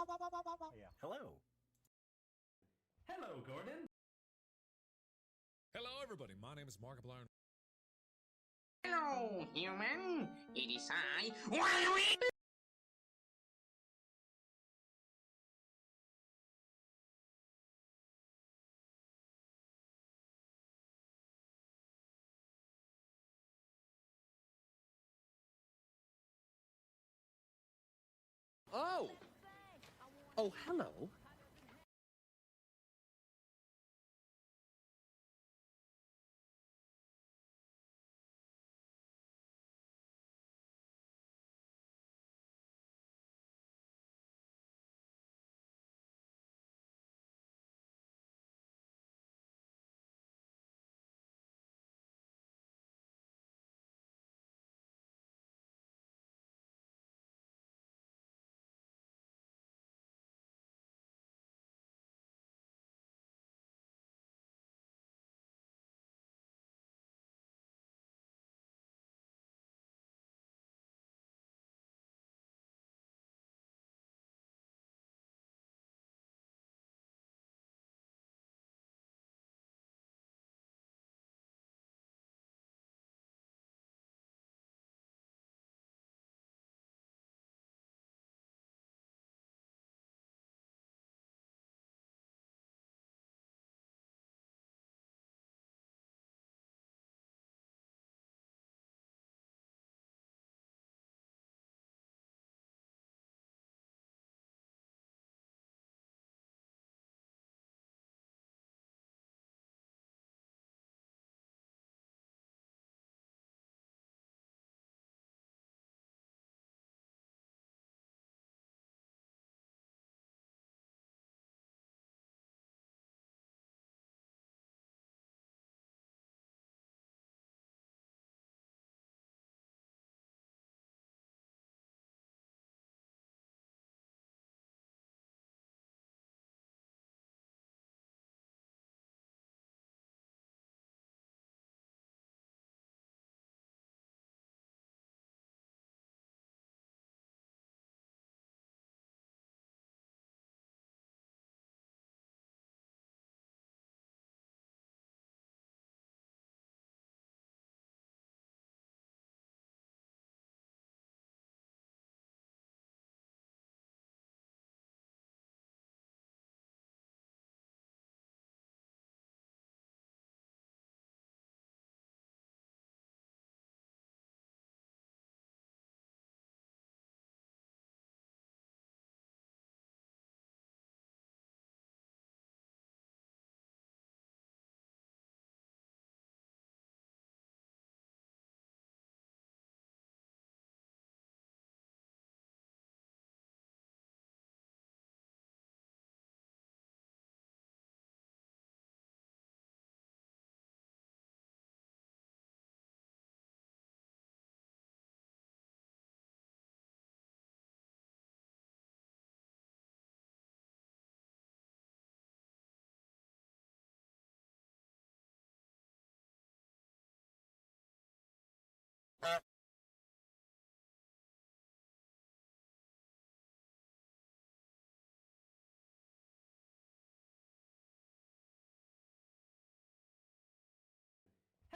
Yeah. Hello. Hello, Gordon. Hello, everybody. My name is Markiplier. Hello, human. It is I. Why we? Oh! Oh, hello.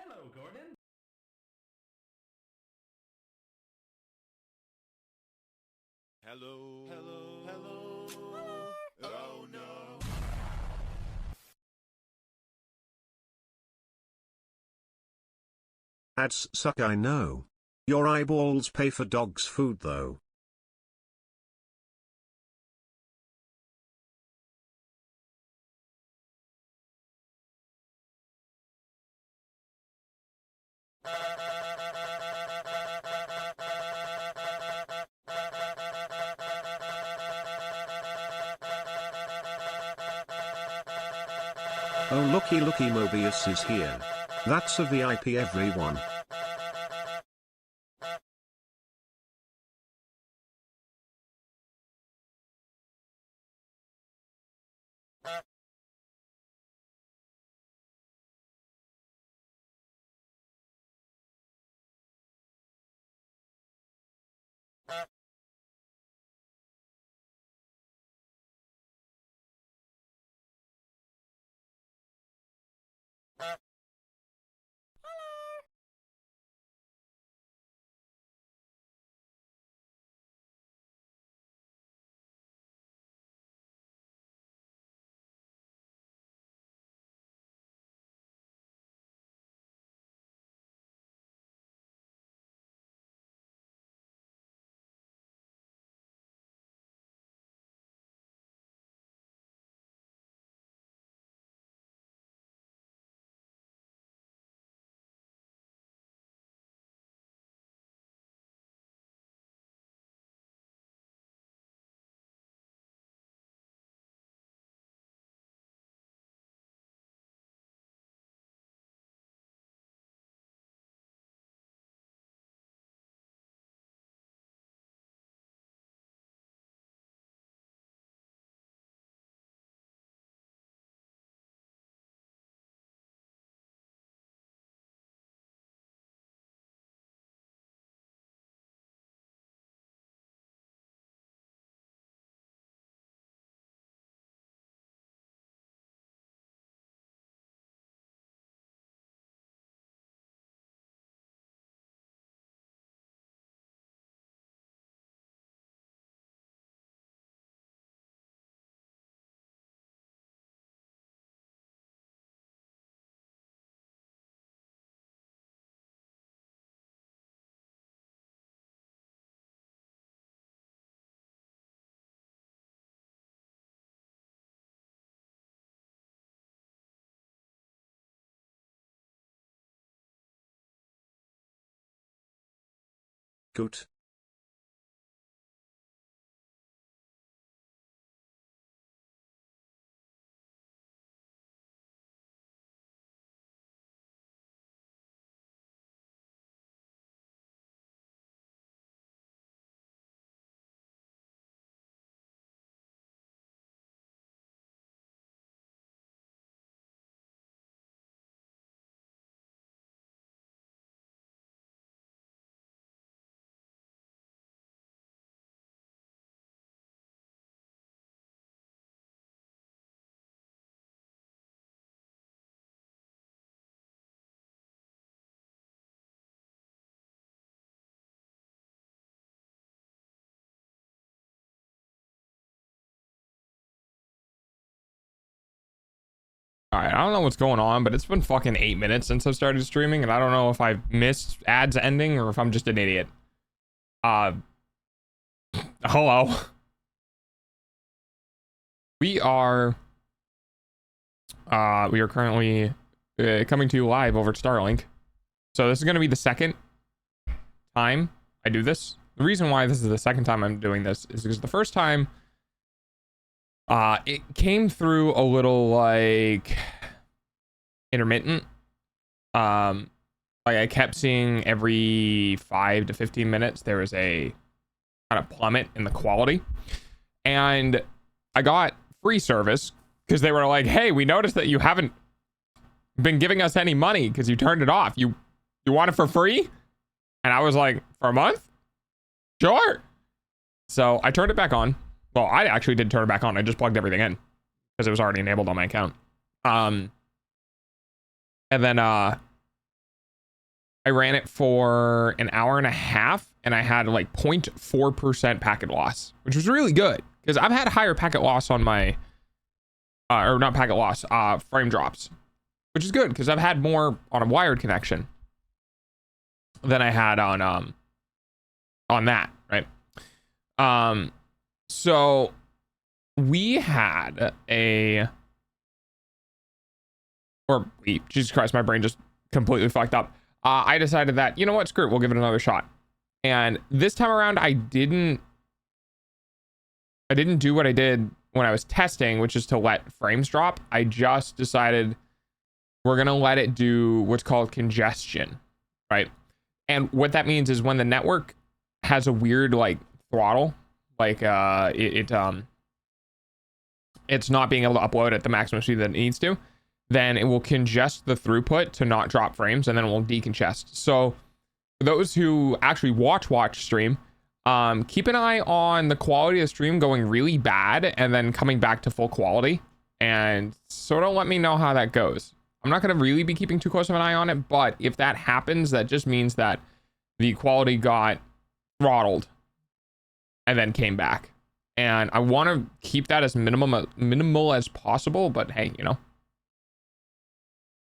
Hello, Gordon. Hello. Hello. Hello. Oh no. Ads suck, I know. Your eyeballs pay for dog's food though. Oh looky Mobius is here. That's a VIP everyone. Good. All right, I don't know what's going on, but it's been fucking 8 minutes since I started streaming, and I don't know if I missed ads ending or if I'm just an idiot. Hello. We are currently coming to you live over at Starlink. So this is going to be the second time I do this. The reason why this is the second time I'm doing this is because the first time it came through a little like intermittent. Like I kept seeing every 5 to 15 minutes there was a kind of plummet in the quality, and I got free service because they were like, hey, we noticed that you haven't been giving us any money because you turned it off. You want it for free? And I was like, for a month? Sure. So I turned it back on. Well, I actually did turn it back on. I just plugged everything in because it was already enabled on my account. And then I ran it for an hour and a half, and I had like 0.4% packet loss, which was really good because I've had higher packet loss on my or not packet loss, frame drops, which is good because I've had more on a wired connection than I had on that, right? So we had Jesus Christ, my brain just completely fucked up. I decided that, you know what, screw it, we'll give it another shot. And this time around, I didn't do what I did when I was testing, which is to let frames drop. I just decided we're gonna let it do what's called congestion, right? And what that means is when the network has a weird like throttle, like it's not being able to upload at the maximum speed that it needs to, then it will congest the throughput to not drop frames, and then it will decongest. So for those who actually watch stream, keep an eye on the quality of the stream going really bad and then coming back to full quality, and sort of let me know how that goes. I'm not going to really be keeping too close of an eye on it, but if that happens, that just means that the quality got throttled and then came back. And I want to keep that as minimal as possible, but hey, you know,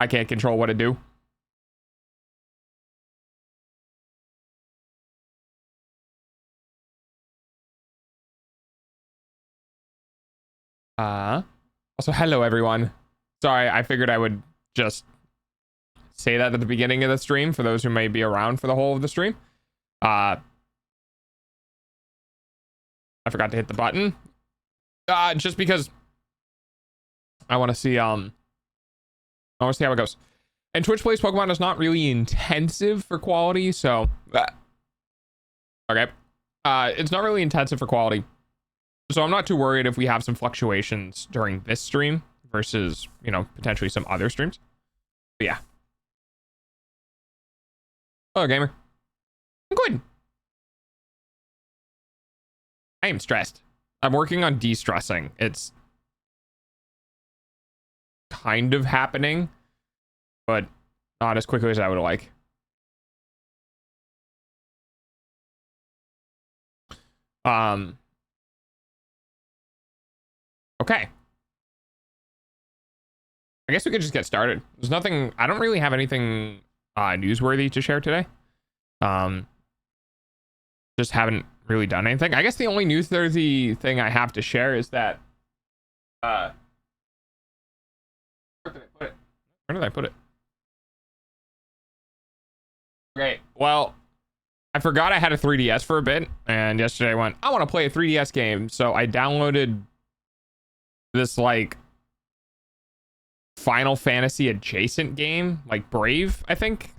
I can't control what to do. Also, hello everyone. Sorry, I figured I would just say that at the beginning of the stream for those who may be around for the whole of the stream. I forgot to hit the button. Just because I want to see I want to see how it goes. And Twitch plays Pokemon is not really intensive for quality, so okay. It's not really intensive for quality. So I'm not too worried if we have some fluctuations during this stream versus, you know, potentially some other streams. But yeah. Hello, gamer. I'm good. I am stressed. I'm working on de-stressing. It's kind of happening, but not as quickly as I would like. Okay. I guess we could just get started. There's nothing, I don't really have anything newsworthy to share today. Just haven't really done anything. I guess the only newsworthy thing I have to share is that where did I put it? Where did I put it? Okay, well, I forgot I had a 3DS for a bit, and yesterday I went, I want to play a 3DS game, so I downloaded this like Final Fantasy adjacent game, like Brave, I think.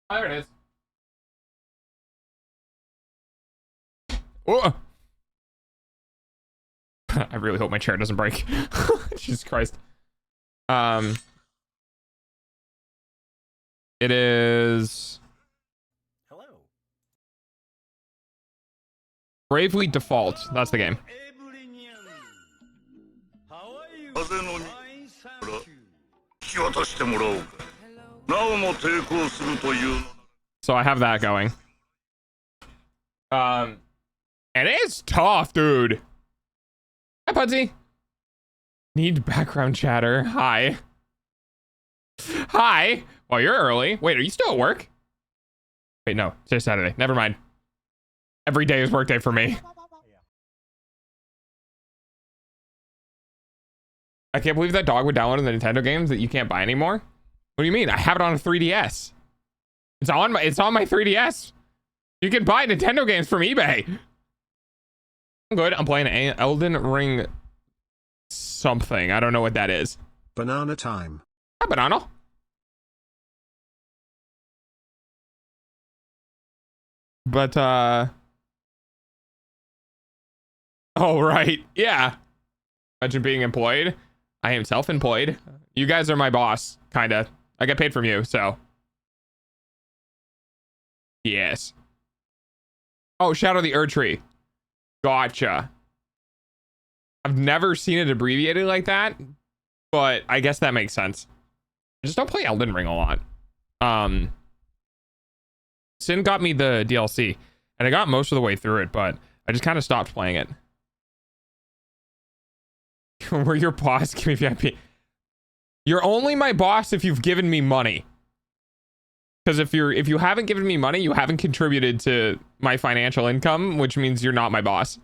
Oh, there it is. Oh. I really hope my chair doesn't break. Jesus Christ. It is Hello. Bravely Default. That's the game. How are you? Fine, thank you. So I have that going. And it's tough, dude. Hi, Pudsey. Need background chatter. Hi. Hi. Well, you're early. Wait, are you still at work? Wait, no. Today's Saturday. Never mind. Every day is work day for me. I can't believe that dog would download the Nintendo games that you can't buy anymore. What do you mean? I have it on a 3DS. It's on my 3DS. You can buy Nintendo games from eBay. I'm good. I'm playing Elden Ring something. I don't know what that is. Banana time. Hi, banana. But oh right, yeah. Imagine being employed. I am self-employed. You guys are my boss, kinda. I get paid from you, so yes. Oh, Shadow the Erdtree. Gotcha. I've never seen it abbreviated like that, but I guess that makes sense. I just don't play Elden Ring a lot. Sin got me the DLC, and I got most of the way through it, but I just kind of stopped playing it. We're your boss, give me VIP. You're only my boss if you've given me money. Because if you haven't given me money, you haven't contributed to my financial income, which means you're not my boss.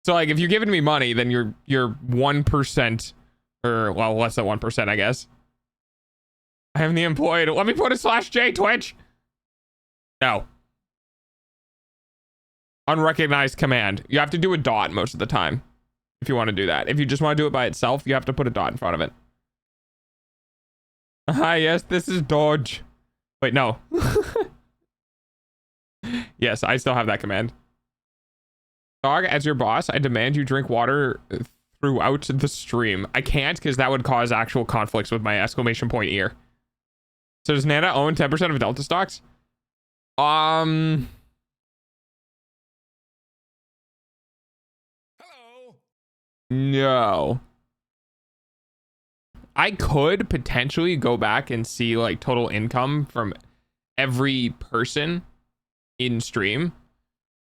So like if you've given me money, then you're 1%, or well, less than 1%, I guess. I am the employed. Let me put a /J, Twitch. No. Unrecognized command. You have to do a dot most of the time if you want to do that. If you just want to do it by itself, you have to put a dot in front of it. Hi, yes, this is Dodge. Wait, no. Yes, I still have that command. Dog, as your boss, I demand you drink water throughout the stream. I can't because that would cause actual conflicts with my exclamation point ear. So does Nana own 10% of Delta stocks? Hello. No. I could potentially go back and see like total income from every person in stream.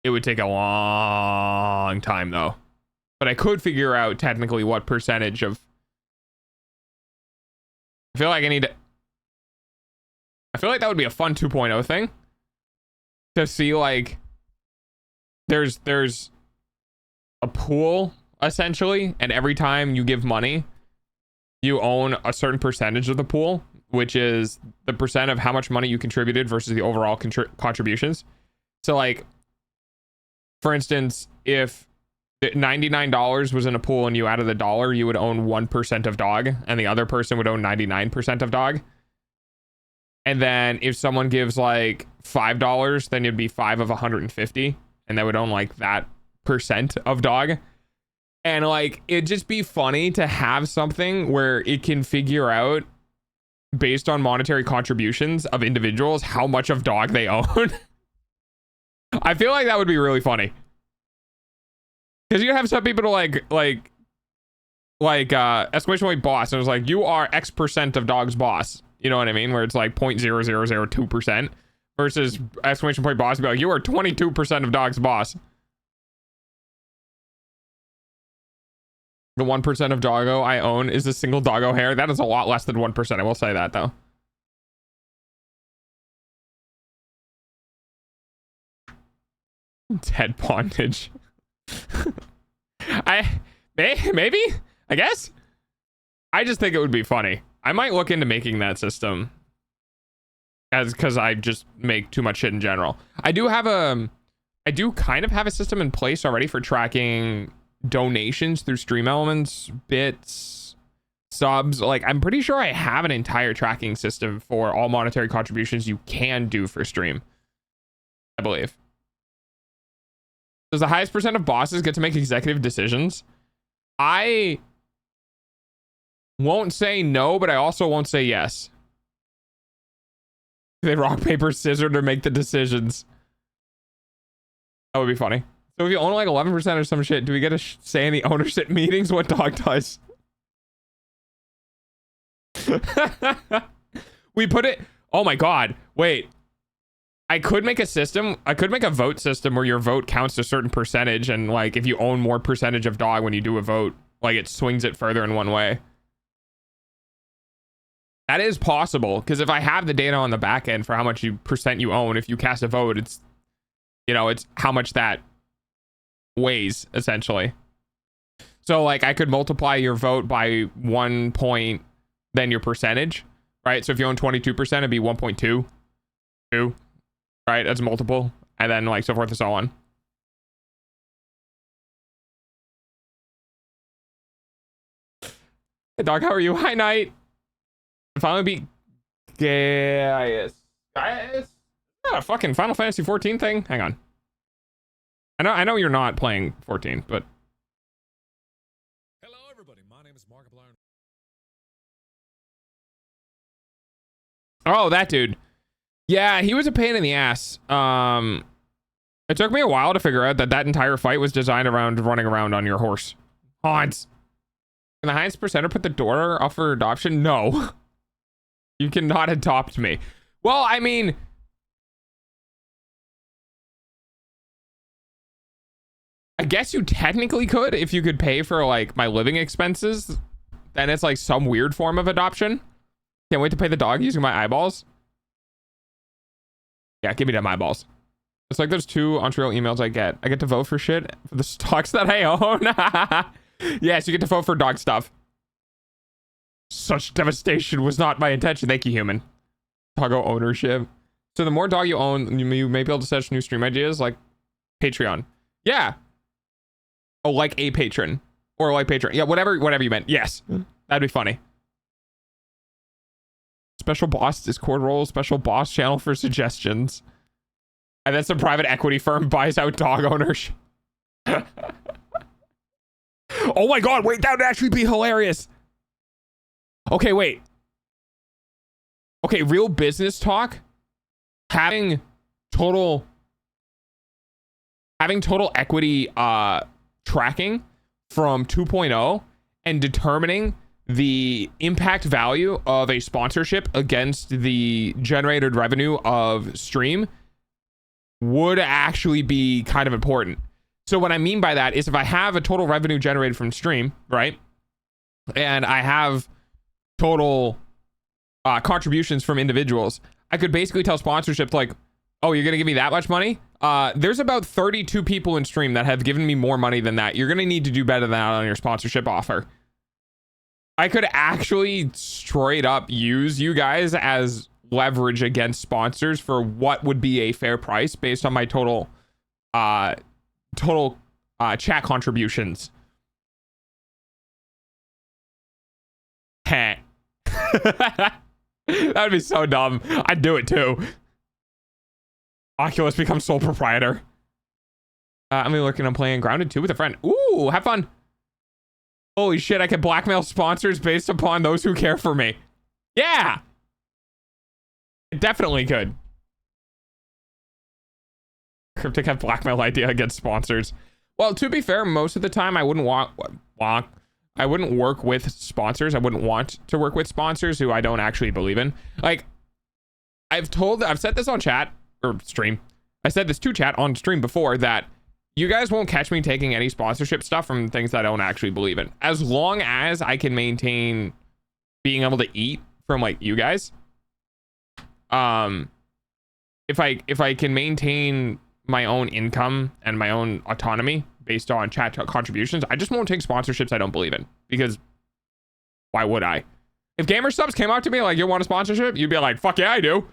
It would take a long time though, but I could figure out technically what percentage of. I feel like that would be a fun 2.0 thing to see, like there's a pool essentially, and every time you give money, you own a certain percentage of the pool, which is the percent of how much money you contributed versus the overall contributions. So like, for instance, if $99 was in a pool and you added a dollar, you would own 1% of dog, and the other person would own 99% of dog. And then if someone gives like $5, then it'd be 5 of 150, and they would own like that percent of dog. And like, it'd just be funny to have something where it can figure out based on monetary contributions of individuals how much of dog they own. I feel like that would be really funny. Because you have some people to like exclamation point boss, and it's like, you are X% of dog's boss. You know what I mean? Where it's like 0.0002% versus exclamation point boss be like, you are 22% of dog's boss. The 1% of doggo I own is a single doggo hair. That is a lot less than 1%. I will say that though. Dead bondage. Maybe, I guess. I just think it would be funny. I might look into making that system because I just make too much shit in general. I do kind of have a system in place already for tracking donations through Stream Elements, bits, subs. Like, I'm pretty sure I have an entire tracking system for all monetary contributions you can do for stream, I believe. Does the highest percent of bosses get to make executive decisions? I won't say no, but I also won't say yes. They rock, paper, scissors to make the decisions. That would be funny. So if you own like 11% or some shit, do we get to say in the ownership meetings what dog does? We put it. Oh my god. Wait. I could make a system. I could make a vote system where your vote counts a certain percentage, and like if you own more percentage of dog when you do a vote, like it swings it further in one way. That is possible, because if I have the data on the back end for how much percent you own, if you cast a vote, it's, you know, it's how much that weighs essentially. So like I could multiply your vote by 1 point, then your percentage, right? So if you own 22%, it'd be 1.2, right? That's multiple, and then like so forth and so on. Hey dog, how are you? Hi Night. I finally beat Gaius. Not a fucking Final Fantasy 14 thing. Hang on. I know you're not playing 14, but Hello, everybody. My name is Markiplier. oh, that dude. Yeah, he was a pain in the ass. It took me a while to figure out that entire fight was designed around running around on your horse. Hans. Can the highest percenter put the door up for adoption? No. You cannot adopt me. Well, I mean, I guess you technically could if you could pay for like my living expenses. Then it's like some weird form of adoption. Can't wait to pay the dog using my eyeballs. Yeah, give me them eyeballs. It's like those 2 Ontario emails I get. I get to vote for shit for the stocks that I own. Yes, you get to vote for dog stuff. Such devastation was not my intention. Thank you, human. Doggo ownership. So the more dog you own, you may be able to set new stream ideas like Patreon. Yeah. Oh, like a patron. Or like Patreon. Yeah, whatever you meant. Yes. That'd be funny. Special boss Discord role, special boss channel for suggestions. And then some private equity firm buys out dog owners. Oh my god, wait, that would actually be hilarious. Okay, wait. Okay, real business talk. Having total equity tracking from 2.0 and determining the impact value of a sponsorship against the generated revenue of stream would actually be kind of important. So what I mean by that is if I have a total revenue generated from stream, right? And I have total contributions from individuals, I could basically tell sponsorships like, oh, you're going to give me that much money? There's about 32 people in stream that have given me more money than that. You're going to need to do better than that on your sponsorship offer. I could actually straight up use you guys as leverage against sponsors for what would be a fair price based on my total chat contributions. Heh. That would be so dumb. I'd do it too. Oculus becomes sole proprietor. I'm looking on playing Grounded 2 with a friend. Ooh, have fun. Holy shit, I can blackmail sponsors based upon those who care for me. Yeah. It definitely could. Cryptic have blackmail idea against sponsors. Well, to be fair, most of the time I wouldn't I wouldn't work with sponsors. I wouldn't want to work with sponsors who I don't actually believe in. Like, I've said this on chat or stream. I said this to chat on stream before that you guys won't catch me taking any sponsorship stuff from things that I don't actually believe in. As long as I can maintain being able to eat from like you guys. If I can maintain my own income and my own autonomy based on chat contributions, I just won't take sponsorships I don't believe in, because why would I? If Gamer Subs came up to me like, you want a sponsorship? You'd be like, fuck yeah, I do.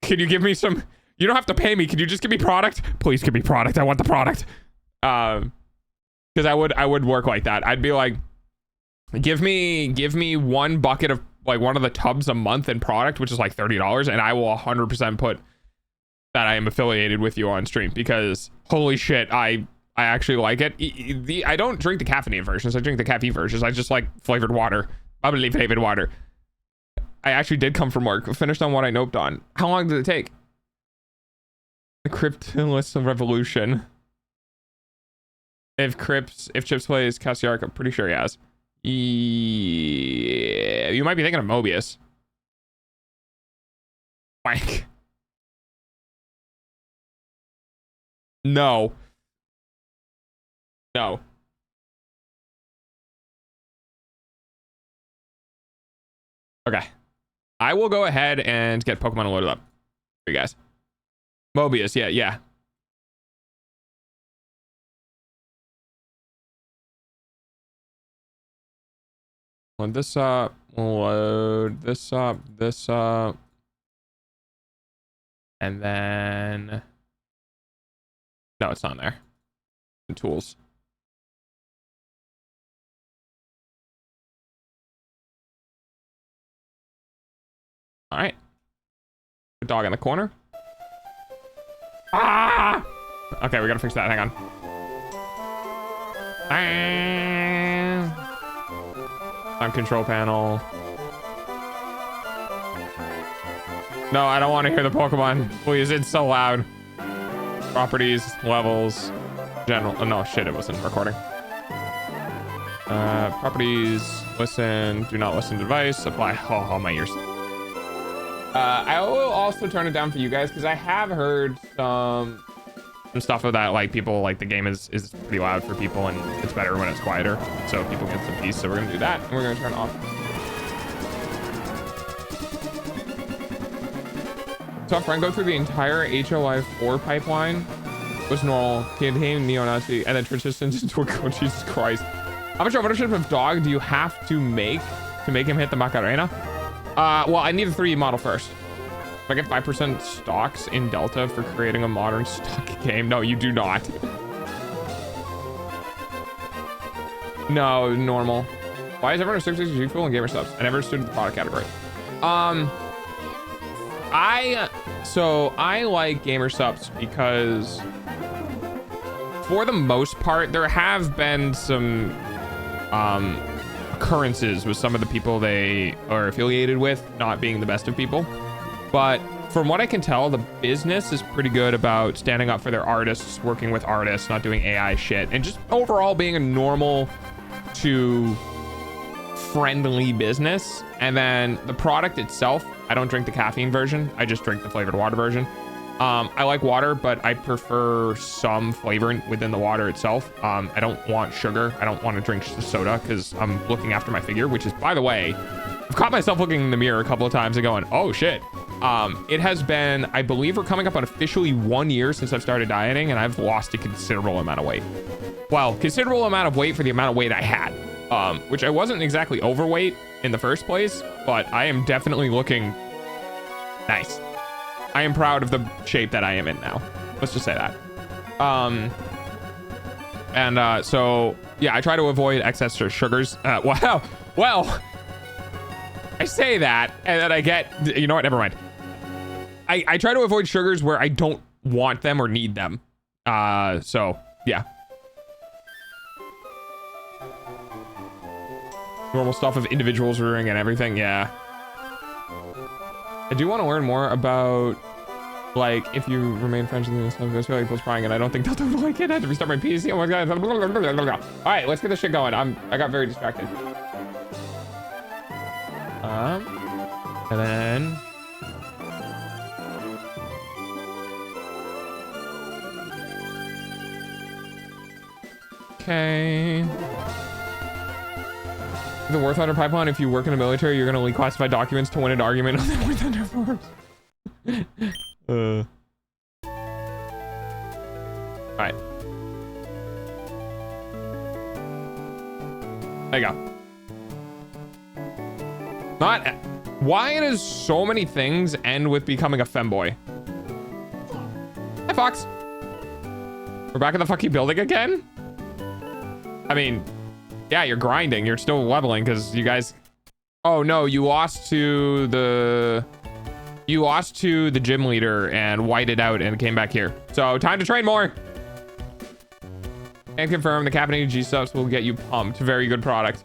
Can you give me some, you don't have to pay me. Can you just give me product? Please give me product. I want the product. Because I would work like that. I'd be like, give me one bucket of like one of the tubs a month in product, which is like $30, and I will 100% put that I am affiliated with you on stream, because holy shit, I actually like it. I don't drink the caffeinated versions. I drink the caffeine versions. I just like flavored water, bubbly flavored water. I actually did come from work, finished on what I noped on. How long did it take? The Cryptilus Revolution. If Chips plays Cassiark, I'm pretty sure he has. Yeah, you might be thinking of Mobius. Wank. No. No. Okay. I will go ahead and get Pokemon loaded up for you guys. Mobius, yeah. Load this up. Load this up. This up. And then... No, it's not in there. The tools. All right. Good dog in the corner. Ah! Okay, we gotta fix that. Hang on. Time control panel. No, I don't want to hear the Pokemon. Please, it's so loud. Properties, levels, general. Oh no, shit, it wasn't recording. Properties, listen, do not listen to device, apply. Oh, my ears. I will also turn it down for you guys, because I have heard some stuff of that, like people like the game is pretty loud for people, and it's better when it's quieter, so people get some peace. So we're gonna do that, and we're gonna turn it off. So our friend go through the entire HLI4 pipeline. Was normal, contain neo-Nazi, and then transitions into a girl. Jesus Christ. How much ownership of dog do you have to make him hit the Macarena? Well, I need a 3D model first. If I get 5% stocks in Delta for creating a modern stock game. No, you do not. No, normal. Why is everyone restricted to G Fuel and Gamer Subs? I never understood the product category. I like Gamer Subs because for the most part, there have been some occurrences with some of the people they are affiliated with not being the best of people. But from what I can tell, the business is pretty good about standing up for their artists, working with artists, not doing AI shit, and just overall being a normal to friendly business. And then the product itself, I don't drink the caffeine version. I just drink the flavored water version. I like water, but I prefer some flavoring within the water itself. I don't want sugar. I don't want to drink soda because I'm looking after my figure, which is, by the way, I've caught myself looking in the mirror a couple of times and going, oh shit. It has been, I believe we're coming up on officially 1 year since I've started dieting, and I've lost a considerable amount of weight. Well, considerable amount of weight for the amount of weight I had, which I wasn't exactly overweight in the first place, but I am definitely looking nice. I am proud of the shape that I am in now. Let's just say that. So yeah, I try to avoid excess sugars. Well, I say that, and then I get, you know what, never mind. I try to avoid sugars where I don't want them or need them. So yeah. Normal stuff of individuals rearing and everything, yeah. I do want to learn more about, like, if you remain friends with me, stuff goes really close crying, and I don't think they'll do like it. I had to restart my PC. Oh my god. All right, let's get this shit going. I got very distracted. And then okay. The War Thunder pipeline, if you work in the military, you're gonna leak classified documents to win an argument on the War Thunder forums. Alright. There you go. Not... Why does so many things end with becoming a femboy? Hi, Fox. We're back in the fucking building again? I mean... Yeah, you're grinding. You're still leveling because you guys... Oh, no, you lost to the gym leader and whited out and came back here. So, time to train more. And confirm the caffeinated G-Subs will get you pumped. Very good product.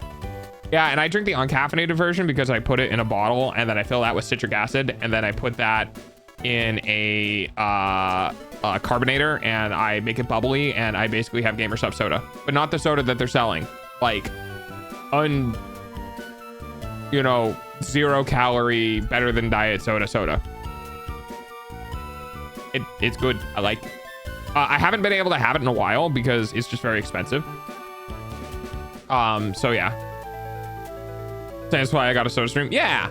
Yeah, and I drink the uncaffeinated version because I put it in a bottle and then I fill that with citric acid and then I put that in a carbonator and I make it bubbly and I basically have Gamer Sub soda. But not the soda that they're selling. Like, you know, 0 calorie, better than diet soda. It's good. I like it. I haven't been able to have it in a while because it's just very expensive. So yeah. That's why I got a soda stream. Yeah.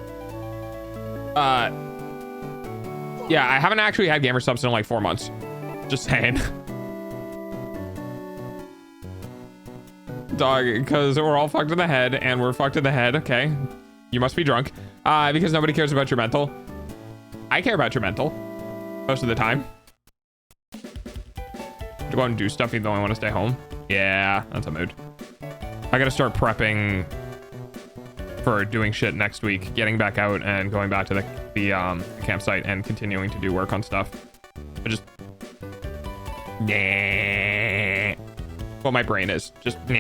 Yeah, I haven't actually had Gamer Subs in like 4 months. Just saying. Dog, because we're all fucked in the head and we're fucked in the head. Okay, you must be drunk because nobody cares about your mental. I care about your mental most of the time. To go out and do stuff even though I want to stay home. Yeah, that's a mood. I gotta start prepping for doing shit next week, getting back out and going back to the campsite and continuing to do work on stuff. I just well, my brain is just do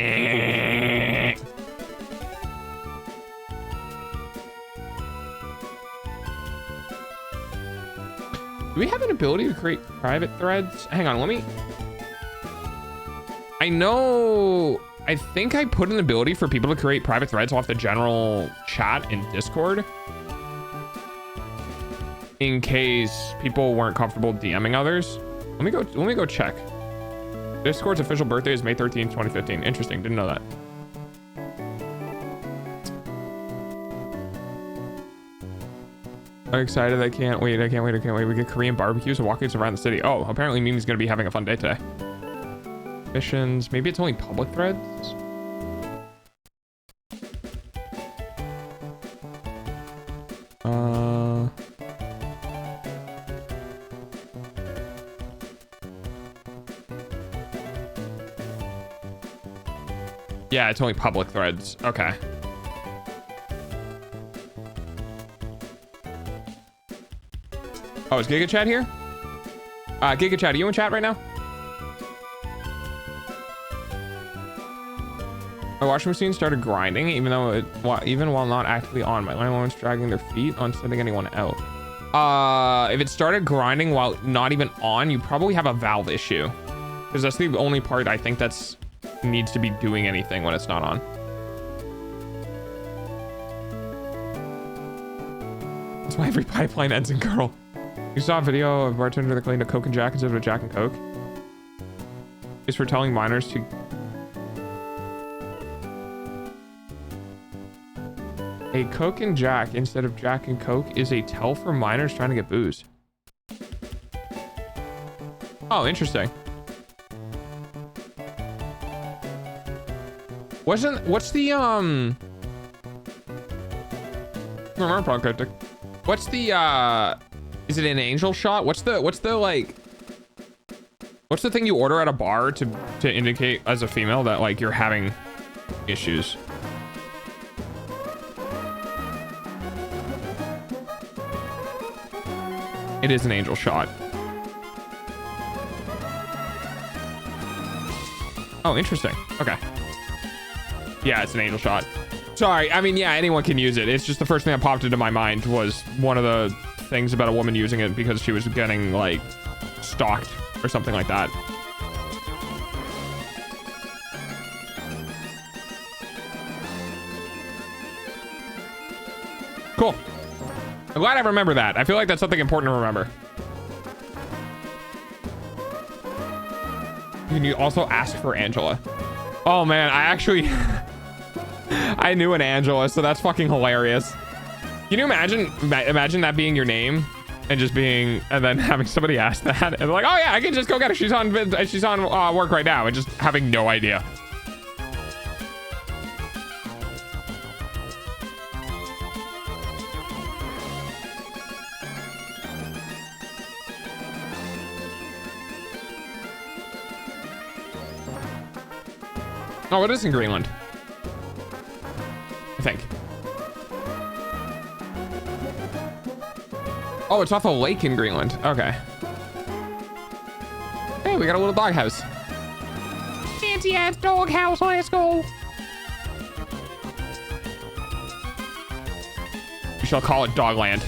we have an ability to create private threads? Hang on, let me... I think I put an ability for people to create private threads off the general chat in Discord in case people weren't comfortable DMing others. Let me go check. Discord's official birthday is May 13th, 2015. Interesting, didn't know that. I'm excited, I can't wait. We get Korean barbecues and walkings around the city. Oh, apparently Mimi's gonna be having a fun day today. Missions, maybe it's only public threads? Yeah, it's only public threads. Okay. Oh, is Giga Chat here? Giga Chat, are you in chat right now? My washing machine started grinding, even while not actively on. My landlord's dragging their feet on sending anyone out. If it started grinding while not even on, you probably have a valve issue, because that's the only part I think that's needs to be doing anything when it's not on. That's why every pipeline ends in girl. You saw a video of a bartender that cleaned a Coke and Jack instead of a Jack and Coke. It's for telling minors to... A Coke and Jack instead of Jack and Coke is a tell for minors trying to get booze. Oh, interesting. What's the what's the is it an angel shot? What's the like, what's the thing you order at a bar to indicate as a female that like you're having issues? It is an angel shot. Oh, interesting. Okay. Yeah, it's an angel shot. Sorry, I mean, yeah, anyone can use it. It's just the first thing that popped into my mind was one of the things about a woman using it because she was getting, like, stalked or something like that. Cool. I'm glad I remember that. I feel like that's something important to remember. Can you also ask for Angela? Oh man, I actually I knew an Angela, so that's fucking hilarious. Can you imagine that being your name and just being, and then having somebody ask that and like, oh yeah, I can just go get her. She's on work right now, and just having no idea. Oh, it is in Greenland, I think. Oh, it's off a lake in Greenland. Okay. Hey, we got a little dog house. Fancy ass dog house. Let's go. We shall call it Dogland.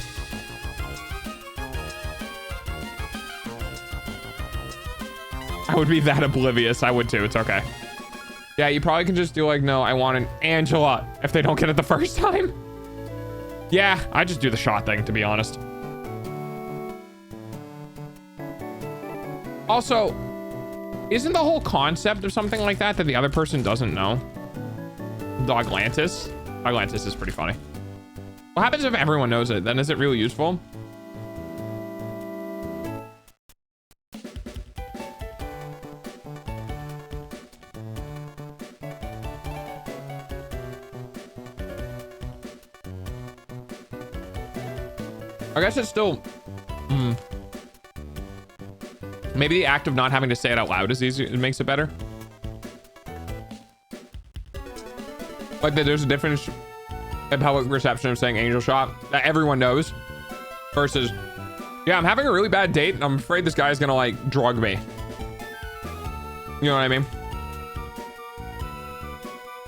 I would be that oblivious. I would too. It's okay. Yeah, you probably can just do like, no, I want an Angela if they don't get it the first time. Yeah, I just do the shot thing, to be honest. Also, isn't the whole concept of something like that the other person doesn't know? Doglantis? Doglantis is pretty funny. What happens if everyone knows it? Then is it really useful? I guess it's still... Maybe the act of not having to say it out loud is easier. It makes it better. Like there's a difference in public perception of saying angel shot that everyone knows versus, yeah, I'm having a really bad date and I'm afraid this guy's gonna like drug me. You know what I mean?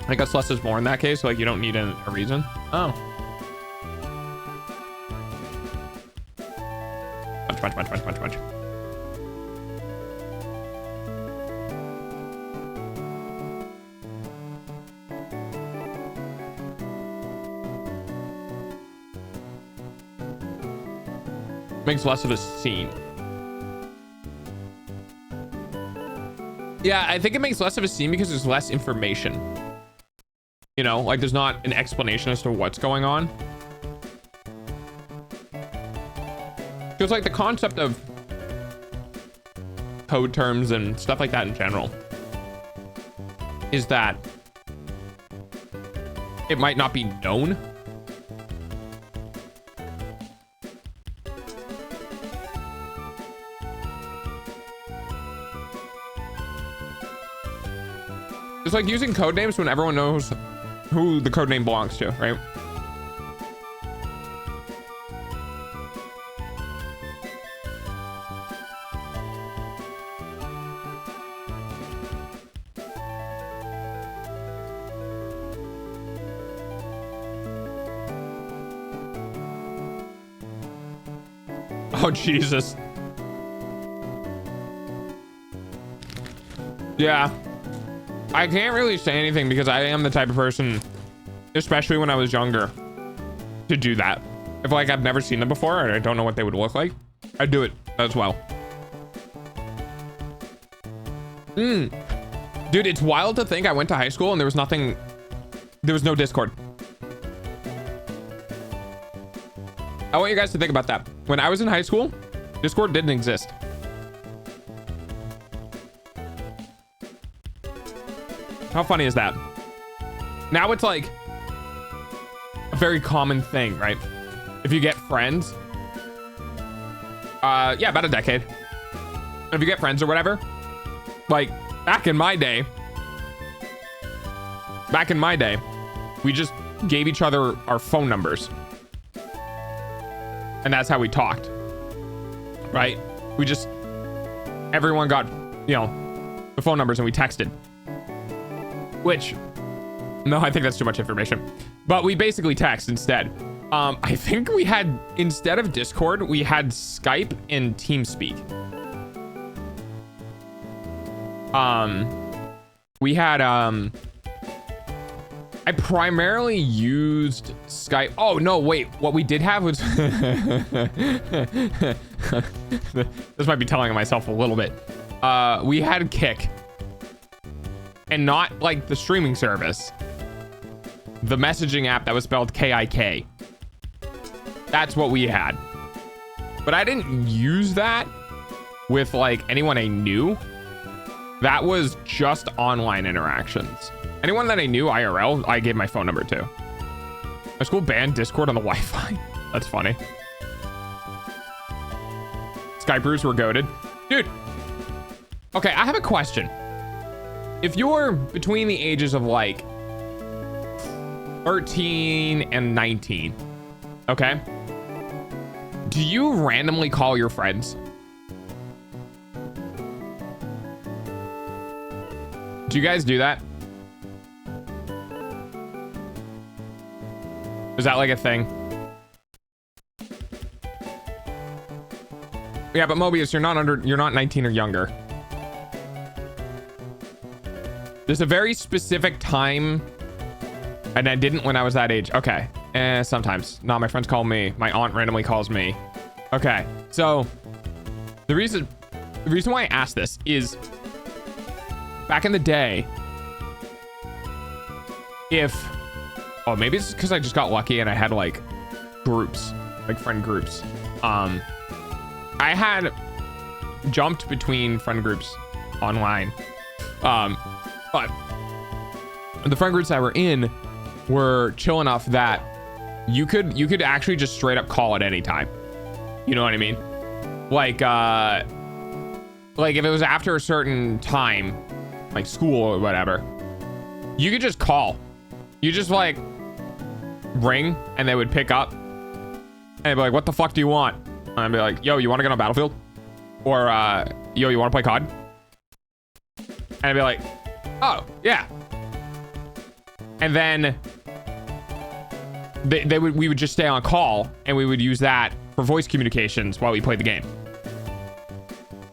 I guess less is more in that case. Like you don't need a reason. Oh. Punch. Makes less of a scene. Yeah, I think it makes less of a scene because there's less information. You know, like there's not an explanation as to what's going on. Because like the concept of code terms and stuff like that in general is that it might not be known. It's like using code names when everyone knows who the code name belongs to, right? Oh, Jesus. Yeah. I can't really say anything because I am the type of person, especially when I was younger, to do that. if like I've never seen them before and I don't know what they would look like, I'd do it as well. Dude, it's wild to think I went to high school and there was no Discord. I want you guys to think about that. When I was in high school, Discord didn't exist. How funny is that? Now it's like a very common thing, right? If you get friends, yeah, about a decade. If you get friends or whatever, like back in my day, we just gave each other our phone numbers. And that's how we talked, right? Everyone got, you know, the phone numbers and we texted. Which, no, I think that's too much information. But we basically text instead. I think we had, instead of Discord, we had Skype and TeamSpeak. We had, I primarily used Skype. Oh, no, wait. What we did have was... This might be telling myself a little bit. We had Kick. And not like the streaming service. The messaging app that was spelled K-I-K. That's what we had. But I didn't use that with like anyone I knew. That was just online interactions. Anyone that I knew IRL, I gave my phone number to. My school banned Discord on the Wi-Fi. That's funny. Skypers were goated. Dude. Okay, I have a question. If you're between the ages of like 13 and 19, okay? Do you randomly call your friends? Do you guys do that? Is that like a thing? Yeah, but Mobius, you're not 19 or younger. There's a very specific time, and I didn't when I was that age. Okay, sometimes. No, my friends call me. My aunt randomly calls me. Okay, so the reason why I asked this is back in the day, oh, maybe it's because I just got lucky and I had like groups, like friend groups. I had jumped between friend groups online. But the friend groups I were in were chill enough that you could actually just straight up call at any time. You know what I mean? Like if it was after a certain time, like school or whatever, you could just call. You just like ring and they would pick up and they'd be like, what the fuck do you want? And I'd be like, yo, you want to get on Battlefield? Or yo, you want to play COD? And I'd be like, oh, yeah. And then we would just stay on call and we would use that for voice communications while we played the game.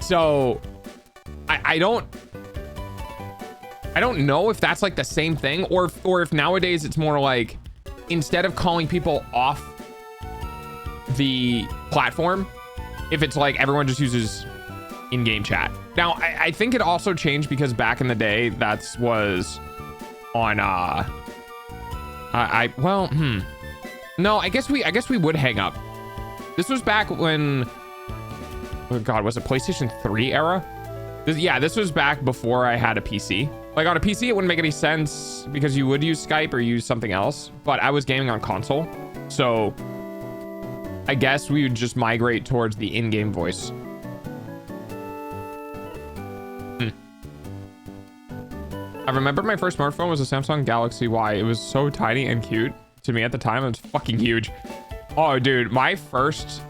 So I don't know if that's like the same thing or if nowadays it's more like instead of calling people off the platform, if it's like everyone just uses in-game chat. Now, I think it also changed because back in the day, was on, no, I guess we would hang up. This was back when, oh God, was it PlayStation 3 era? This was back before I had a PC. Like on a PC, it wouldn't make any sense because you would use Skype or use something else, but I was gaming on console. So I guess we would just migrate towards the in-game voice. I remember my first smartphone was a Samsung Galaxy Y. It was so tiny and cute to me at the time. It was fucking huge. Oh, dude, my first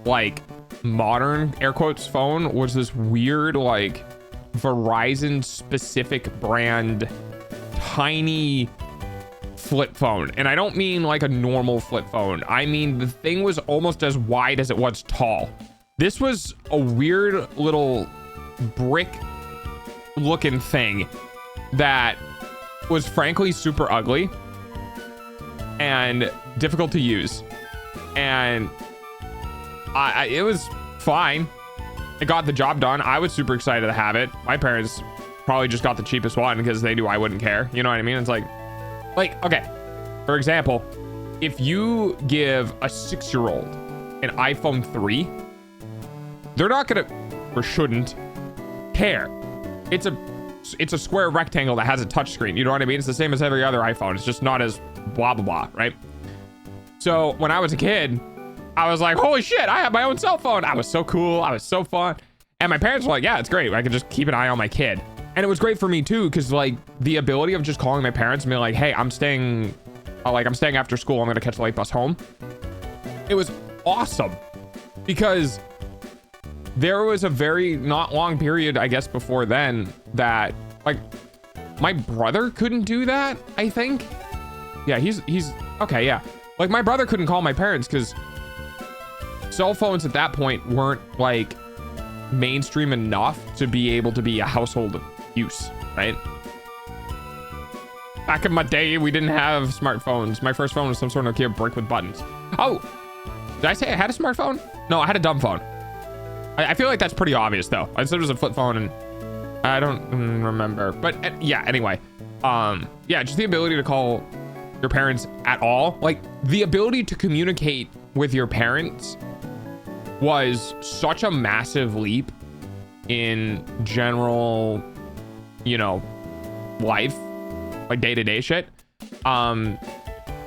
like modern air quotes phone was this weird like Verizon specific brand tiny flip phone. And I don't mean like a normal flip phone. I mean, the thing was almost as wide as it was tall. This was a weird little brick looking thing that was frankly super ugly and difficult to use. And it was fine. It got the job done. I was super excited to have it. My parents probably just got the cheapest one because they knew I wouldn't care. You know what I mean? It's like, okay, for example, if you give a 6-year-old an iPhone 3, they're not gonna, or shouldn't, care. It's a square rectangle that has a touchscreen. You know what I mean? It's the same as every other iPhone. It's just not as blah, blah, blah, right? So when I was a kid, I was like, holy shit, I have my own cell phone. I was so cool. I was so fun. And my parents were like, yeah, it's great. I could just keep an eye on my kid. And it was great for me too, because like the ability of just calling my parents and being like, hey, I'm staying after school. I'm going to catch the late bus home. It was awesome because there was a very not long period, I guess, before then that like my brother couldn't do that, I think. Yeah, he's okay. Yeah. Like my brother couldn't call my parents because cell phones at that point weren't like mainstream enough to be able to be a household use, right? Back in my day, we didn't have smartphones. My first phone was some sort of Nokia brick with buttons. Oh, did I say I had a smartphone? No, I had a dumb phone. I feel like that's pretty obvious though. I said it was a flip phone and I don't remember, but yeah, anyway. Yeah, just the ability to call your parents at all. Like the ability to communicate with your parents was such a massive leap in general, you know, life, like day-to-day shit.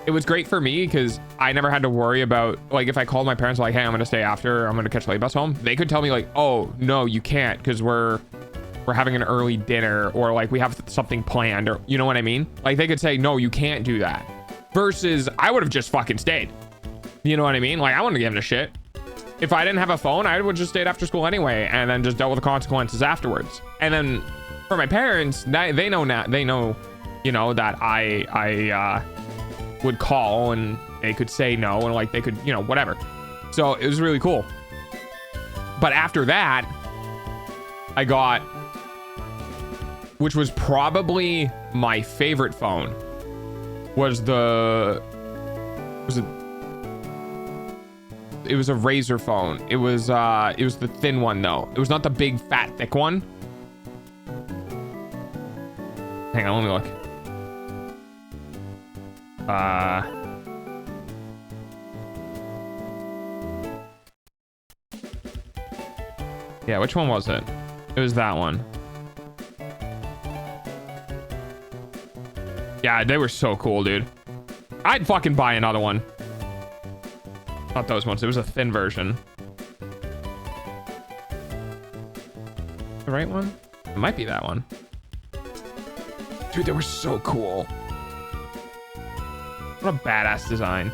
It was great for me because I never had to worry about, like, if I called my parents like, hey, I'm gonna stay after, I'm gonna catch the late bus home, they could tell me like, oh no, you can't because we're having an early dinner, or like we have something planned, or you know what I mean? Like they could say, no, you can't do that, versus I would have just fucking stayed. You know what I mean? Like I wouldn't give a shit. If I didn't have a phone, I would just stayed after school anyway and then just dealt with the consequences afterwards. And then for my parents, they know now, they know, you know, that I would call and they could say no, and like they could, you know, whatever. So it was really cool. But after that, I got, which was probably my favorite phone, was it was a Razor phone. It was the thin one though. It was not the big fat thick one. Hang on, let me look. Yeah, which one was it? It was that one. Yeah, they were so cool, dude. I'd fucking buy another one. Not those ones. It was a thin version. The right one? It might be that one. Dude, they were so cool. What a badass design.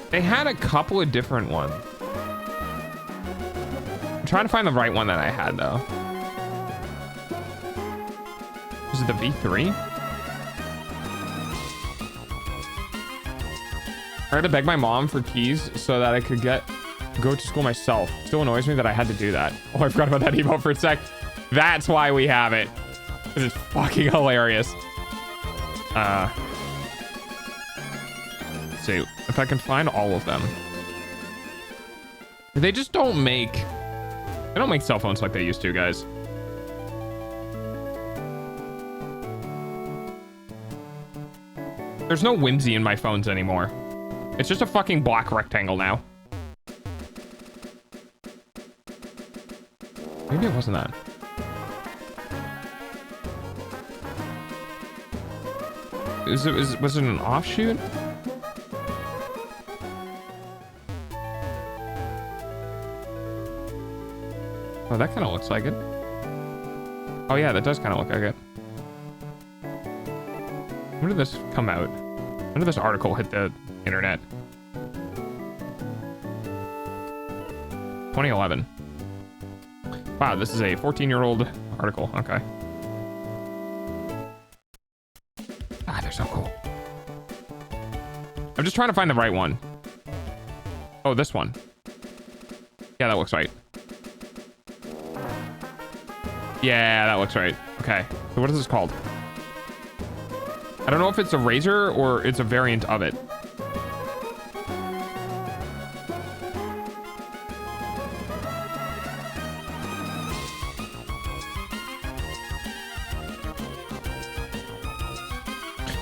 They had a couple of different ones. I'm trying to find the right one that I had though. Was it the V3? I had to beg my mom for keys so that I could go to school myself. Still annoys me that I had to do that. Oh, I forgot about that emote for a sec. That's why we have it. Because it's fucking hilarious. Let's see if I can find all of them. They just don't make... They don't make cell phones like they used to, guys. There's no whimsy in my phones anymore. It's just a fucking black rectangle now. Maybe it wasn't that. Was it an offshoot? Oh, that kind of looks like it. Oh yeah, that does kind of look like it. When did this come out? When did this article hit the internet? 2011. Wow, this is a 14-year-old article. Okay. Ah, they're so cool. I'm just trying to find the right one. Oh, this one. Yeah, that looks right. Yeah, that looks right. Okay. So what is this called? I don't know if it's a razor or it's a variant of it.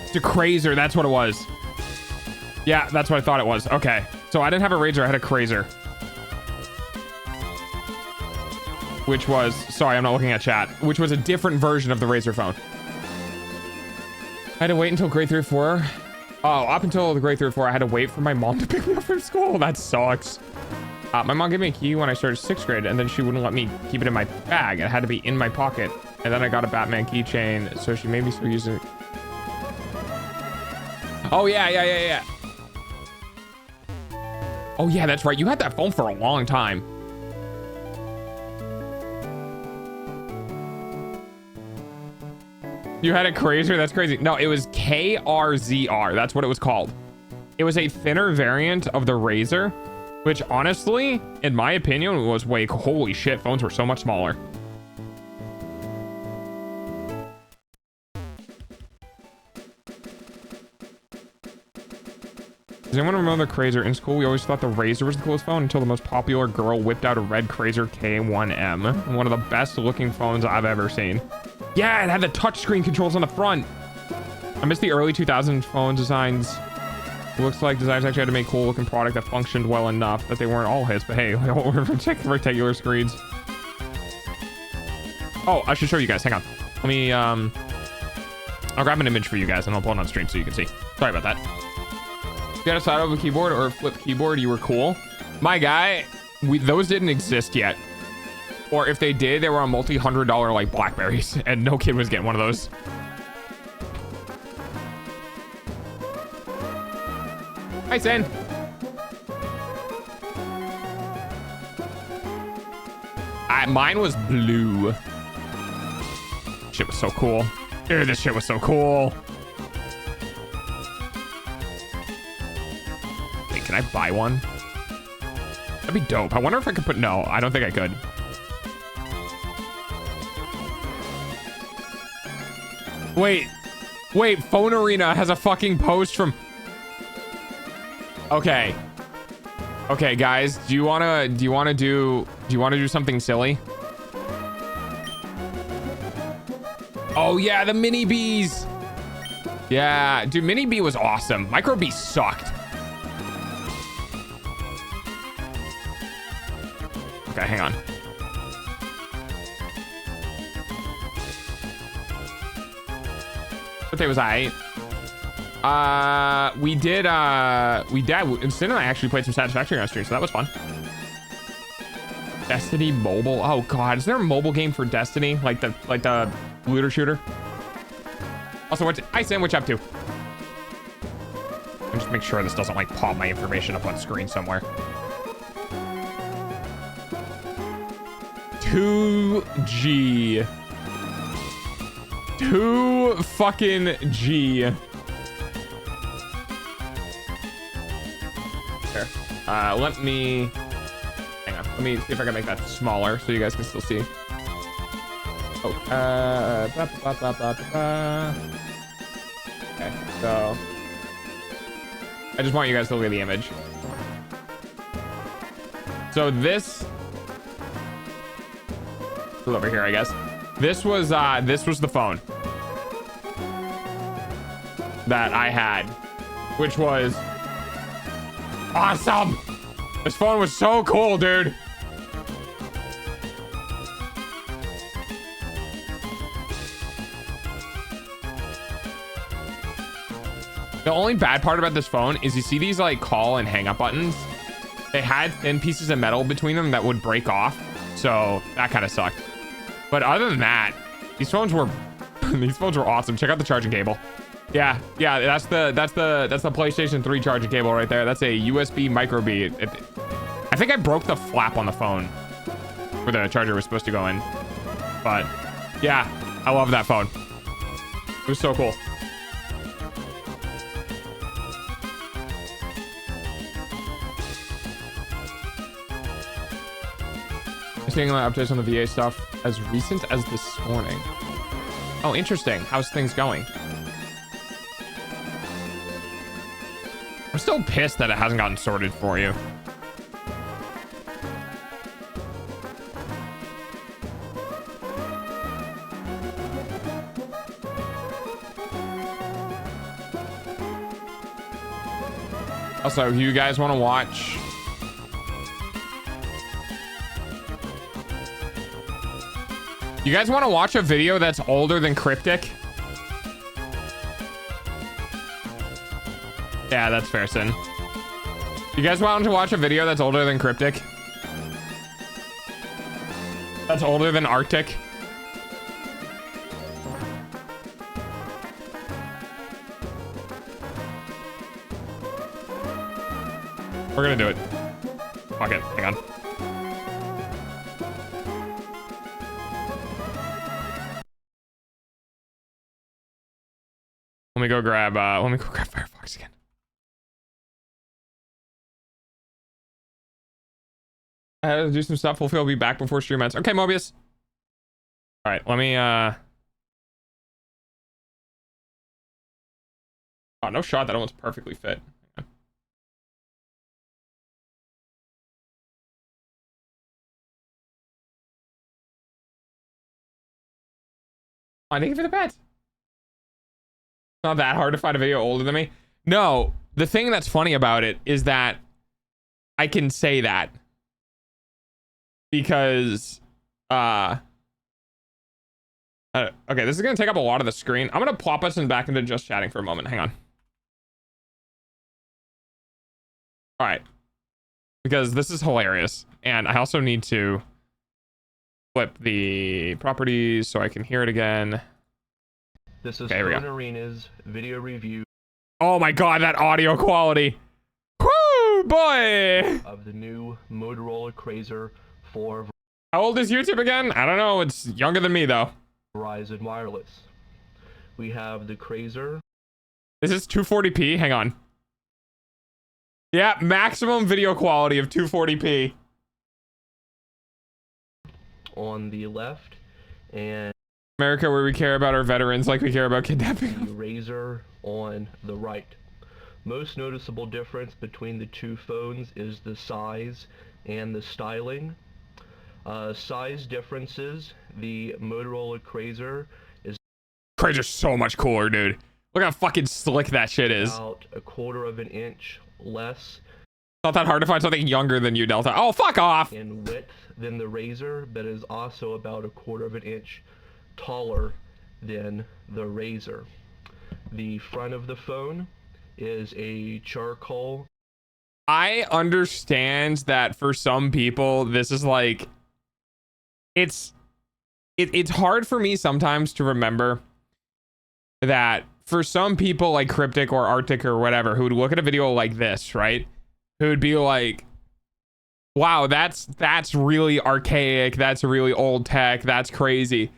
It's a crazer. That's what it was. Yeah, that's what I thought it was. Okay. So I didn't have a razor. I had a crazer. Which was, sorry, I'm not looking at chat, which was a different version of the razor phone. I had to wait until grade 3 or 4. Oh, up until the grade 3 or 4, I had to wait for my mom to pick me up from school. That sucks. My mom gave me a key when I started 6th grade, and then she wouldn't let me keep it in my bag. It had to be in my pocket. And then I got a Batman keychain, so she made me still use it. Oh, yeah. Oh, yeah, that's right. You had that phone for a long time. You had a crazer? That's crazy. No, it was KRZR. That's what it was called. It was a thinner variant of the Razor, which honestly, in my opinion, was way... Holy shit, phones were so much smaller. Does anyone remember the Crazer? In school, we always thought the Razor was the coolest phone until the most popular girl whipped out a red Crazer K1M. One of the best looking phones I've ever seen. Yeah, it had the touchscreen controls on the front. I miss the early 2000s phone designs. Looks like designers actually had to make cool looking product that functioned well enough that they weren't all hits, but hey, they all were rectangular screens. Oh, I should show you guys. Hang on. Let me, I'll grab an image for you guys and I'll pull it on stream so you can see. Sorry about that. If you had a side over keyboard or a flip keyboard, you were cool. My guy, those didn't exist yet. Or if they did, they were on multi-$100 like Blackberries, and no kid was getting one of those. Hi, Sen. Mine was blue. Shit was so cool. Dude, this shit was so cool. Wait, can I buy one? That'd be dope. I wonder if I could put... No, I don't think I could. Wait, Phone Arena has a fucking post from... Okay, guys, do you wanna do something silly? Oh yeah, the mini bees. Yeah, dude, mini bee was awesome. Micro bee sucked. Okay, hang on. Birthday was I. Sin and I actually played some Satisfactory on stream, so that was fun. Destiny mobile. Oh god, is there a mobile game for Destiny? Like the looter shooter? Also, what's hi Sam, what you up to? I'll just make sure this doesn't like pop my information up on screen somewhere. 2G. 2 fucking G. There. Let me... Hang on. Let me see if I can make that smaller so you guys can still see. Oh, okay, so... I just want you guys to look at the image. So this... over here, I guess. This was the phone that I had, which was awesome. This phone was so cool, dude. The only bad part about this phone is you see these like call and hang up buttons. They had thin pieces of metal between them that would break off, so that kind of sucked. But other than that, these phones were awesome. Check out the charging cable. Yeah, that's the PlayStation 3 charging cable right there. That's a USB micro B. I think I broke the flap on the phone where the charger was supposed to go in. But yeah, I love that phone. It was so cool. seeing the updates on the VA stuff as recent as this morning. Oh, interesting. How's things going? I'm still pissed that it hasn't gotten sorted for you. Also, you guys want to watch? You guys want to watch a video that's older than Cryptic? Yeah, that's fair, Sin. You guys want to watch a video that's older than Cryptic? That's older than Arctic? We're gonna do it. Fuck it. Hang on. Let me go grab Firefox again. I had to do some stuff. Hopefully I'll be back before stream ends. Okay, Mobius. All right, let me oh, no shot. That almost perfectly fit. Thank you for the bet. Not that hard to find a video older than me. No, the thing that's funny about it is that I can say that because okay, this is gonna take up a lot of the screen. I'm gonna plop us in back into just chatting for a moment. Hang on. All right, because this is hilarious, and I also need to flip the properties so I can hear it again. This is Okay, here we go. Arena's video review Oh my god, that audio quality. Woo, boy. of the new Motorola Razr 4 How old is YouTube again? I don't know. It's younger than me, though. Verizon Wireless. We have the Razr Is this 240p? Hang on. Yeah, maximum video quality of 240p. on the left and America, where we care about our veterans like we care about kidnapping. the Razr on the right. Most noticeable difference between the two phones is the size and the styling. Size differences, the Motorola Razr is Crazer's so much cooler, dude. Look how fucking slick that shit is. about a quarter of an inch less Not that hard to find something younger than you, Delta. Oh, fuck off. in width than the Razr, but is also about a quarter of an inch taller than the Razr. The front of the phone is a charcoal. I understand that for some people, this is like, it's hard for me sometimes to remember that for some people like Cryptic or Arctic or whatever, who would look at a video like this, right? Who would be like, wow, that's really archaic. That's really old tech. That's crazy.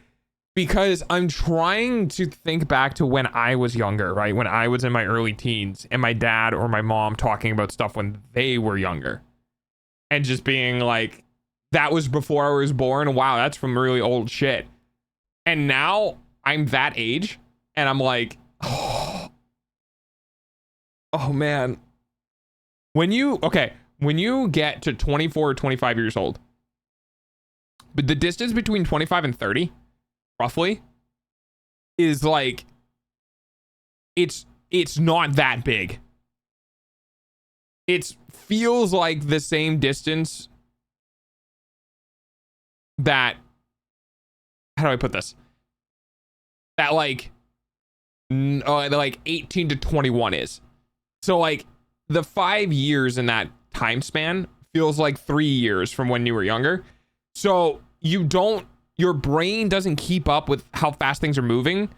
Because I'm trying to think back to when I was younger, right? When I was in my early teens and my dad or my mom talking about stuff when they were younger and just being like, that was before I was born. Wow, that's from really old shit. And now I'm that age and I'm like, oh man. When you get to 24 or 25 years old, but the distance between 25 and 30 roughly is like, it's not that big. It feels like the same distance that, how do I put this? That like 18 to 21 is. So like the 5 years in that time span feels like 3 years from when you were younger. So your brain doesn't keep up with how fast things are moving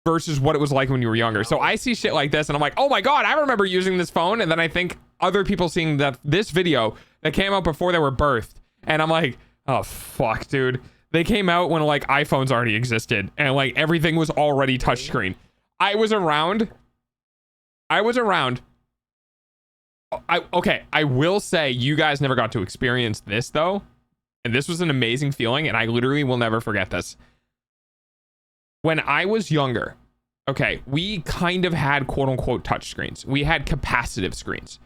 versus what it was like when you were younger. So I see shit like this and I'm like, oh my God, I remember using this phone. And then I think other people seeing this video that came out before they were birthed. And I'm like, oh fuck, dude. They came out when like iPhones already existed and like everything was already touchscreen. I was around. I will say you guys never got to experience this though. and this was an amazing feeling, and I literally will never forget this. When I was younger, okay, we kind of had quote unquote touch screens. We had capacitive screens.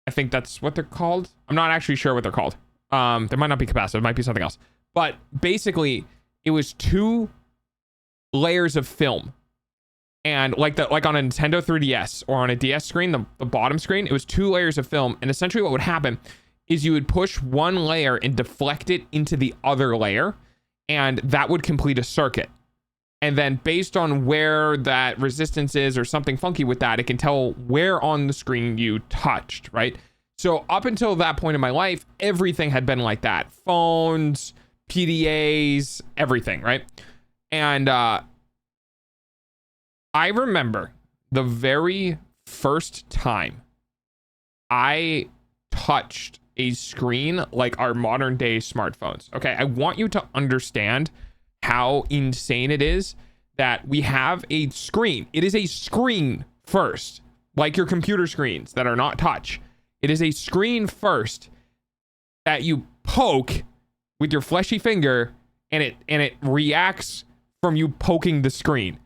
I think that's what they're called. I'm not actually sure what they're called. There might not be capacitive, it might be something else. But basically, it was 2 layers of film. And like on a Nintendo 3DS or on a DS screen, the bottom screen, it was 2 layers of film. And essentially what would happen is you would push one layer and deflect it into the other layer, and that would complete a circuit. And then based on where that resistance is or something funky with that, it can tell where on the screen you touched, right? So up until that point in my life, everything had been like that. Phones, PDAs, everything, right? And I remember the very first time I touched a screen like our modern day smartphones. Okay, I want you to understand how insane it is that we have a screen. It is a screen first, like your computer screens that are not touch. It is a screen first that you poke with your fleshy finger, and it reacts from you poking the screen.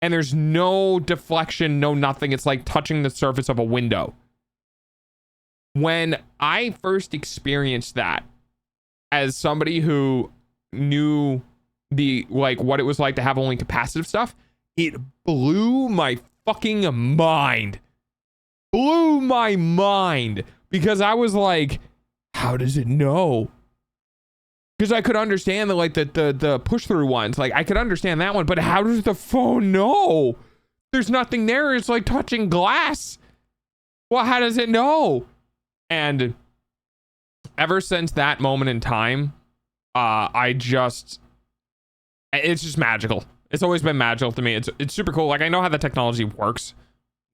And there's no deflection, no nothing. It's like touching the surface of a window. When I first experienced that as somebody who knew what it was like to have only capacitive stuff, it blew my fucking mind. Blew my mind, because I was like, how does it know? Because I could understand the push through ones. Like, I could understand that one, but how does the phone know? There's nothing there. It's like touching glass. Well, how does it know? And ever since that moment in time, it's just magical. It's always been magical to me. It's super cool. Like, I know how the technology works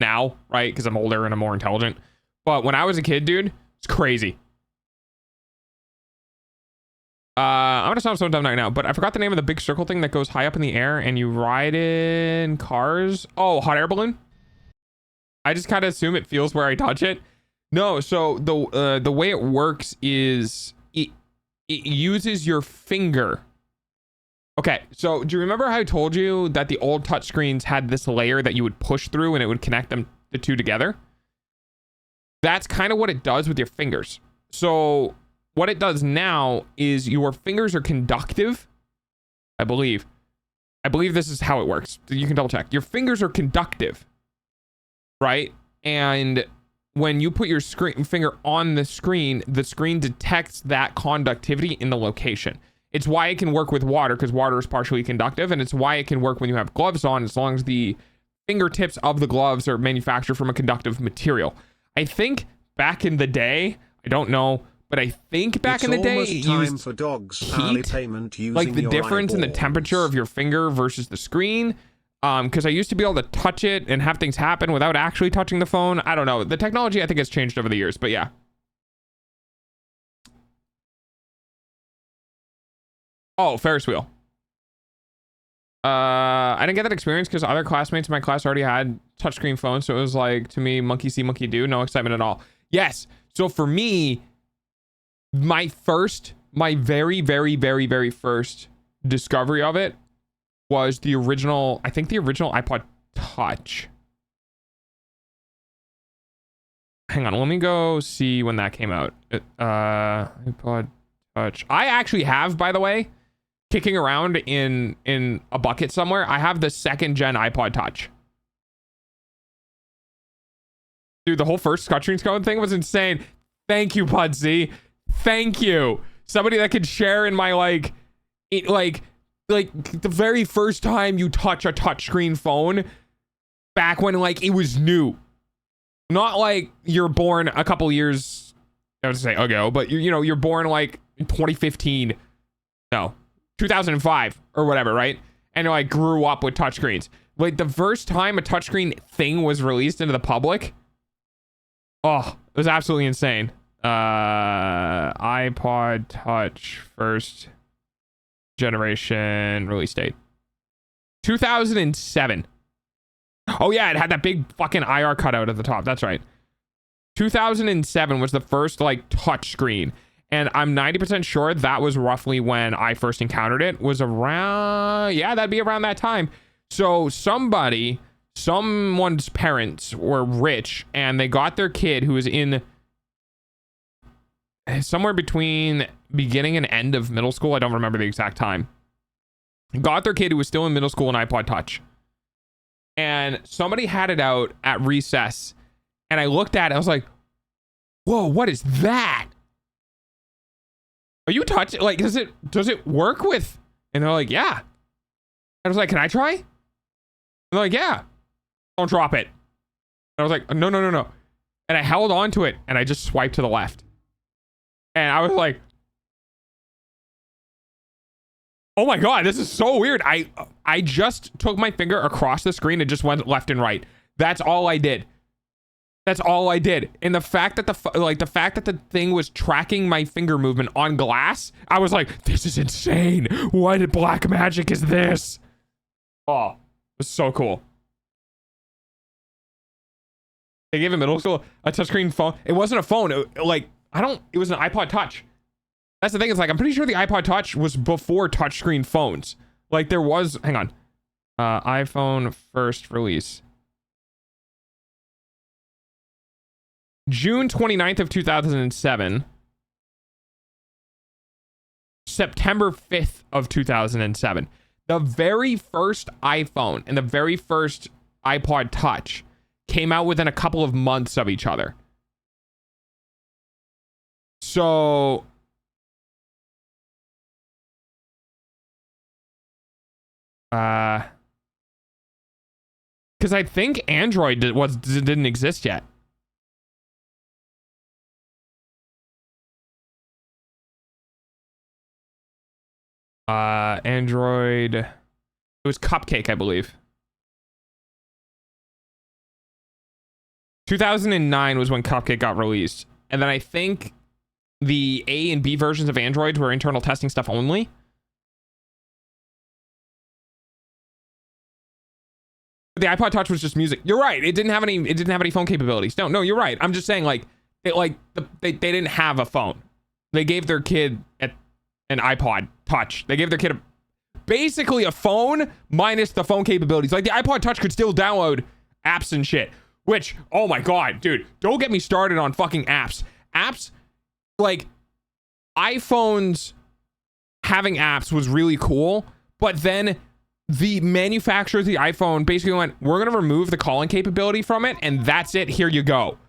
now, right? Because I'm older and I'm more intelligent. But when I was a kid, dude, it's crazy. I'm gonna stop sometime right now, but I forgot the name of the big circle thing that goes high up in the air and you ride in cars. Oh, hot air balloon. I just kind of assume it feels where I touch it. No, so the way it works is it uses your finger. Okay, so do you remember how I told you that the old touchscreens had this layer that you would push through and it would connect the two together? That's kind of what it does with your fingers. So what it does now is your fingers are conductive, I believe. I believe this is how it works. You can double check. Your fingers are conductive, right? And when you put your finger on the screen detects that conductivity in the location. It's why it can work with water, because water is partially conductive, and it's why it can work when you have gloves on, as long as the fingertips of the gloves are manufactured from a conductive material. I think back in the day, I don't know, but I think back in the day, it used for dogs, heat, like the difference in the temperature of your finger versus the screen. Because I used to be able to touch it and have things happen without actually touching the phone. I don't know. The technology, I think, has changed over the years, but yeah. Oh, Ferris wheel. I didn't get that experience because other classmates in my class already had touchscreen phones, so it was like, to me, monkey see, monkey do, no excitement at all. Yes. So for me, my very, very, very, very first discovery of it was the original iPod Touch. Hang on, let me go see when that came out. iPod Touch. I actually have, by the way, kicking around in a bucket somewhere, I have the 2nd gen iPod Touch. Dude, the whole first touchscreen code thing was insane. Thank you, Pudsey. Thank you. Somebody that could share in my like the very first time you touch a touchscreen phone back when like it was new. Not like you're born a couple years, I would say ago, but you're born like in 2015. No, 2005 or whatever, right? And I grew up with touchscreens. Like the first time a touchscreen thing was released into the public, oh, it was absolutely insane. iPod Touch first generation release date 2007. Oh yeah, it had that big fucking IR cutout at the top. That's right. 2007 was the first like touch screen, And I'm 90% sure that was roughly when I first encountered it. Was around, yeah, that'd be around that time. So someone's parents were rich and they got their kid who was in somewhere between beginning and end of middle school. I don't remember the exact time. Got their kid who was still in middle school an iPod Touch. And somebody had it out at recess. And I looked at it. I was like, whoa, what is that? Are you touching? Like, does it work with? And they're like, yeah. I was like, can I try? And they're like, yeah. Don't drop it. And I was like, no. And I held on to it and I just swiped to the left. And I was like, oh my God, this is so weird. I just took my finger across the screen and just went left and right. That's all I did. That's all I did. And the fact that the thing was tracking my finger movement on glass, I was like, this is insane. What black magic is this? Oh, it was so cool. They gave in middle school a touchscreen phone. It wasn't a phone. It was an iPod Touch. That's the thing. It's like, I'm pretty sure the iPod Touch was before touchscreen phones. Like there was, hang on. iPhone first release. June 29th of 2007. September 5th of 2007. The very first iPhone and the very first iPod Touch came out within a couple of months of each other. So because I think Android didn't exist yet. Android, it was Cupcake, I believe. 2009 was when Cupcake got released. And then I think the A and B versions of Android were internal testing stuff only. The iPod Touch was just music. You're right. It didn't have any phone capabilities. No, you're right. I'm just saying they didn't have a phone. They gave their kid an iPod Touch. They gave their kid basically a phone minus the phone capabilities. Like the iPod Touch could still download apps and shit, which, oh my God, dude, don't get me started on fucking apps. Apps, like iPhones having apps was really cool, but then the manufacturer of the iPhone basically went, we're going to remove the calling capability from it, and that's it. Here you go.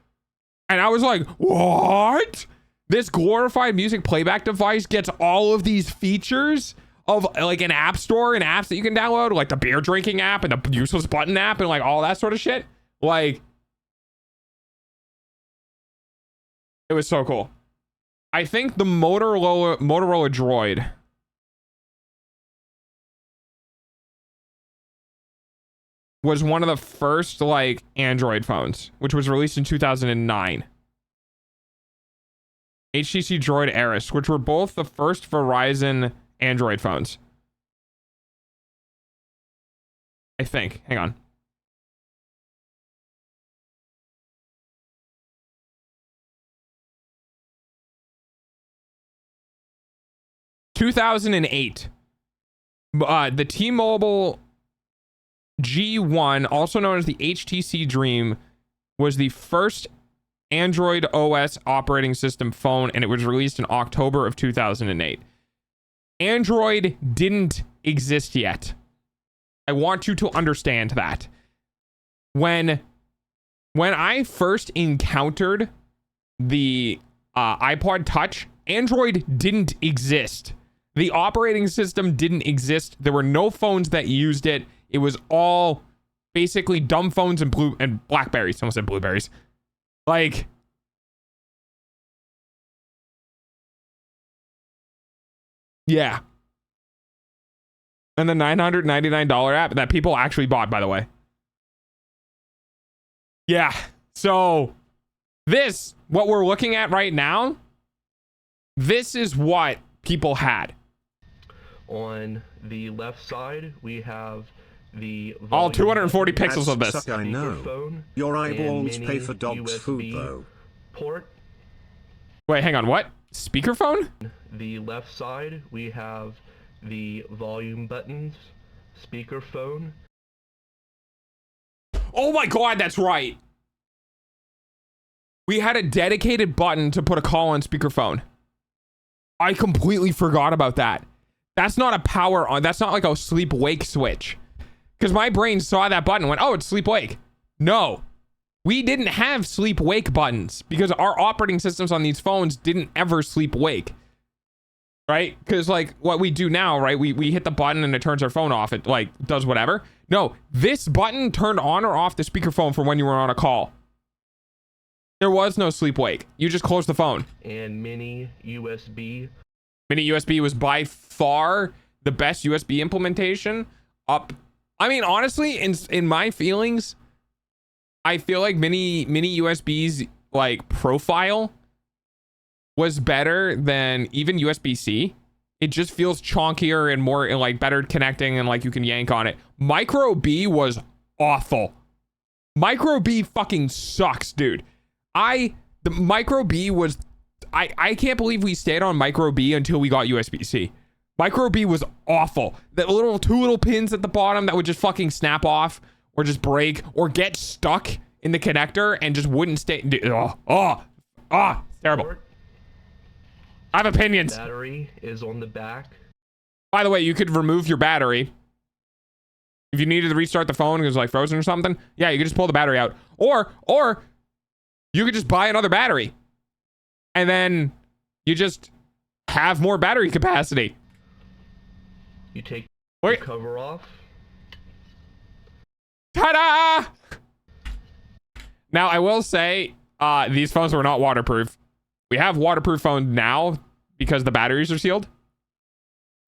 And I was like, what? This glorified music playback device gets all of these features of like an app store and apps that you can download, like the beer drinking app and the useless button app and like all that sort of shit. Like, it was so cool. I think the Motorola Droid was one of the first like Android phones, which was released in 2009. HTC Droid Aris, which were both the first Verizon Android phones. I think. Hang on. (2008). The T-Mobile G1, also known as the HTC Dream, was the first Android OS operating system phone, and it was released in October of 2008. Android didn't exist yet. I want you to understand that. When I first encountered the iPod Touch, Android didn't exist. The operating system didn't exist. There were no phones that used it. It was all basically dumb phones and Blackberries. Someone said blueberries. Like, yeah. And the $999 app that people actually bought, by the way. Yeah. So this, what we're looking at right now, this is what people had. On the left side, we have the all 240 pixels of this. I know. Your eyeballs pay for dog's food, though. Port. Wait, hang on. What? speakerphone? The left side, we have the volume buttons, speakerphone. Oh my god, that's right. We had a dedicated button to put a call on speakerphone. I completely forgot about that. That's not a power on. That's not like a sleep wake switch. Because my brain saw that button and went, oh, it's sleep wake. No. We didn't have sleep wake buttons because our operating systems on these phones didn't ever sleep wake. Right? Because like what we do now, right? We hit the button and it turns our phone off. It like does whatever. No, this button turned on or off the speakerphone for when you were on a call. There was no sleep wake. You just closed the phone. And mini USB. Mini USB was by far the best USB implementation. I mean, honestly, in my feelings, I feel like mini USB's like profile was better than even USB-C. It just feels chonkier and more like better connecting and like you can yank on it. Micro B was awful. Micro B fucking sucks, dude. The Micro B was, I can't believe we stayed on Micro B until we got USB-C. Micro B was awful. The two little pins at the bottom that would just fucking snap off or just break or get stuck in the connector and just wouldn't stay. It's terrible. I have opinions. Battery is on the back. By the way, you could remove your battery. If you needed to restart the phone because it was like frozen or something, yeah, you could just pull the battery out. Or you could just buy another battery. And then you just have more battery capacity. You take the cover off. Ta-da! Now, I will say, these phones were not waterproof. We have waterproof phones now because the batteries are sealed.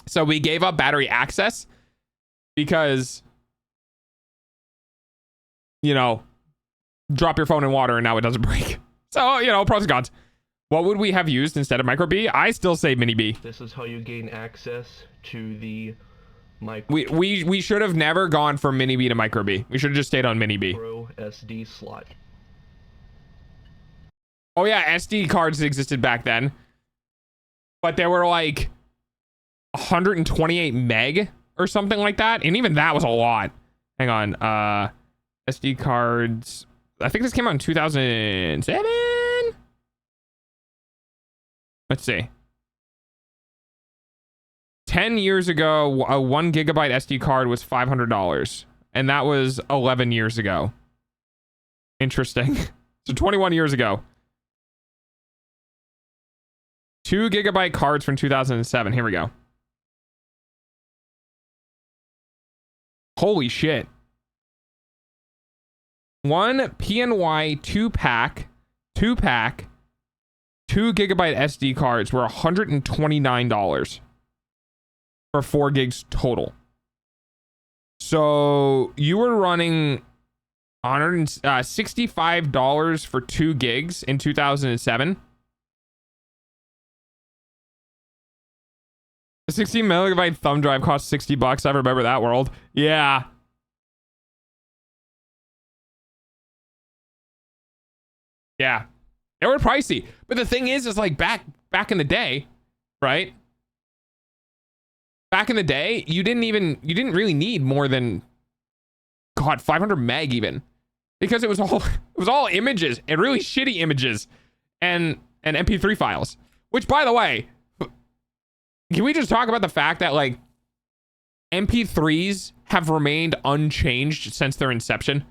So we gave up battery access because, you know, drop your phone in water and now it doesn't break. So, you know, pros and cons. What would we have used instead of Micro B? I still say Mini B. This is how you gain access to the We should have never gone from Mini B to Micro B. We should have just stayed on Mini B. micro SD slot. Oh yeah, SD cards existed back then. But they were like 128 meg or something like that. And even that was a lot. Hang on. SD cards. I think this came out in 2007. Let's see. 10 years ago, a 1 gigabyte SD card was $500. And that was 11 years ago. Interesting. So 21 years ago. 2 gigabyte cards from 2007. Here we go. Holy shit. One PNY 2-pack, 2 gigabyte SD cards were $129 for 4 gigs total. So you were running $165 for 2 gigs in 2007. A 16 megabyte thumb drive cost $60. I remember that world. Yeah. Yeah. They were pricey. But the thing is like back in the day, right? Back in the day, you didn't really need more than 500 meg even. Because it was all images and really shitty images and MP3 files. Which, by the way, can we just talk about the fact that like MP3s have remained unchanged since their inception?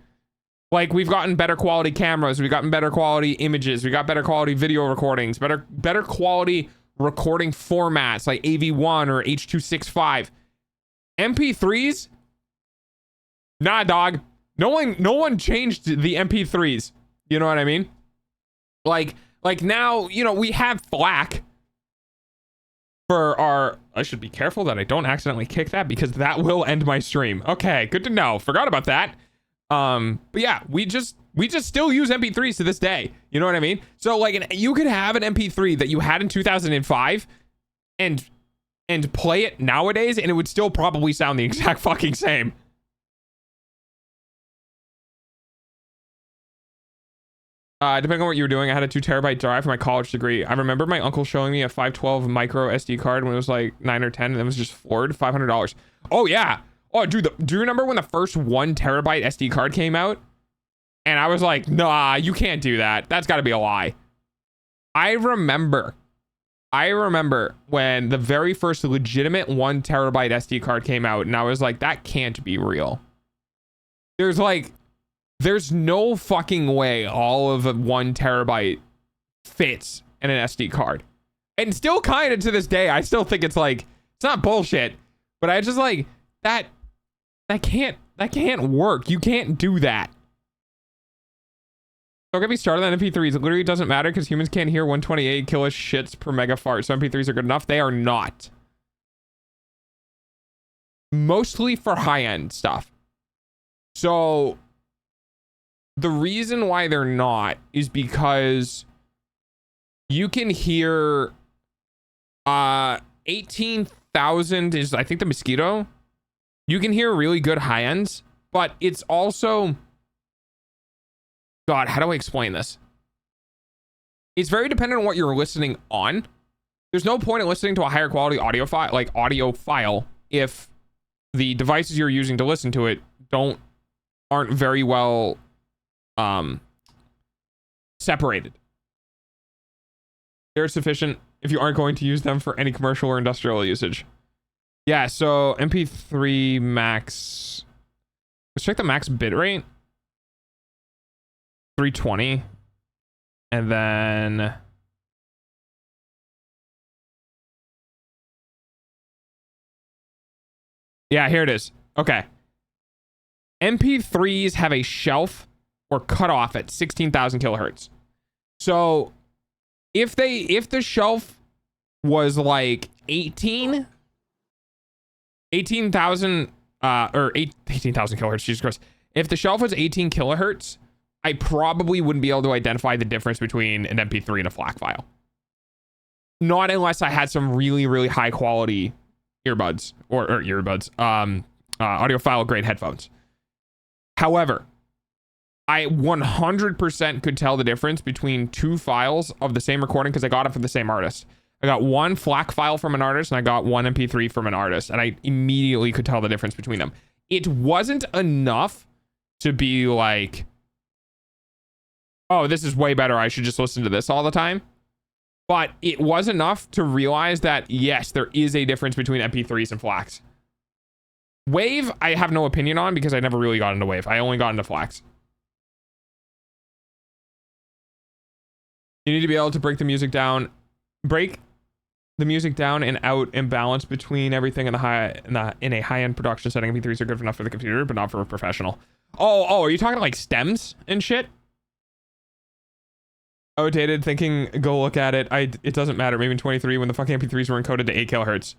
Like we've gotten better quality cameras, we've gotten better quality images, we got better quality video recordings, better quality recording formats like AV1 or H.265. MP3s? Nah, dog. No one changed the MP3s. You know what I mean? Like now, you know, we have FLAC for our... I should be careful that I don't accidentally kick that because that will end my stream. Okay, good to know. Forgot about that. But yeah, we just still use MP3s to this day. You know what I mean? So like you could have an MP3 that you had in 2005 and play it nowadays and it would still probably sound the exact fucking same. Depending on what you were doing, I had a 2 terabyte drive for my college degree. I remember my uncle showing me a 512 micro SD card when it was like 9 or 10, and it was just floored. $500. Oh yeah. Oh dude, do you remember when the first 1 terabyte SD card came out? And I was like, nah, you can't do that. That's got to be a lie. I remember when the very first legitimate 1 terabyte SD card came out, and I was like, that can't be real. There's no fucking way all of a 1 terabyte fits in an SD card. And still kind of to this day, I still think it's like, it's not bullshit, but I just like, that can't work. You can't do that. Don't get me started on MP3s. It literally doesn't matter because humans can't hear 128 kilosh shits per mega fart. So MP3s are good enough. They are not. Mostly for high-end stuff. So the reason why they're not is because you can hear 18,000 is I think the Mosquito. You can hear really good high-ends, but it's also, God, how do I explain this? It's very dependent on what you're listening on. There's no point in listening to a higher quality audio file if the devices you're using to listen to it aren't very well separated. They're sufficient if you aren't going to use them for any commercial or industrial usage. Yeah, so MP3 max. Let's check the max bitrate. 320. And then yeah, here it is. Okay. MP3s have a shelf or cutoff at 16,000 kilohertz. So if the shelf was like 18,000 or 18,000 kilohertz, Jesus Christ. If the shelf was 18 kilohertz, I probably wouldn't be able to identify the difference between an MP3 and a FLAC file. Not unless I had some really, really high quality earbuds or audiophile grade headphones. However, I 100% could tell the difference between 2 files of the same recording because I got it from the same artist. I got 1 FLAC file from an artist and I got 1 MP3 from an artist, and I immediately could tell the difference between them. It wasn't enough to be like, oh, this is way better, I should just listen to this all the time. But it was enough to realize that, yes, there is a difference between MP3s and FLACs. Wave, I have no opinion on because I never really got into Wave. I only got into FLACs. You need to be able to break the music down and out and balance between everything in a high-end production setting. MP3s are good enough for the computer, but not for a professional. Oh, are you talking like stems and shit? Outdated thinking, go look at it. It doesn't matter. Maybe in 23 when the fucking MP3s were encoded to 8 kilohertz.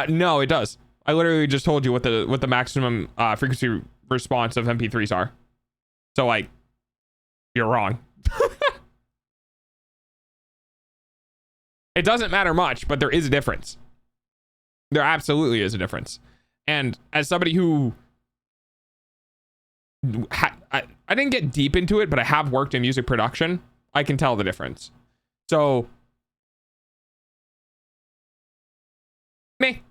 No, it does. I literally just told you what the maximum frequency response of MP3s are. So like, you're wrong. It doesn't matter much, but there is a difference. There absolutely is a difference. And as somebody who I didn't get deep into it, but I have worked in music production, I can tell the difference. So me.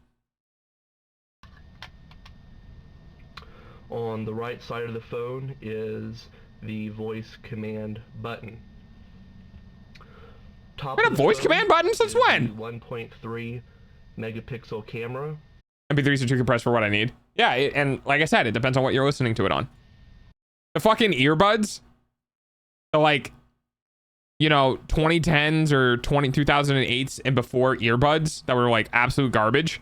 On the right side of the phone is the voice command button. What a voice command button since when? 1.3 megapixel camera. MP3s are too compressed for what I need. Yeah, and like I said, it depends on what you're listening to it on. The fucking earbuds, the like, 2010s or 2008s and before earbuds that were like absolute garbage.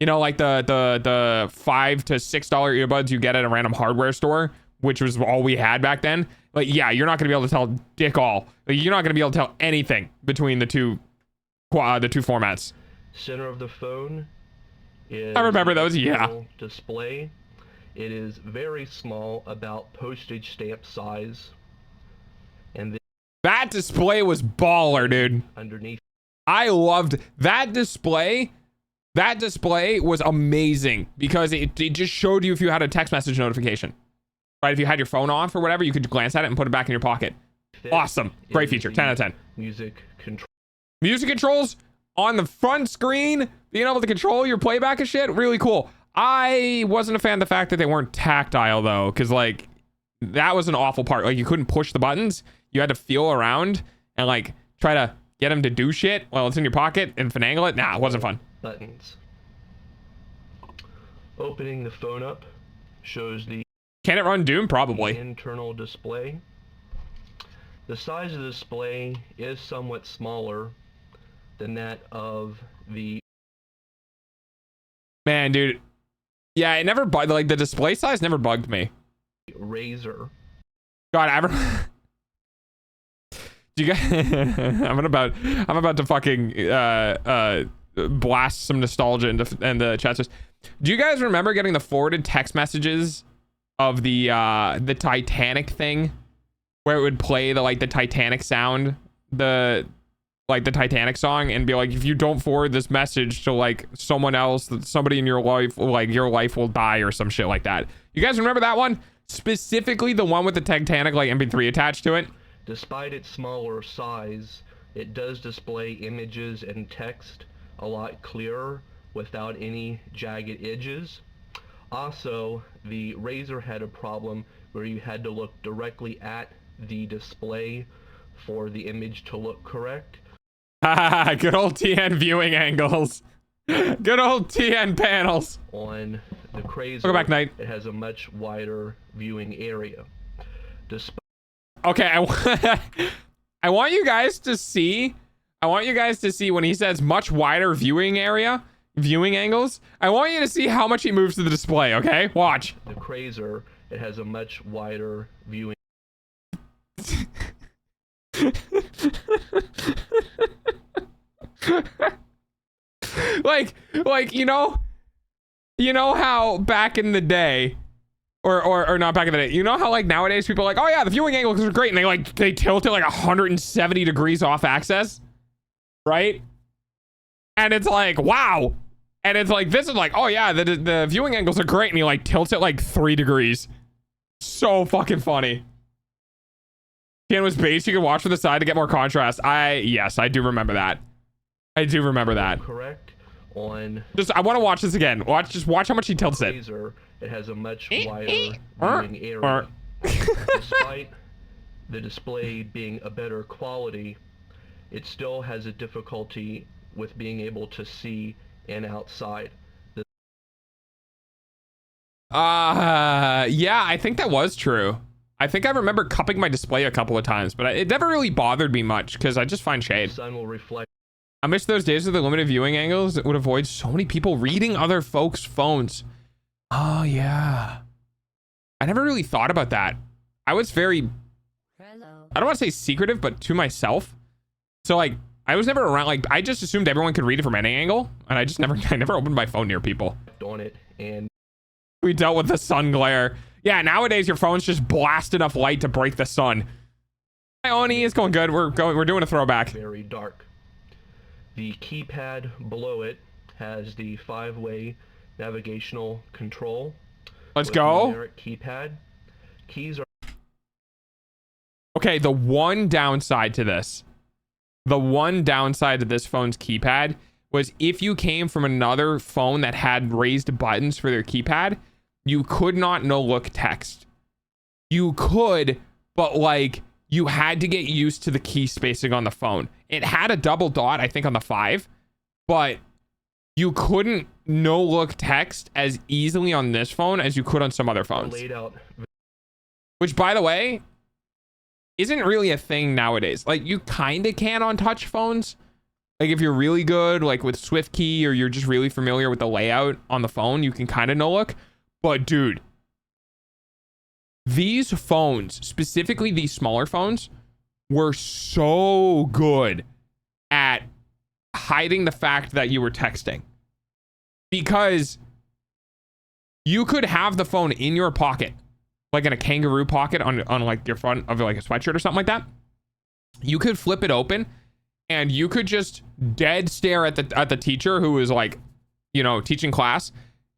Like the $5 to $6 earbuds you get at a random hardware store, which was all we had back then. Like, yeah, you're not gonna be able to tell dick all. Like, you're not gonna be able to tell anything between the two formats. Center of the phone is I remember those, yeah. Display. It is very small, about postage stamp size. And that display was baller, dude. Underneath. I loved that display. That display was amazing because it just showed you if you had a text message notification. Right, if you had your phone off or whatever, you could glance at it and put it back in your pocket. fit Awesome. Great is feature. the 10 out of 10. Music control. Music controls on the front screen, being able to control your playback and shit, really cool. I wasn't a fan of the fact that they weren't tactile though, because like that was an awful part. Like you couldn't push the buttons. You had to feel around and like try to get them to do shit while it's in your pocket and finagle it. Nah, it wasn't fun. Buttons. Opening the phone up shows the Can it run Doom? Probably. internal display. The size of the display is somewhat smaller than that of the Man, dude. Yeah, it never bugged. Like the display size never bugged me. Razer. God, do you guys? I'm about to fucking blast some nostalgia into the chat. Do you guys remember getting the forwarded text messages of the Titanic thing, where it would play the Titanic sound, the Titanic song, and be like, if you don't forward this message to like someone else, somebody in your life, like your life will die or some shit like that. You guys remember that one? Specifically the one with the Titanic like MP3 attached to it. Despite its smaller size, it does display images and text a lot clearer without any jagged edges. Also, the Razer had a problem where you had to look directly at the display for the image to look correct. Good old TN viewing angles. Good old TN panels. On the Crazer, Welcome back, Knight. it has a much wider viewing area. Okay, I want you guys to see. I want you guys to see when he says much wider viewing angles. I want you to see how much he moves to the display. Okay, watch. The Crazer, it has a much wider viewing. like you know how back in the day, or not back in the day, you know how like nowadays people are like, oh yeah, the viewing angles are great, and they tilt it like 170 degrees off axis, right? And it's like, wow. And it's like, this is like, oh yeah, the viewing angles are great, and he like tilts it like 3 degrees. So fucking funny. Ken was base you could watch from the side to get more contrast. Yes, I do remember that. I do remember that. Correct. On I want to watch this again. Just watch how much he tilts it. Razer, it has a much wider viewing area. Despite the display being a better quality, it still has a difficulty with being able to see and outside. Yeah, I think that was true. I think I remember cupping my display a couple of times, but it never really bothered me much because I just find shade. The sun will reflect. I miss those days of the limited viewing angles. It would avoid so many people reading other folks' phones. Oh yeah. I never really thought about that. I was very, I don't want to say secretive, but to myself. So like, I was never around, like, I just assumed everyone could read it from any angle, and I never opened my phone near people. On it, and we dealt with the sun glare. Yeah, nowadays your phones just blast enough light to break the sun. My Oni is going good. We're doing a throwback. Very dark. The keypad below it has the 5-way navigational control. Let's go. Generic keypad. Keys are. Okay, the one downside to this phone's keypad was if you came from another phone that had raised buttons for their keypad, you could not no-look text. You could, but like you had to get used to the key spacing on the phone. It had a double dot, I think, on the 5, but you couldn't no-look text as easily on this phone as you could on some other phones. Laid out. Which, by the way, isn't really a thing nowadays. Like, you kind of can on touch phones. Like, if you're really good, like with SwiftKey, or you're just really familiar with the layout on the phone, you can kind of no-look. But, dude, these phones, specifically these smaller phones, were so good at hiding the fact that you were texting. Because you could have the phone in your pocket, like in a kangaroo pocket on like your front of like a sweatshirt or something like that. You could flip it open and you could just dead stare at the teacher who was like, you know, teaching class,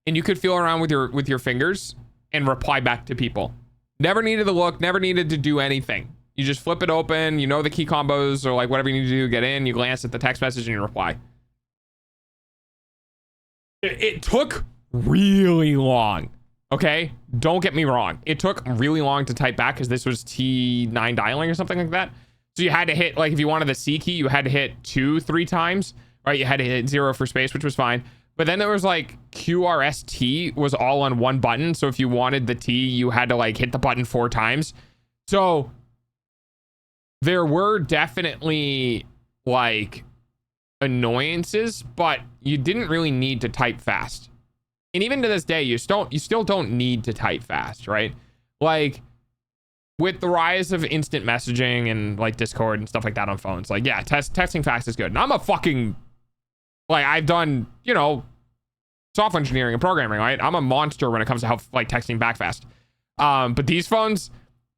and you could feel around with your fingers and reply back to people. Never needed to look, never needed to do anything. You just flip it open. You know the key combos or like whatever you need to do. Get in. You glance at the text message and you reply. It took really long. Okay, don't get me wrong. It took really long to type back because this was T9 dialing or something like that. So you had to hit, like, if you wanted the C key, you had to hit 2-3 times, right? You had to hit 0 for space, which was fine. But then there was like QRST was all on one button. So if you wanted the T, you had to like hit the button 4 times. So there were definitely like annoyances, but you didn't really need to type fast. And even to this day, you still don't need to type fast, right? Like with the rise of instant messaging and like Discord and stuff like that on phones, like yeah, texting fast is good. And I'm a fucking, like, I've done, you know, software engineering and programming, right? I'm a monster when it comes to how like texting back fast. But these phones,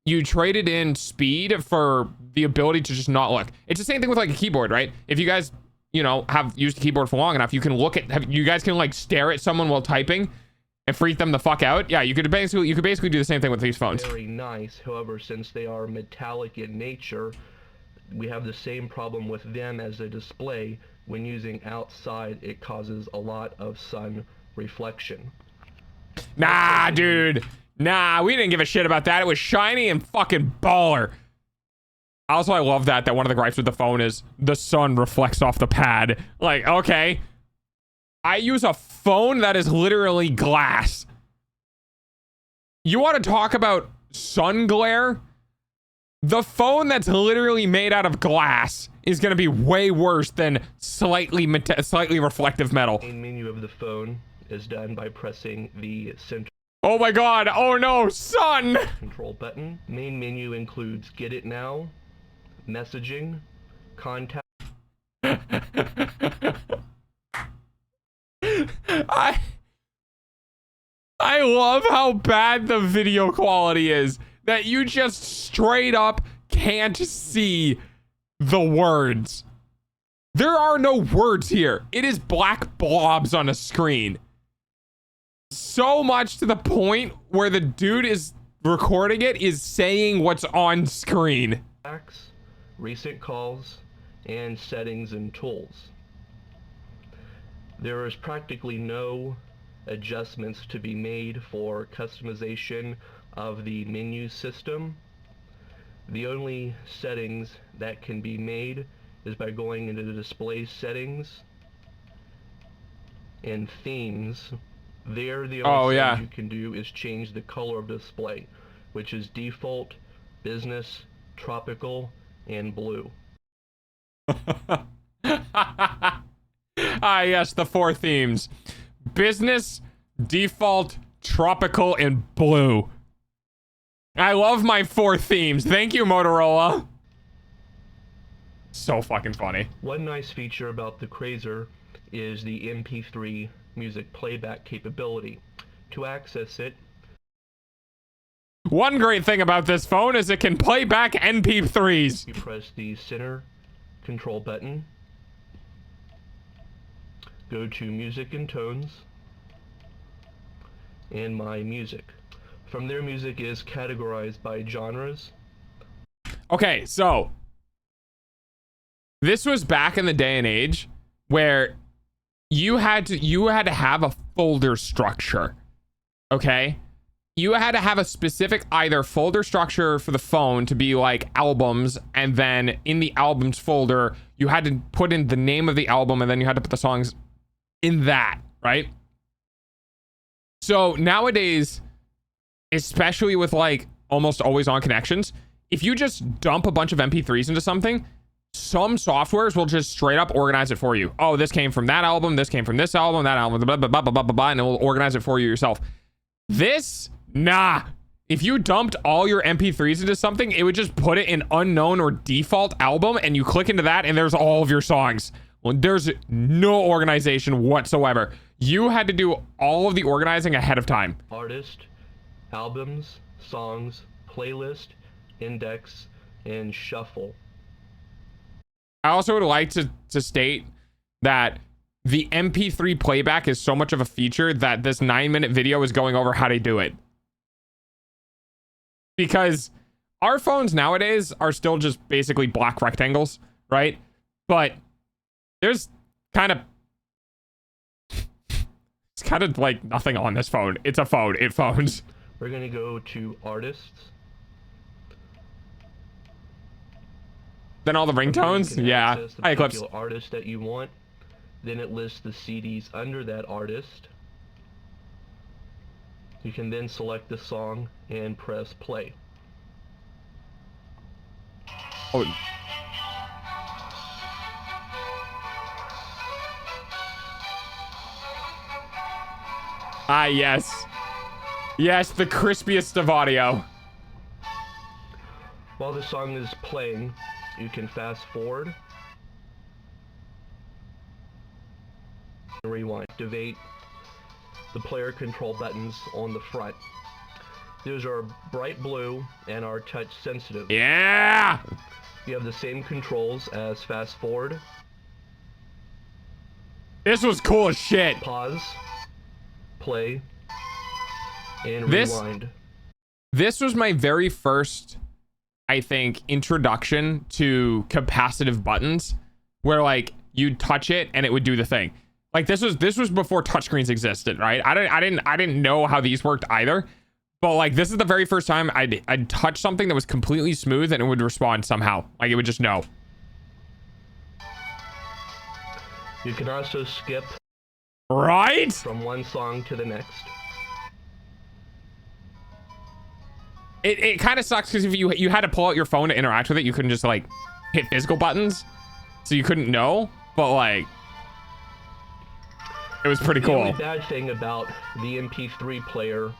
you traded in speed for the ability to just not look. It's the same thing with like a keyboard, right? If you guys, you know, have used a keyboard for long enough, you can look at, you guys can like stare at someone while typing and freak them the fuck out. Yeah, you could basically do the same thing with these phones. Very nice. However, since they are metallic in nature, we have the same problem with them as a display. When using outside, it causes a lot of sun reflection. Nah, dude. Nah, we didn't give a shit about that. It was shiny and fucking baller. Also, I love that one of the gripes with the phone is the sun reflects off the pad. Like, okay. I use a phone that is literally glass. You want to talk about sun glare? The phone that's literally made out of glass is going to be way worse than slightly reflective metal. The main menu of the phone is done by pressing the center. Oh my god. Oh no, sun. Control button. Main menu includes Get It Now, Messaging, Contact. I love how bad the video quality is. That you just straight up can't see the words. There are no words here. It is black blobs on a screen. So much to the point where the dude is recording it is saying what's on screen. Recent calls, and settings and tools. There is practically no adjustments to be made for customization of the menu system. The only settings that can be made is by going into the display settings and themes. There, the only thing you can do is change the color of display, which is default, business, tropical, and blue. Ah, yes, the 4 themes. Business, default, tropical, and blue. I love my 4 themes. Thank you, Motorola. So fucking funny. One nice feature about the Crazer is the MP3 music playback capability. To access it, one great thing about this phone is it can play back MP3s. you press the center control button, go to Music and Tones, and My Music. From there, music is categorized by genres. Okay, so this was back in the day and age where you had to have a folder structure. Okay? You had to have a specific either folder structure for the phone to be like albums, and then in the albums folder, you had to put in the name of the album, and then you had to put the songs in that, right? So nowadays, especially with like almost always on connections, if you just dump a bunch of MP3s into something, some softwares will just straight up organize it for you. Oh, this came from that album, this came from this album, that album, blah, blah, blah, blah, blah, blah, and it will organize it for you yourself. This, nah. If you dumped all your MP3s into something, it would just put it in unknown or default album, and you click into that, and there's all of your songs. Well, there's no organization whatsoever. You had to do all of the organizing ahead of time. Artist, albums, songs, playlist, index, and shuffle. I also would like to state that the MP3 playback is so much of a feature that this 9-minute video is going over how to do it. Because our phones nowadays are still just basically black rectangles, right? But there's kind of it's kind of like nothing on this phone. It's a phone. It phones. We're gonna go to artists. Then all the ringtones. You can Yeah. access the Hi, Eclipse. particular artist that you want. Then it lists the CDs under that artist. You can then select the song and press play. Oh. Ah, yes. Yes, the crispiest of audio. While the song is playing, you can fast forward, rewind, activate the player control buttons on the front. Those are bright blue and are touch sensitive. Yeah. You have the same controls as fast forward, This was cool as shit. pause, play, and This- rewind. This was my very first, I think, introduction to capacitive buttons, where like you'd touch it and it would do the thing. Like this was before touchscreens existed, right? I didn't know how these worked either. But like this is the very first time I'd touch something that was completely smooth and it would respond somehow. Like it would just know. You can also skip Right? from one song to the next. It kind of sucks because if you had to pull out your phone to interact with it, you couldn't just like hit physical buttons, so you couldn't know. But like, it was pretty The cool. only bad thing about the MP3 player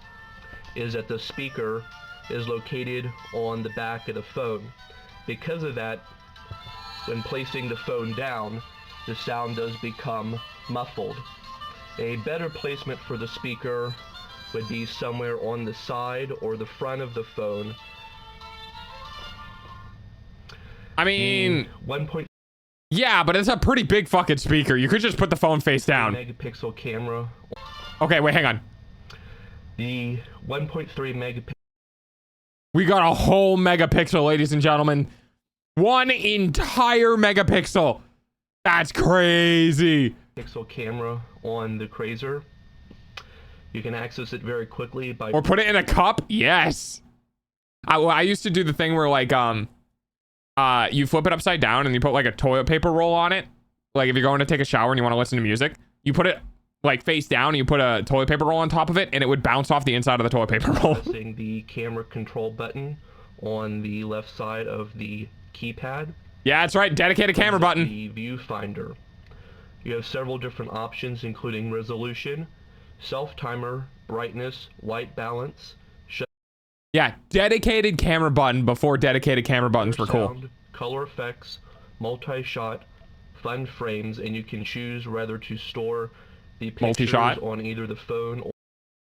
is that the speaker is located on the back of the phone. Because of that, when placing the phone down, the sound does become muffled. A better placement for the speaker would be somewhere on the side or the front of the phone. I mean, 1.3 yeah, but it's a pretty big fucking speaker. You could just put the phone face down. megapixel camera. Okay, wait, hang on. The 1.3 megapixel We got a whole megapixel, ladies and gentlemen. One entire megapixel. That's crazy. camera on the Crazer. You can access it very quickly by Or put it in a cup? Yes. I used to do the thing where like you flip it upside down and you put like a toilet paper roll on it. Like if you're going to take a shower and you want to listen to music, you put it like face down and you put a toilet paper roll on top of it and it would bounce off the inside of the toilet paper roll. pressing the camera control button on the left side of the keypad. Yeah, that's right. Dedicated camera button. The viewfinder. You have several different options including resolution, self-timer, brightness, white balance, Yeah, dedicated camera button before dedicated camera buttons were cool. sound, color effects, multi-shot, fun frames, and you can choose whether to store the pictures Multi-shot? on either the phone or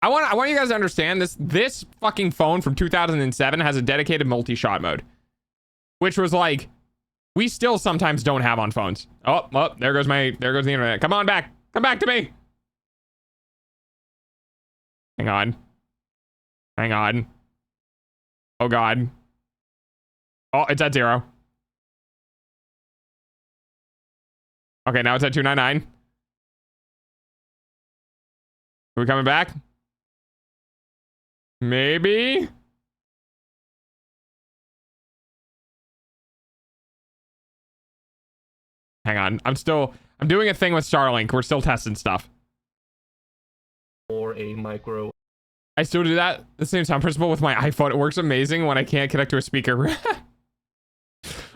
I want you guys to understand this fucking phone from 2007 has a dedicated multi-shot mode, which was like we still sometimes don't have on phones. Oh, there goes the internet. Come on back. Come back to me. Hang on. Hang on. Oh god. Oh, it's at 0. Okay, now it's at 299. Are we coming back? Maybe? Hang on. I'm doing a thing with Starlink. We're still testing stuff. a micro. I still do that. The same sound principle with my iPhone. It works amazing when I can't connect to a speaker.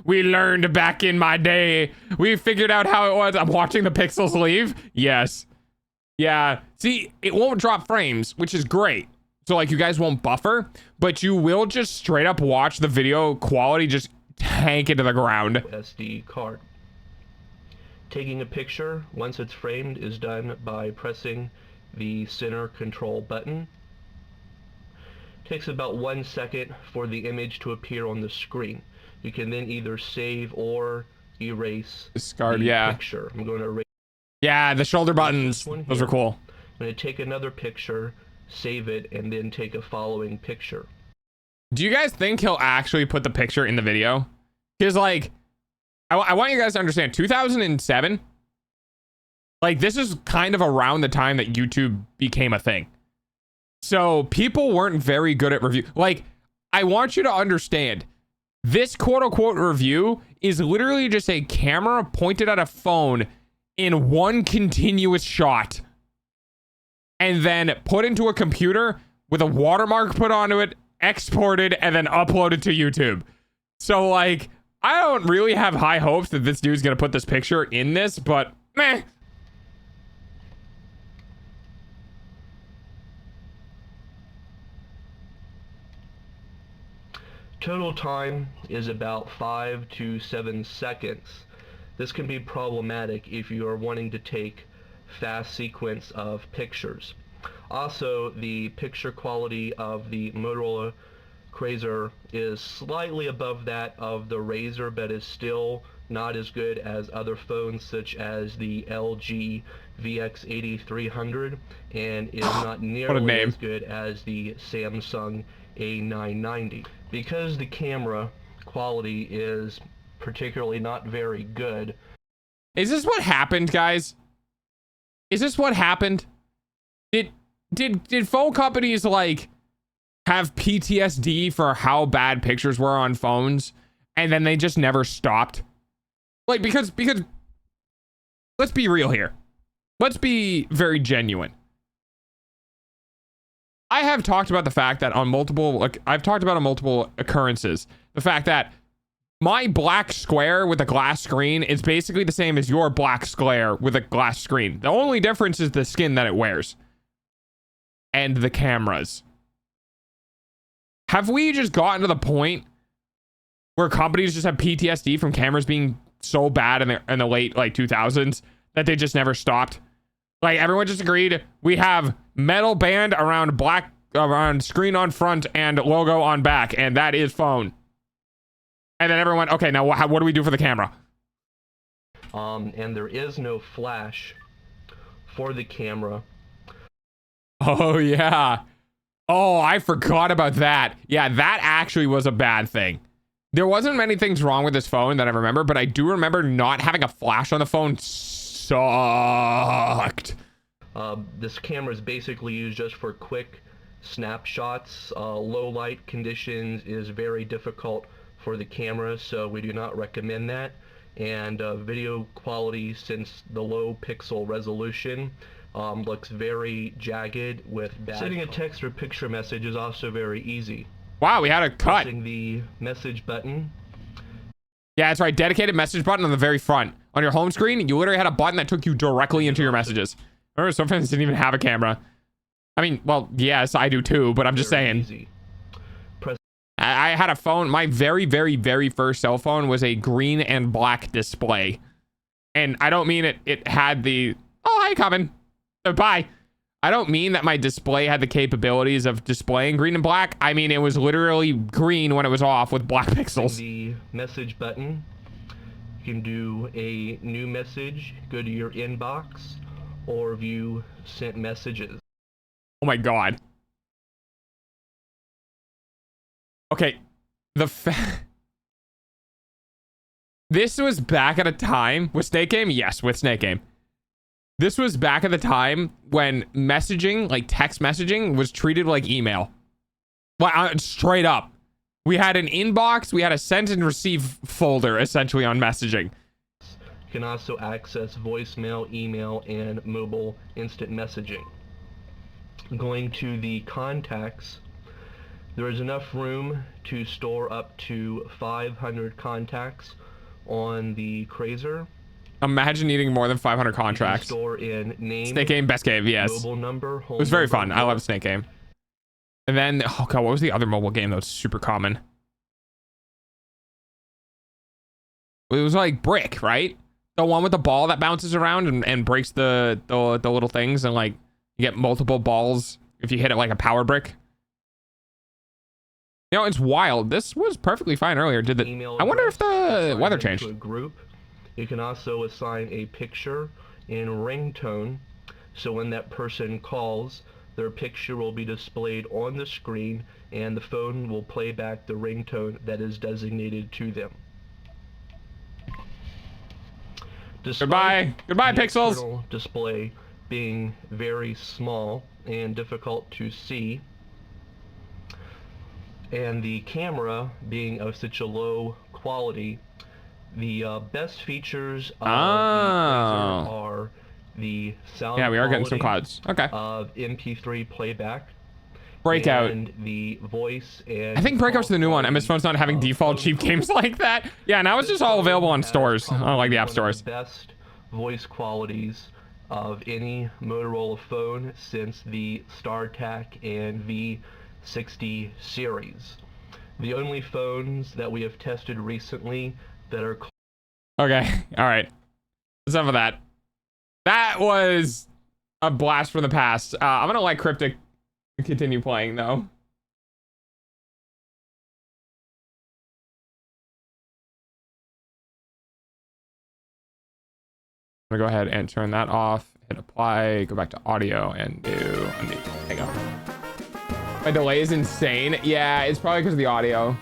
We learned back in my day. We figured out how it was. I'm watching the pixels leave. Yes. Yeah. See, it won't drop frames, which is great. So like you guys won't buffer, but you will just straight up watch the video quality just tank into the ground. SD card. Taking a picture, once it's framed, is done by pressing the center control button. Takes about 1 second for the image to appear on the screen. You can then either save or erase Discard, the yeah. picture. I'm going to erase. Yeah, the shoulder buttons. This one Those are here. cool. I'm going to take another picture, save it, and then take a following picture. Do you guys think he'll actually put the picture in the video? Because, like, I want you guys to understand, 2007, like, this is kind of around the time that YouTube became a thing. So people weren't very good at review. Like, I want you to understand, this quote-unquote review is literally just a camera pointed at a phone in one continuous shot and then put into a computer with a watermark put onto it, exported, and then uploaded to YouTube. So, like, I don't really have high hopes that this dude's gonna put this picture in this, but meh. Total time is about 5 to 7 seconds. This can be problematic if you are wanting to take fast sequence of pictures. Also, the picture quality of the Motorola Razr is slightly above that of the Razr, but is still not as good as other phones such as the LG VX8300, and is not nearly as good as the Samsung A990. Because the camera quality is particularly not very good. Is this what happened, guys? Is this what happened? Did phone companies, like, have PTSD for how bad pictures were on phones, and then they just never stopped? Like, because let's be real here. Let's be very genuine. I have talked about the fact that on multiple, like, I've talked about on multiple occurrences, the fact that my black square with a glass screen is basically the same as your black square with a glass screen. The only difference is the skin that it wears. And the cameras. Have we just gotten to the point where companies just have PTSD from cameras being so bad in the late, like, 2000s that they just never stopped? Like, everyone just agreed, we have metal band around screen on front and logo on back, and that is phone. And then everyone, okay, now what do we do for the camera? And there is no flash for the camera. Oh, yeah. Oh, I forgot about that. Yeah, that actually was a bad thing. There wasn't many things wrong with this phone that I remember, but I do remember not having a flash on the phone sucked. This camera is basically used just for quick snapshots. Low light conditions is very difficult for the camera, so we do not recommend that. And video quality, since the low pixel resolution, looks very jagged with bad. Sending a text or picture message is also very easy. Wow, we had a cut. Pressing the message button. Yeah, that's right. Dedicated message button on the very front. On your home screen, you literally had a button that took you directly into your messages. Remember, some friends didn't even have a camera. I mean, well, yes, I do too, but I'm just saying. Easy. I had a phone. My very, very, very first cell phone was a green and black display. And I don't mean it had the... Oh, hi, coming. Bye. I don't mean that my display had the capabilities of displaying green and black. I mean, it was literally green when it was off with black pixels. The message button. You can do a new message, go to your inbox, or view sent messages. Oh my god. Okay, this was back at a time with Snake Game? Yes, with Snake Game. This was back at the time when messaging, like text messaging, was treated like email. Well, straight up. We had an inbox, we had a send and receive folder, essentially, on messaging. You can also access voicemail, email, and mobile instant messaging. Going to the contacts, there is enough room to store up to 500 contacts on the Razr. Imagine needing more than 500 contracts. Store in name, Snake Game, best game, yes. mobile number, it was very fun. I love Snake Game. And then, oh god, what was the other mobile game that was super common? It was like Brick, right? The one with the ball that bounces around and breaks the little things, and like you get multiple balls if you hit it like a power brick. You know, it's wild. This was perfectly fine earlier. I wonder if the weather changed. To a group. You can also assign a picture and ringtone, so when that person calls, their picture will be displayed on the screen, and the phone will play back the ringtone that is designated to them. Goodbye. Goodbye, the pixels. external display being very small and difficult to see, and the camera being of such a low quality, the best features of the Razr are the sound Yeah, we are getting some quality clouds. Okay. of MP3 playback, Breakout. and the voice and I think Breakout's the new one. MS Phone's not having default cheap games like that. Yeah, now it's just all available on stores, like the app stores. The best voice qualities of any Motorola phone since the StarTAC and V60 series. The only phones that we have tested recently that are Okay, all right. That's enough of that. That was a blast from the past. I'm gonna let Cryptic continue playing though. I'm gonna go ahead and turn that off, hit apply, go back to audio, and do undo. There you go. My delay is insane. Yeah, it's probably because of the audio.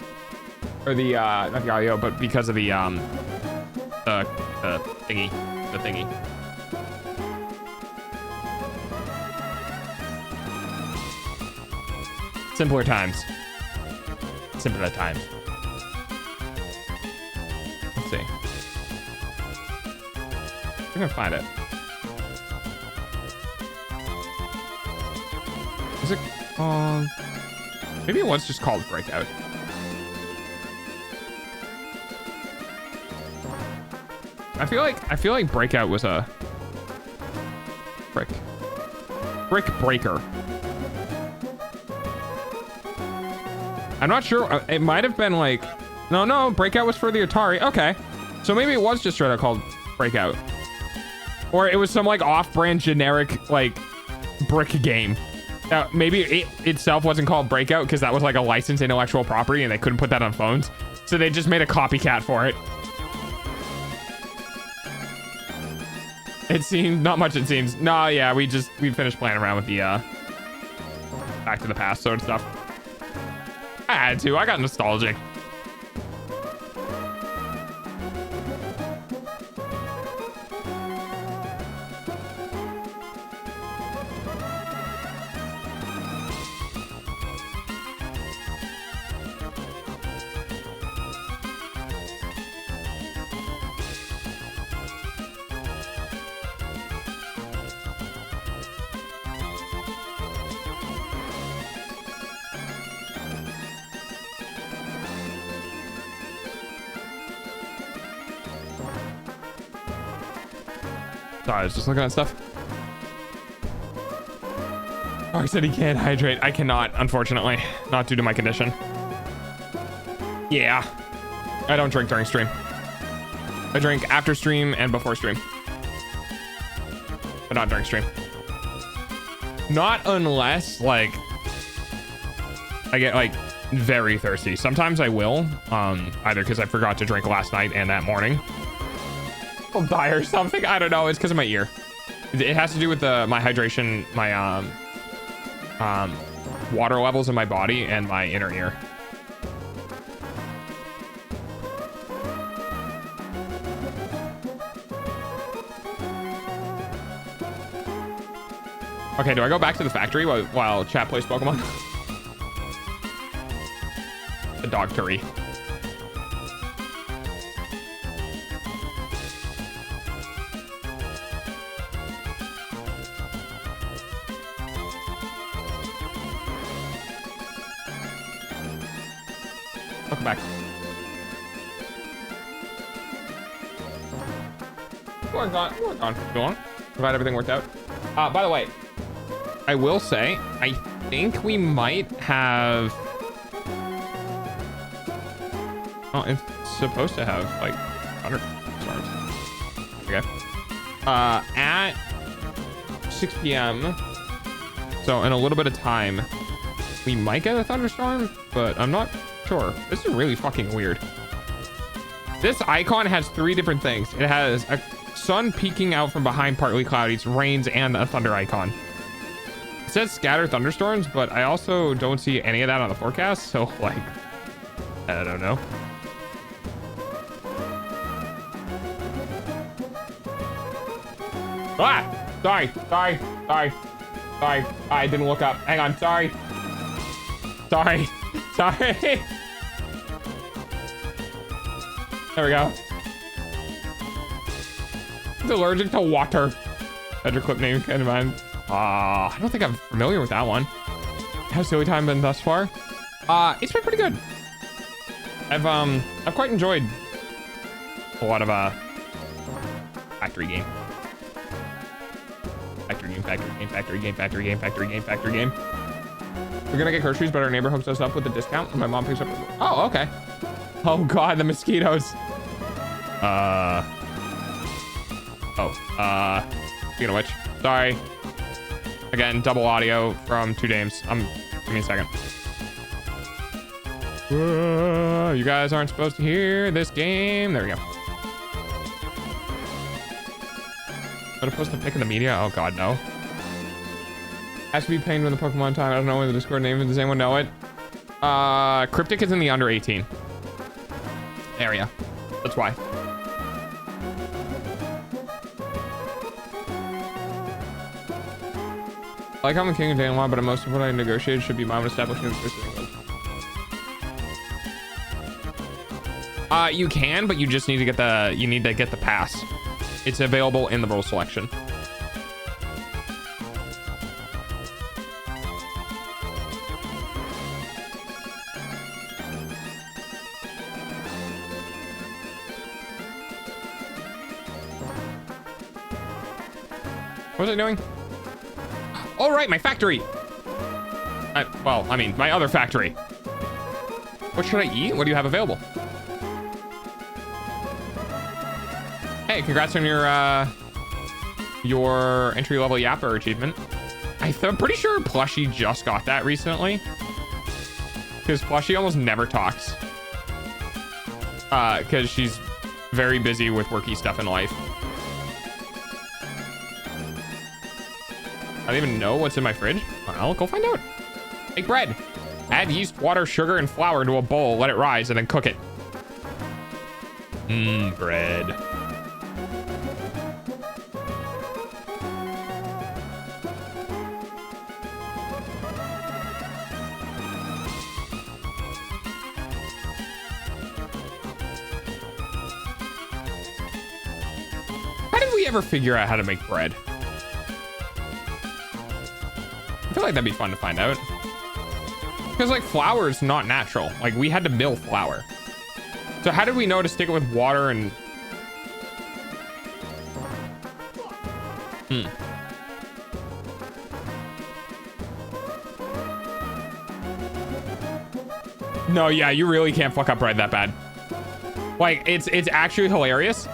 Or the, not the audio, but because of the thingy. The thingy. Simpler times. Simpler times. Let's see. I'm gonna find it. Is it called? Maybe it was just called Breakout. I feel like Breakout was a brick breaker. I'm not sure. It might have been like, no, Breakout was for the Atari. Okay, so maybe it was just straight up called Breakout, or it was some like off-brand generic like brick game. Maybe it itself wasn't called Breakout because that was like a licensed intellectual property and they couldn't put that on phones, so they just made a copycat for it. It seemed not much. It seems no, yeah. We finished playing around with the Back to the Past sort of stuff. I had to. I got nostalgic. Sorry, I was just looking at stuff. Oh, he said he can't hydrate. I cannot, unfortunately. Not due to my condition. Yeah. I don't drink during stream. I drink after stream and before stream. But not during stream. Not unless, like, I get, like, very thirsty. Sometimes I will. Either because I forgot to drink last night and that morning. I'll die or something. I don't know. It's because of my ear. It has to do with my hydration, my water levels in my body and my inner ear. Okay, do I go back to the factory while chat plays Pokemon? The dog curry. Welcome back. We're gone. Go on. Glad everything worked out. By the way, I will say, I think we might have... Oh, it's supposed to have, like, 100 stars. Okay. At 6 p.m., so in a little bit of time, we might get a thunderstorm, but I'm not sure. This is really fucking weird. This icon has 3 different things. It has a sun peeking out from behind, partly cloudy, it's rains, and a thunder icon. says scatter thunderstorms, but I also don't see any of that on the forecast. So like, I don't know. Ah, sorry. I didn't look up. Hang on, sorry. There we go. He's allergic to water. Better clip name kind of mind. I don't think I'm familiar with that one. How's silly time been thus far? It's been pretty good. I've quite enjoyed a lot of factory game. Factory game. We're gonna get groceries, but our neighbor hooks us up with a discount and my mom picks up. Oh, okay. Oh god, the mosquitoes. Speaking of which, sorry. Again, double audio from 2 games. Give me a second. You guys aren't supposed to hear this game. There we go. But I'm supposed to pick in the media? Oh god, no. Has to be paying when the Pokemon time. I don't know when the Discord name is. Does anyone know it? Cryptic is in the under 18 area. That's why. I like how I'm the king of Danelaw, but most of what I negotiated should be mom establishing the first England. You can, but you just need to get the pass. It's available in the role selection. What was I doing? All right, my factory. Well, I mean, my other factory. What should I eat? What do you have available? Hey, congrats on your entry-level Yapper achievement. I'm pretty sure Plushie just got that recently. Because Plushie almost never talks. Because she's very busy with worky stuff in life. I don't even know what's in my fridge. I'll go find out. Make bread. Add yeast, water, sugar, and flour to a bowl. Let it rise and then cook it. Bread. How did we ever figure out how to make bread? I feel like that'd be fun to find out. Because like flour is not natural. Like we had to mill flour. So how did we know to stick it with water and... No, yeah, you really can't fuck up bread that bad. Like it's actually hilarious.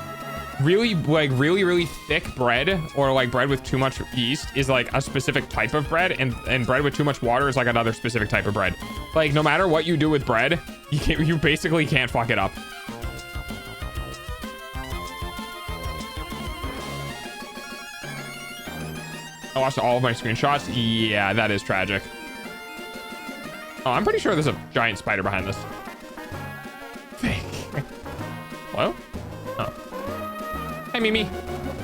Really, like really thick bread or like bread with too much yeast is like a specific type of bread, and bread with too much water is like another specific type of bread. Like no matter what you do with bread, you basically can't fuck it up. I watched all of my screenshots. Yeah, that is tragic. Oh, I'm pretty sure there's a giant spider behind this. Fake. Hello? Oh. Hey, Mimi.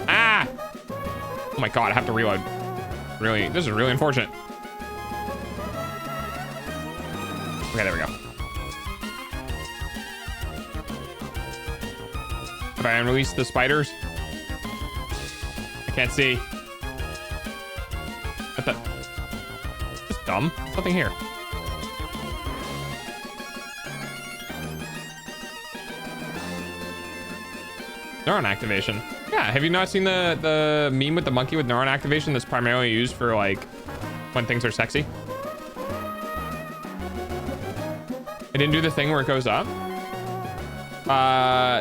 Ah! Oh my god, I have to reload. Really, this is really unfortunate. Okay, there we go. Have I unreleased the spiders? I can't see. What the? This is dumb. There's nothing here. Neuron activation. Yeah, have you not seen the meme with the monkey with neuron activation that's primarily used for like when things are sexy? It didn't do the thing where it goes up.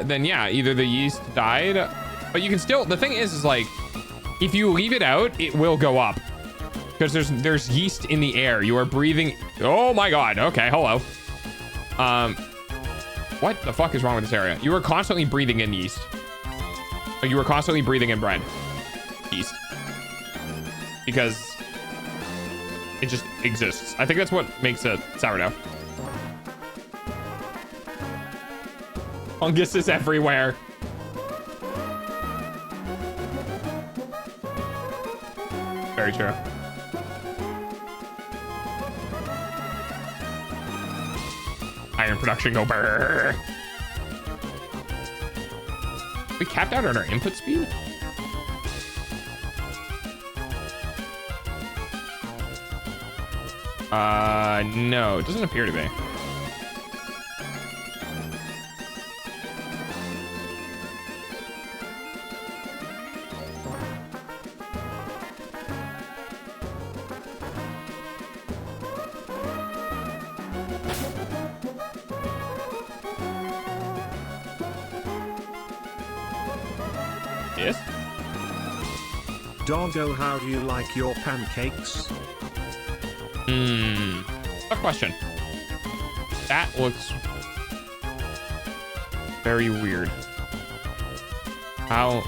Then yeah, either the yeast died, but you can still, the thing is like, if you leave it out, it will go up. Because there's yeast in the air. You are breathing. Oh my god. Okay, hello. What the fuck is wrong with this area? You are constantly breathing in yeast. You were constantly breathing in bread. Yeast. Because It just exists. I think that's what makes it sourdough. Fungus is everywhere. Very true. Iron production go brrr. We capped out on our input speed? No, it doesn't appear to be. Yes? Doggo, how do you like your pancakes? Tough question. That looks very weird. How?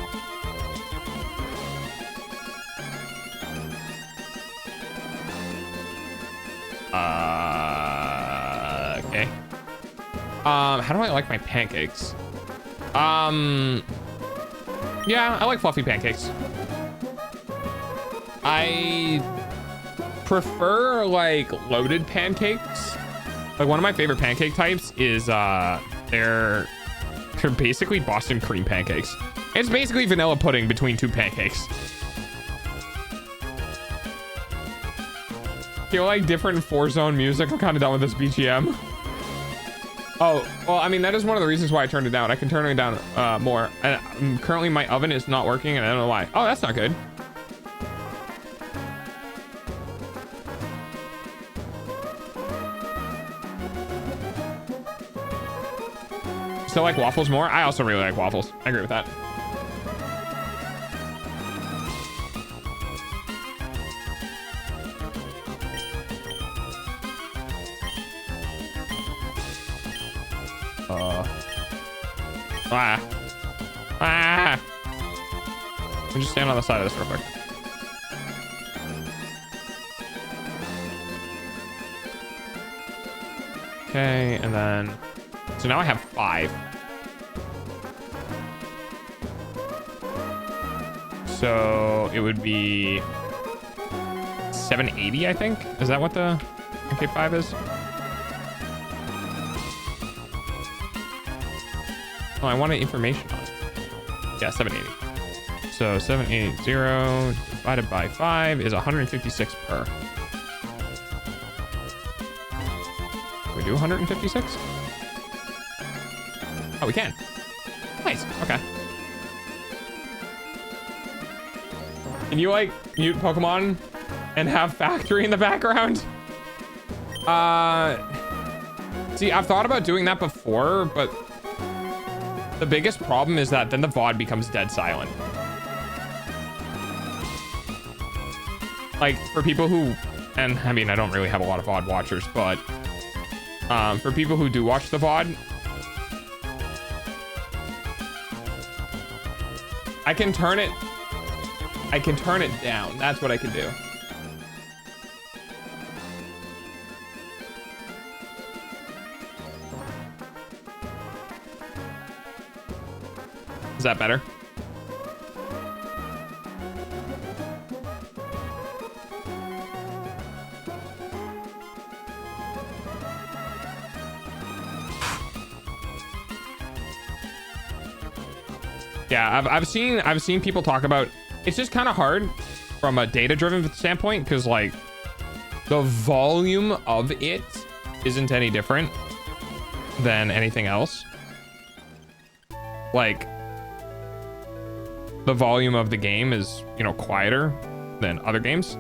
Okay. How do I like my pancakes? Yeah, I like fluffy pancakes. I prefer like loaded pancakes. Like one of my favorite pancake types is they're basically Boston cream pancakes. It's basically vanilla pudding between two pancakes. Feel like different 4-zone music. I'm kind of done with this BGM. Oh, well, I mean, that is one of the reasons why I turned it down. I can turn it down more. And currently my oven is not working and I don't know why. Oh, that's not good. Still like waffles more? I also really like waffles. I agree with that. Let me just stand on the side of this real quick. Okay, and then so now I have 5. So it would be 780, I think. Is that what the MK5 is? Oh, I wanted information on it. Yeah, 780. So 780 divided by 5 is 156 per. Can we do 156? Oh, we can. Nice. Okay. Can you like mute Pokemon and have Factory in the background? See, I've thought about doing that before, but the biggest problem is that then the VOD becomes dead silent. Like for people who, and I mean, I don't really have a lot of VOD watchers, but for people who do watch the VOD, I can turn it down. That's what I can do. Is that better? Yeah, I've seen people talk about, it's just kind of hard from a data-driven standpoint because like the volume of it isn't any different than anything else. Like the volume of the game is, you know, quieter than other games.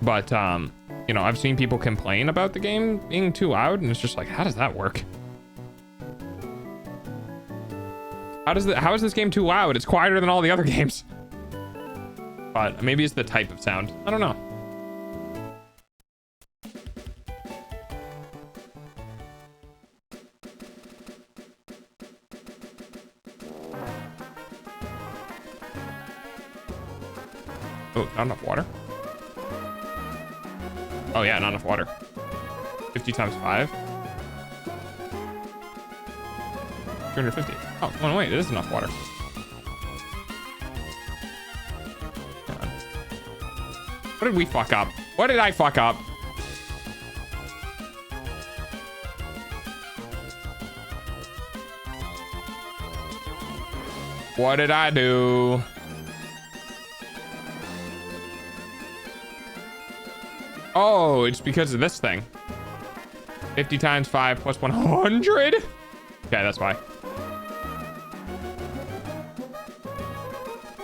But you know, I've seen people complain about the game being too loud, and it's just like, how does that work? How is this game too loud? It's quieter than all the other games. But maybe it's the type of sound. I don't know. Oh, not enough water. Oh yeah, not enough water. 50 times 5. 250. Oh, no, wait, it is enough water. Hang on. What did we fuck up? What did I fuck up? What did I do? Oh, it's because of this thing. 50 times 5 plus 100? Okay, that's why.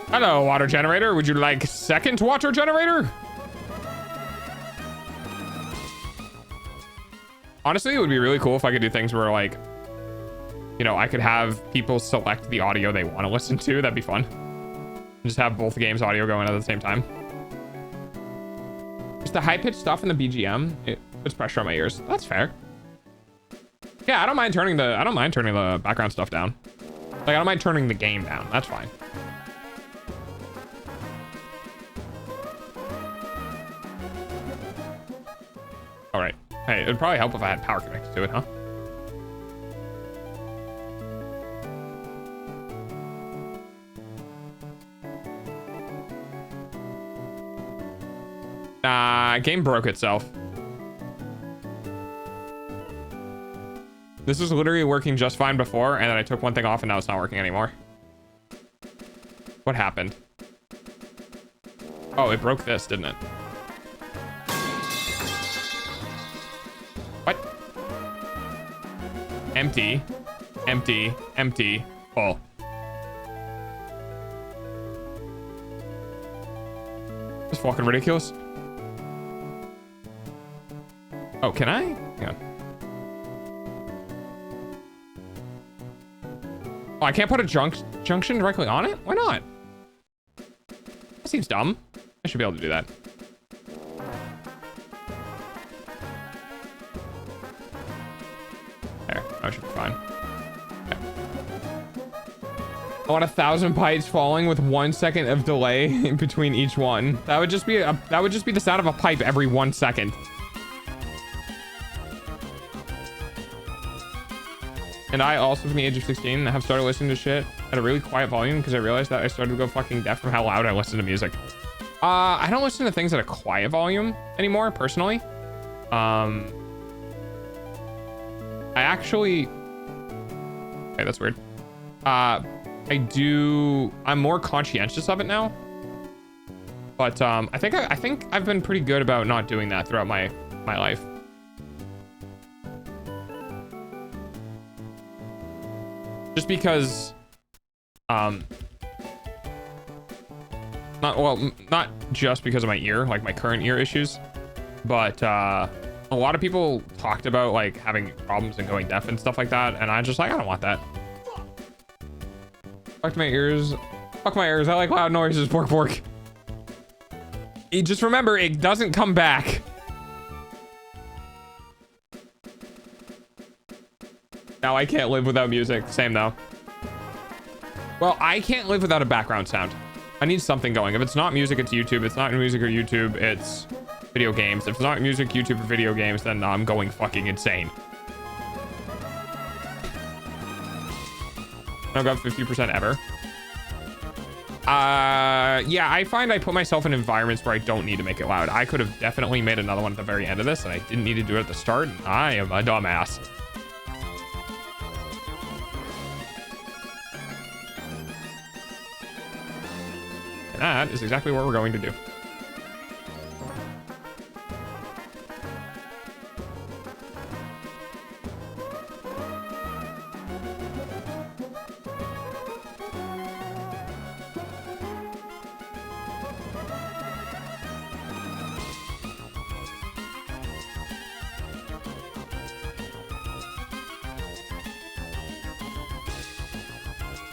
Hello, water generator. Would you like second water generator? Honestly, it would be really cool if I could do things where, like, you know, I could have people select the audio they want to listen to. That'd be fun. Just have both games audio going at the same time. Just the high-pitched stuff in the BGM, it puts pressure on my ears. That's fair. Yeah, I don't mind turning the background stuff down. Like, I don't mind turning the game down. That's fine. All right. Hey, it'd probably help if I had power connected to it, huh? Game broke itself. This was literally working just fine before, and then I took one thing off and now it's not working anymore. What happened? Oh, it broke this, didn't it? What? Empty. Empty. Empty. Full. It's fucking ridiculous. Oh, can I? Hang on. Oh, I can't put a junction directly on it? Why not? That seems dumb. I should be able to do that. There. I should be fine. Okay. I want 1,000 pipes falling with 1 second of delay in between each one. That would just be the sound of a pipe every 1 second. And I also, from the age of 16, have started listening to shit at a really quiet volume because I realized that I started to go fucking deaf from how loud I listen to music. I don't listen to things at a quiet volume anymore, personally. I actually... Okay, that's weird. I'm more conscientious of it now. But I think I've been pretty good about not doing that throughout my life. Just because, not just because of my ear, like my current ear issues, but a lot of people talked about like having problems and going deaf and stuff like that, and I just like, I don't want that. Fuck my ears. Fuck my ears. I like loud noises. Pork pork. Just remember, it doesn't come back. Now I can't live without music. Same though. Well, I can't live without a background sound. I need something going. If it's not music, it's YouTube. If it's not music or YouTube, it's video games. If it's not music, YouTube, or video games, then I'm going fucking insane. I've got 50% ever. Yeah, I find I put myself in environments where I don't need to make it loud. I could have definitely made another one at the very end of this, and I didn't need to do it at the start. I am a dumbass. That is exactly what we're going to do.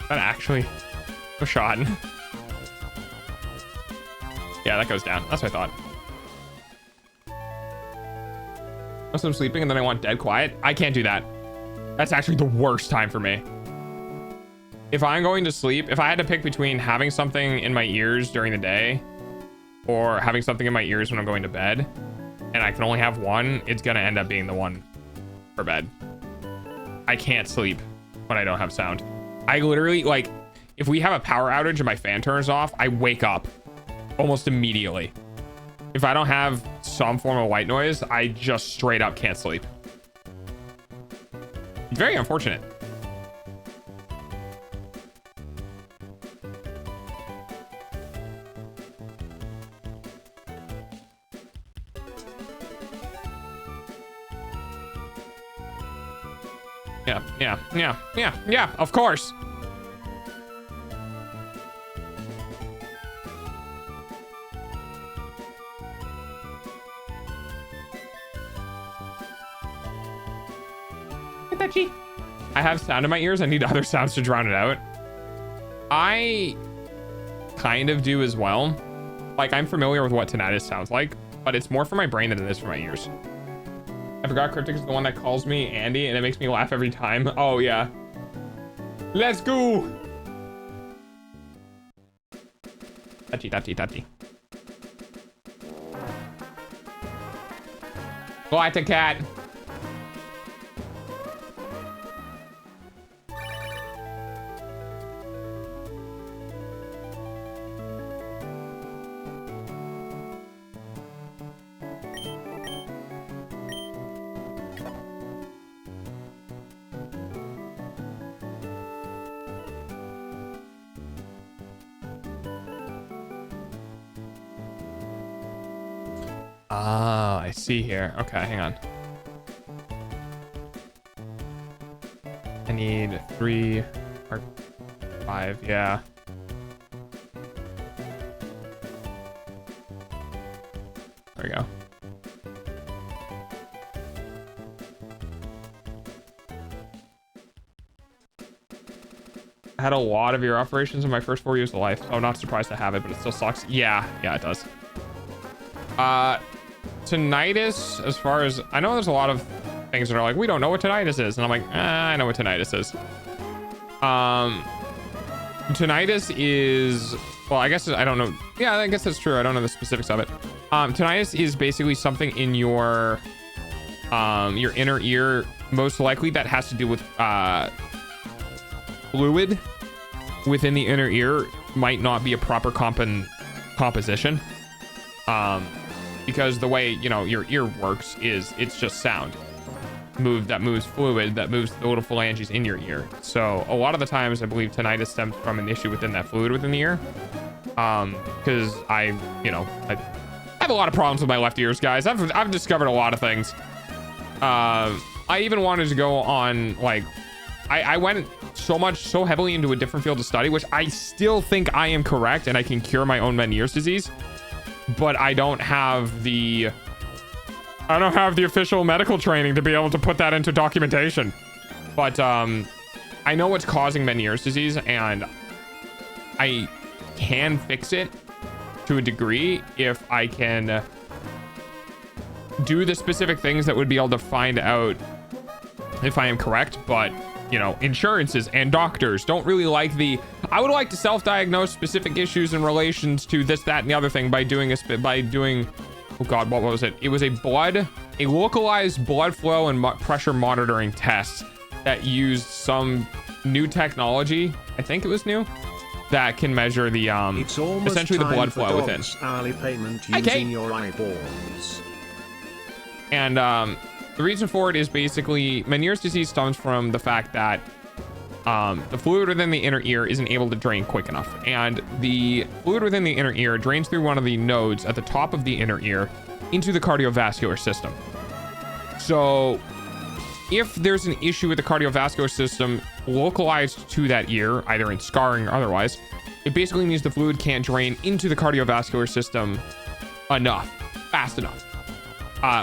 That actually was shot. Yeah, that goes down. That's what I thought. Once I'm sleeping and then I want dead quiet, I can't do that. That's actually the worst time for me. If I'm going to sleep, if I had to pick between having something in my ears during the day or having something in my ears when I'm going to bed, and I can only have one, it's gonna end up being the one for bed. I can't sleep when I don't have sound. I literally, like, if we have a power outage and my fan turns off, I wake up almost immediately. If I don't have some form of white noise, I just straight up can't sleep. Very unfortunate. Yeah, of course. I have sound in my ears. I need other sounds to drown it out. I kind of do as well. Like, I'm familiar with what tinnitus sounds like, but it's more for my brain than it is for my ears. I forgot Cryptic is the one that calls me Andy, and it makes me laugh every time. Oh, yeah. Let's go. Touchy. Black the cat. Ah, I see here. Okay, hang on. I need 3 or 5, yeah. There we go. I had a lot of ear operations in my first 4 years of life, so I'm not surprised to have it, but it still sucks. Yeah, it does. Tinnitus, as far as I know, there's a lot of things that are like, we don't know what tinnitus is, and I'm like, I know what tinnitus is. Tinnitus is, well, I guess I don't know. Yeah, I guess that's true. I don't know the specifics of it. Tinnitus is basically something in your inner ear, most likely that has to do with fluid within the inner ear might not be a proper composition. Because the way, you know, your ear works is it's just sound that moves fluid, that moves the little phalanges in your ear. So a lot of the times I believe tinnitus stems from an issue within that fluid within the ear. Because I have a lot of problems with my left ears, guys. I've discovered a lot of things. I even wanted to go on, like, I went so heavily into a different field of study, which I still think I am correct and I can cure my own Meniere's disease. But I don't have the official medical training to be able to put that into documentation. But I know what's causing Meniere's disease, and I can fix it to a degree if I can do the specific things that would be able to find out if I am correct. But, you know, insurances and doctors don't really like I would like to self-diagnose specific issues in relations to this, that, and the other thing by doing oh God, what was it? It was a localized blood flow and pressure monitoring test that used some new technology. I think it was new, that can measure the essentially the blood flow within. Hourly payment using your eyeballs. And the reason for it is basically Meniere's disease stems from the fact that the fluid within the inner ear isn't able to drain quick enough, and the fluid within the inner ear drains through one of the nodes at the top of the inner ear into the cardiovascular system. So if there's an issue with the cardiovascular system localized to that ear, either in scarring or otherwise, it basically means the fluid can't drain into the cardiovascular system fast enough,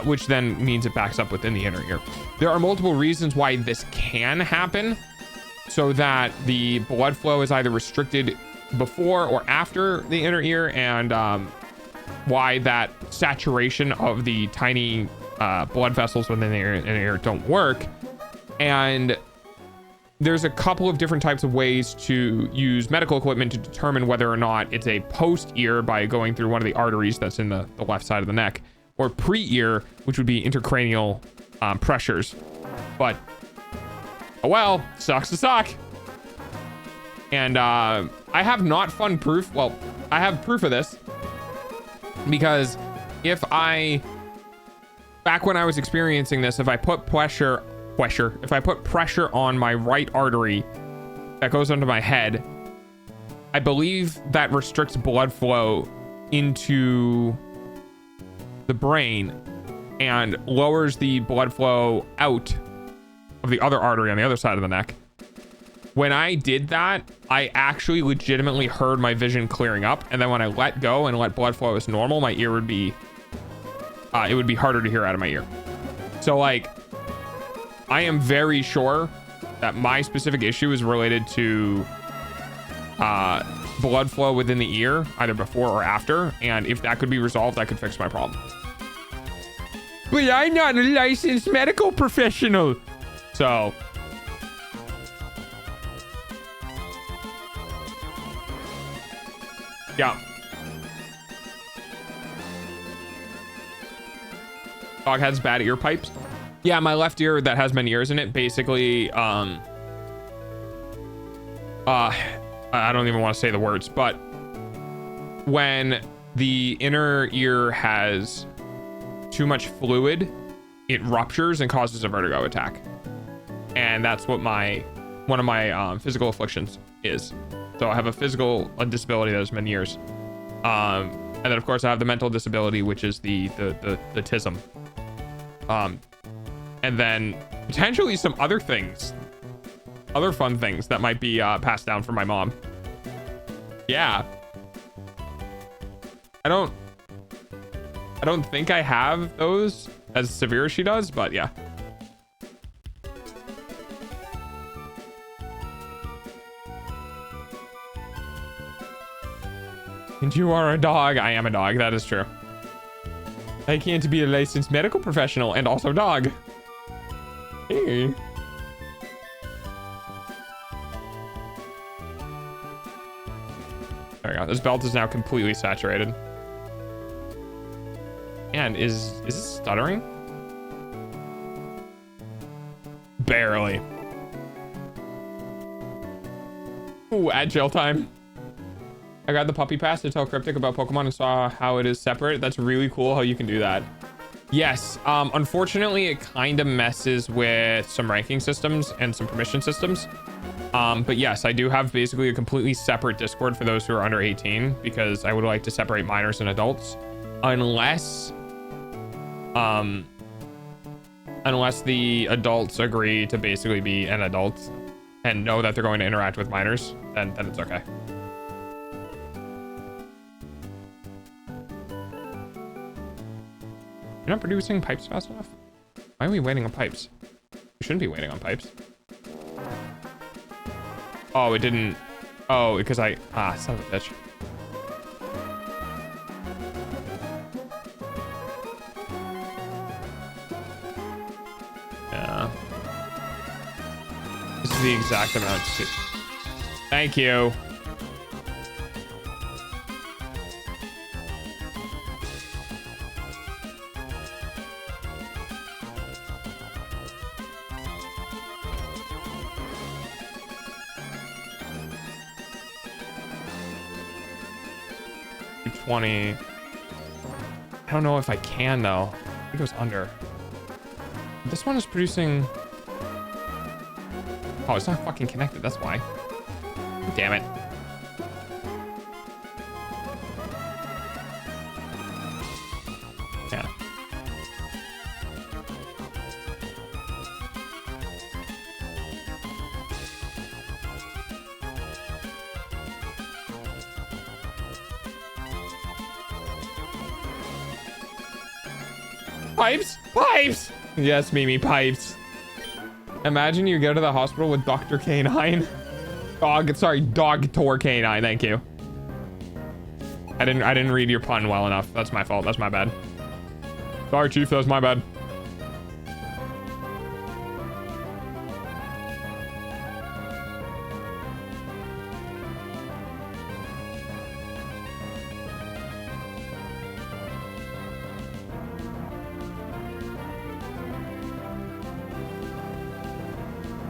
which then means it backs up within the inner ear. There are multiple reasons why this can happen, so that the blood flow is either restricted before or after the inner ear, and why that saturation of the tiny blood vessels within the inner ear don't work. And there's a couple of different types of ways to use medical equipment to determine whether or not it's a post ear by going through one of the arteries that's in the left side of the neck, or pre-ear, which would be intracranial pressures. But, oh well, sucks to suck. And I have not fun proof. Well, I have proof of this because if back when I was experiencing this, if I put pressure on my right artery that goes under my head, I believe that restricts blood flow into the brain and lowers the blood flow out of the other artery on the other side of the neck. When I did that, I actually legitimately heard my vision clearing up. And then when I let go and let blood flow as normal, my ear would be, it would be harder to hear out of my ear. So like, I am very sure that my specific issue is related to blood flow within the ear, either before or after. And if that could be resolved, I could fix my problem. But I'm not a licensed medical professional. So yeah. Dog has bad ear pipes. Yeah, my left ear that has many ears in it, basically, I don't even want to say the words, but when the inner ear has too much fluid, it ruptures and causes a vertigo attack. And that's what one of my physical afflictions is. So I have a disability that has many ears. And then of course I have the mental disability, which is the TISM. And then potentially some other things, other fun things that might be passed down from my mom. Yeah. I don't think I have those as severe as she does, but yeah. And you are a dog. I am a dog. That is true. I can't be a licensed medical professional and also dog. Hey. There we go. This belt is now completely saturated. And is it stuttering? Barely. Ooh, agile time. I got the puppy pass to tell Cryptic about Pokemon and saw how it is separate. That's really cool how you can do that. Yes, unfortunately, it kind of messes with some ranking systems and some permission systems. But yes, I do have basically a completely separate Discord for those who are under 18 because I would like to separate minors and adults. Unless the adults agree to basically be an adult and know that they're going to interact with minors, then it's okay. You're not producing pipes fast enough? Why are we waiting on pipes? We shouldn't be waiting on pipes. Oh, it didn't. Oh, because son of a bitch. Yeah. This is the exact amount too. Thank you. I don't know if I can though. I think it was under. This one is producing. Oh, it's not fucking connected. That's why. Damn it. Yeah. Pipes? Pipes! Yes, Mimi, pipes. Imagine you go to the hospital with Dr. Canine. Dog-tor Canine, thank you. I didn't read your pun well enough. That's my fault. That's my bad. Sorry, Chief, that was my bad.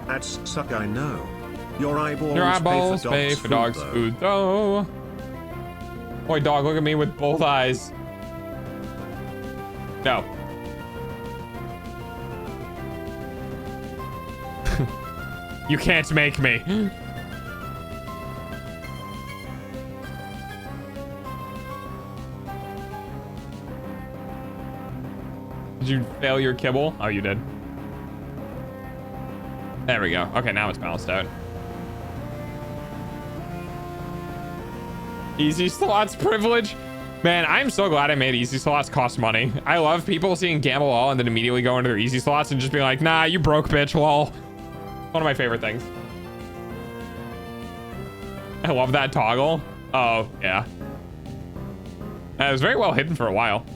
Ads suck, I know. Your eyeballs, Your eyeballs pay for dogs' food, though. Boy, dog, look at me with both eyes. No. You can't make me. Did you fail your kibble? Oh, you did. There we go. Okay, now it's balanced out. Easy slots privilege. Man, I'm so glad I made easy slots cost money. I love people seeing gamble all and then immediately go into their easy slots and just be like, nah, you broke, bitch, lol. One of my favorite things. I love that toggle. Oh, yeah. It was very well hidden for a while.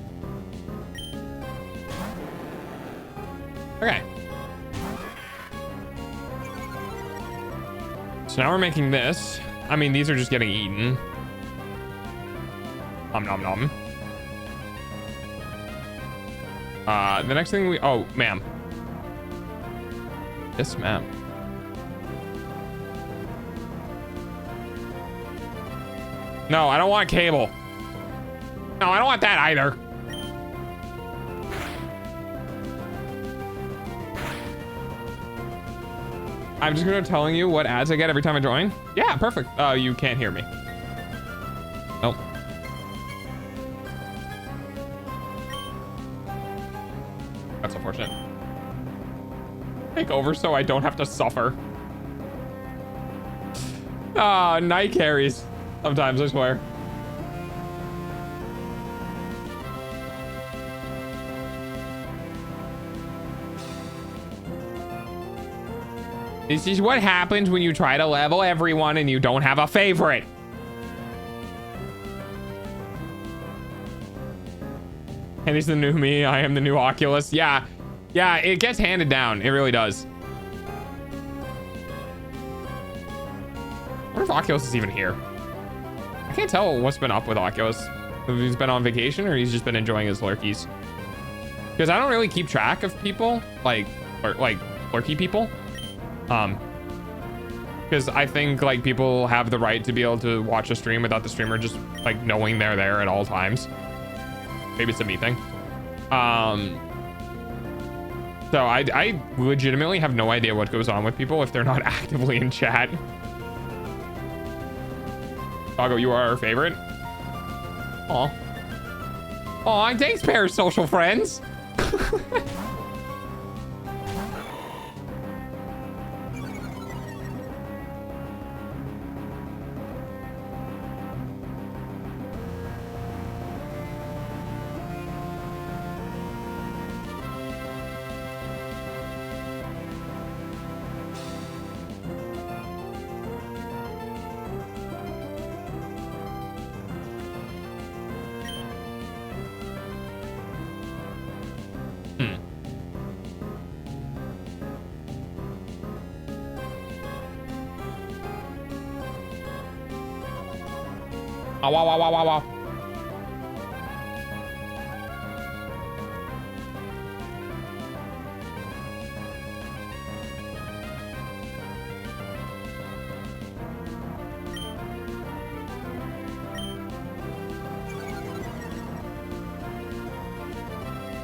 Okay. So now we're making this. I mean, these are just getting eaten. Nom nom nom. The next thing we... Oh, ma'am. Yes, ma'am. No, I don't want cable. No, I don't want that either. I'm just gonna telling you what ads I get every time I join. Yeah, perfect. Oh, you can't hear me. Nope. That's unfortunate. Take over so I don't have to suffer. Ah, night carries. Sometimes, I swear. This is what happens when you try to level everyone and you don't have a favorite. And he's the new me. I am the new Oculus. Yeah. Yeah, it gets handed down. It really does. I wonder if Oculus is even here. I can't tell what's been up with Oculus. If he's been on vacation or he's just been enjoying his lurkies. Because I don't really keep track of people. Like lurky people. Because I think like people have the right to be able to watch a stream without the streamer just like knowing they're there at all times. Maybe it's a me thing. So I legitimately have no idea what goes on with people if they're not actively in chat. Doggo, you are our favorite. Aw. Aw, thanks, parasocial friends. Oh, wow, wow, wow, wow, wow.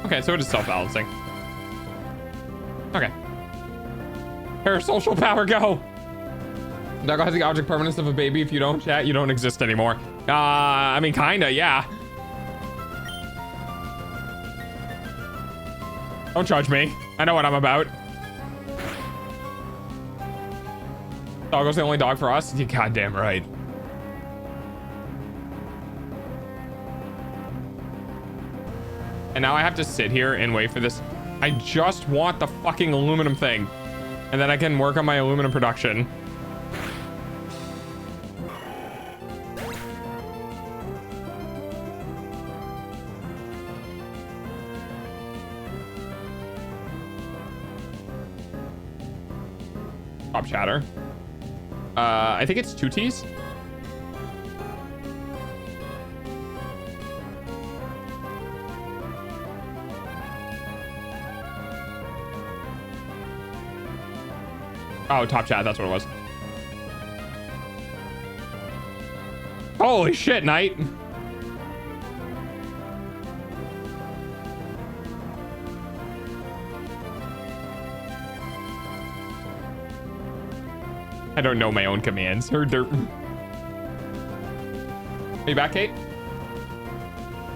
Okay, so it is self-balancing. Okay. Parasocial power, go! Doggo has the object permanence of a baby. If you don't chat, you don't exist anymore. I mean, kinda, yeah. Don't judge me. I know what I'm about. Doggo's the only dog for us? You goddamn right. And now I have to sit here and wait for this. I just want the fucking aluminum thing. And then I can work on my aluminum production. Top chatter. I think it's 2 T's. Oh, top chat. That's what it was. Holy shit, Knight. I don't know my own commands. Her dirt. Are you back, Kate?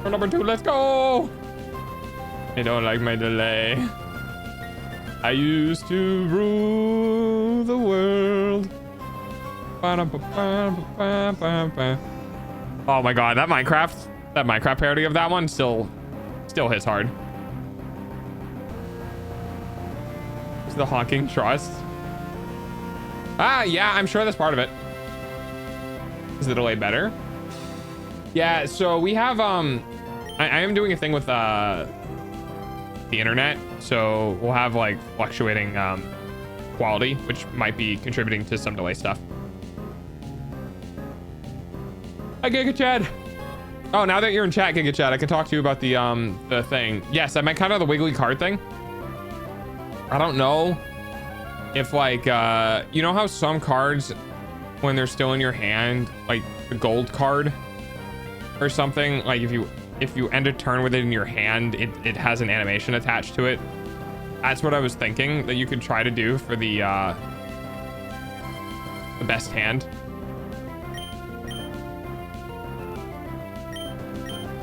Or number 2, let's go. I don't like my delay. I used to rule the world. Oh my god, that Minecraft parody of that one still hits hard. Is the honking trust? Ah, yeah, I'm sure that's part of it. Is the delay better? Yeah, so we have I am doing a thing with the internet, so we'll have like fluctuating quality, which might be contributing to some delay stuff. Hi, Giga Chad. Oh, now that you're in chat, Giga Chad, I can talk to you about the thing. Yes, I meant kind of the wiggly card thing. I don't know if like you know how some cards, when they're still in your hand, like the gold card or something, like if you end a turn with it in your hand, it has an animation attached to it. That's what I was thinking that you could try to do for the best hand.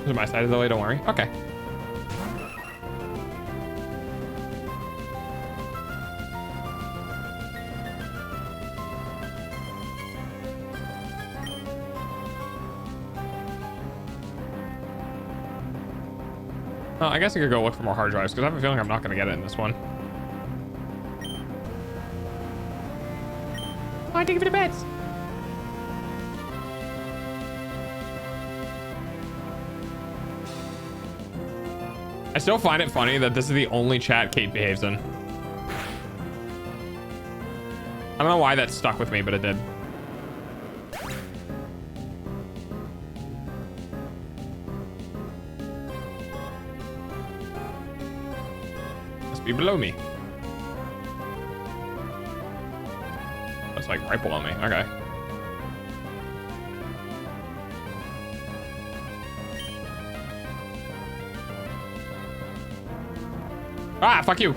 This is my side of the way, don't worry. Okay. Oh, I guess I could go look for more hard drives because I have a feeling I'm not going to get it in this one. Oh, I take it for the bets. I still find it funny that this is the only chat Kate behaves in. I don't know why that stuck with me, but it did. Be below me. That's like right below me. Okay. Ah, fuck you.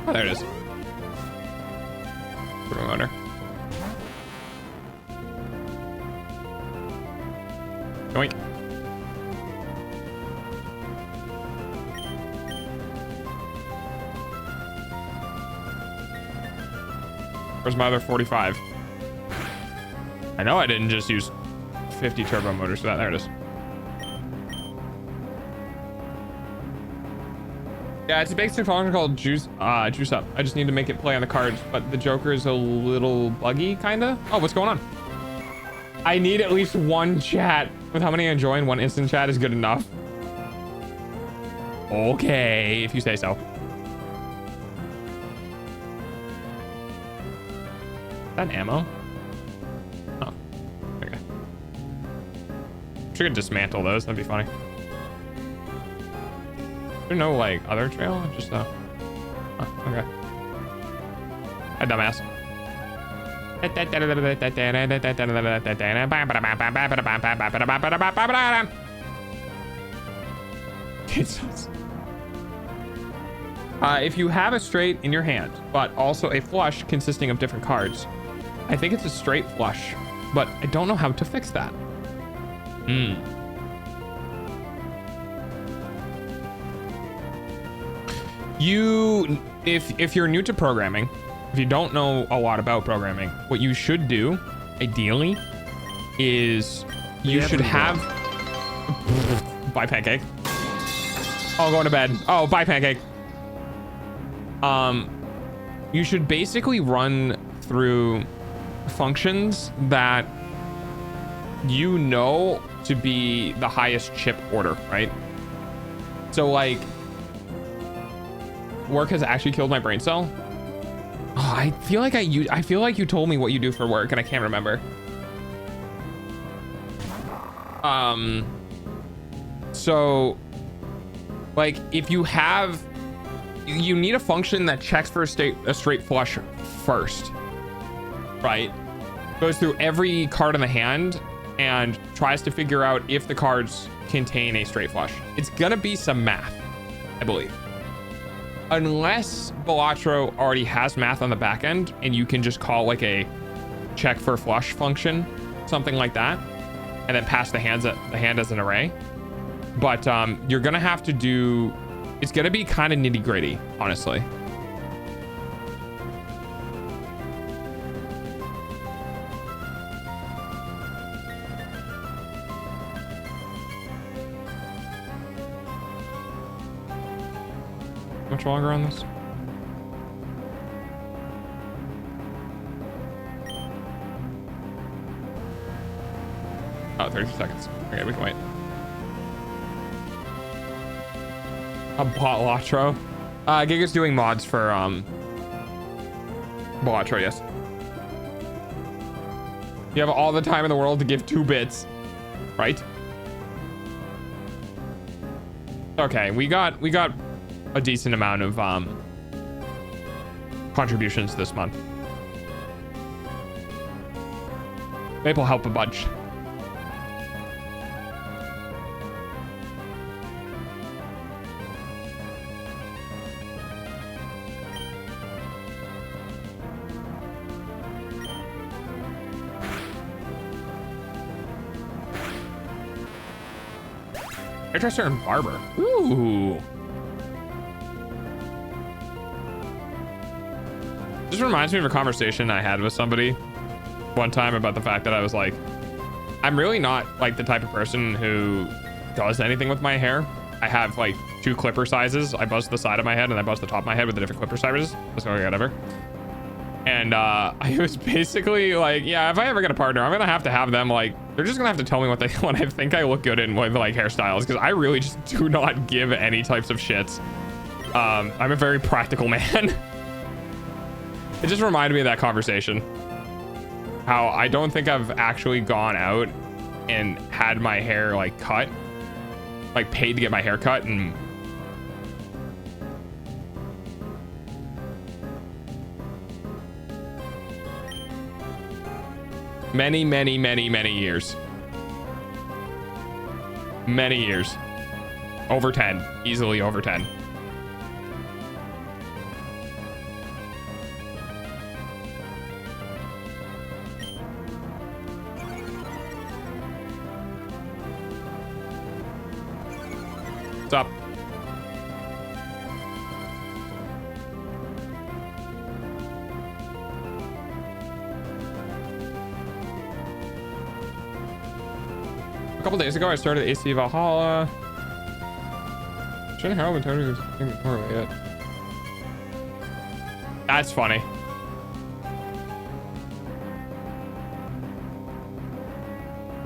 Oh, there it is. Put him under. Yoink. Where's my other 45? I know I didn't just use 50 turbo motors for that. There it is. Yeah, it's a basic function called juice up. I just need to make it play on the cards, but the Joker is a little buggy, kinda. Oh, what's going on? I need at least one chat. With how many I join, one instant chat is good enough. Okay, if you say so. That ammo? Oh, okay. Should dismantle those. That'd be funny. Is there no like other trail? Just oh, okay. A dumbass. If you have a straight in your hand, but also a flush consisting of different cards, I think it's a straight flush, but I don't know how to fix that. If you're new to programming, if you don't know a lot about programming, what you should do, ideally, is you should have... Bye, Pancake. Oh, going to bed. Oh, bye, Pancake. You should basically run through functions that you know to be the highest chip order, right? So like work has actually killed my brain cell. Oh, I feel like I feel like you told me what you do for work and I can't remember. So like if you have you need a function that checks for a straight flush first, right? Goes through every card in the hand and tries to figure out if the cards contain a straight flush. It's gonna be some math, I believe. Unless Balatro already has math on the back end and you can just call like a check for flush function, something like that, and then pass the hand as an array. But you're gonna have to do, it's gonna be kind of nitty gritty, honestly. Much longer on this? Oh, 30 seconds. Okay, we can wait. A Balatro. Giga's doing mods for Balatro, yes. You have all the time in the world to give 2 bits, right? Okay, we got a decent amount of contributions this month. Maybe will help a bunch. Hairdresser and barber. Ooh. This reminds me of a conversation I had with somebody one time about the fact that I was like, I'm really not like the type of person who does anything with my hair. I have like 2 clipper sizes. I buzz the side of my head and I buzz the top of my head with the different clipper sizes. That's okay, whatever. And I was basically like, yeah, if I ever get a partner, I'm gonna have them like, they're just gonna have to tell me what I think I look good in with like hairstyles, because I really just do not give any types of shits. I'm a very practical man. It just reminded me of that conversation. How I don't think I've actually gone out and had my hair like cut, like paid to get my hair cut, and many years. Many years. Over 10. Easily over 10. What's up? A couple days ago, I started AC Valhalla. Shouldn't Harold been totally more of it. That's funny. Is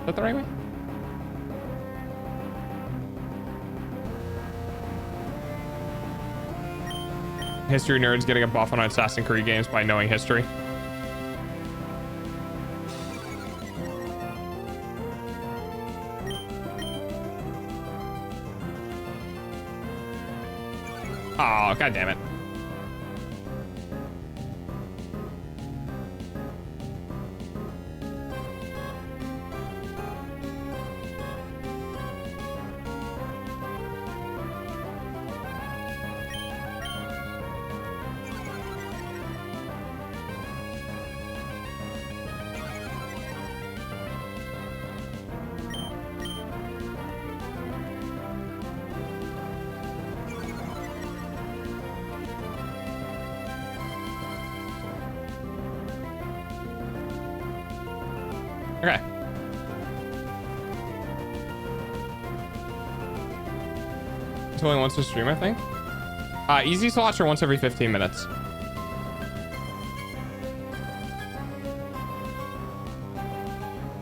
that the right way? History nerds getting a buff on Assassin's Creed games by knowing history. Oh, god damn it. Okay. It's only once a stream, I think. Easy slots are once every 15 minutes.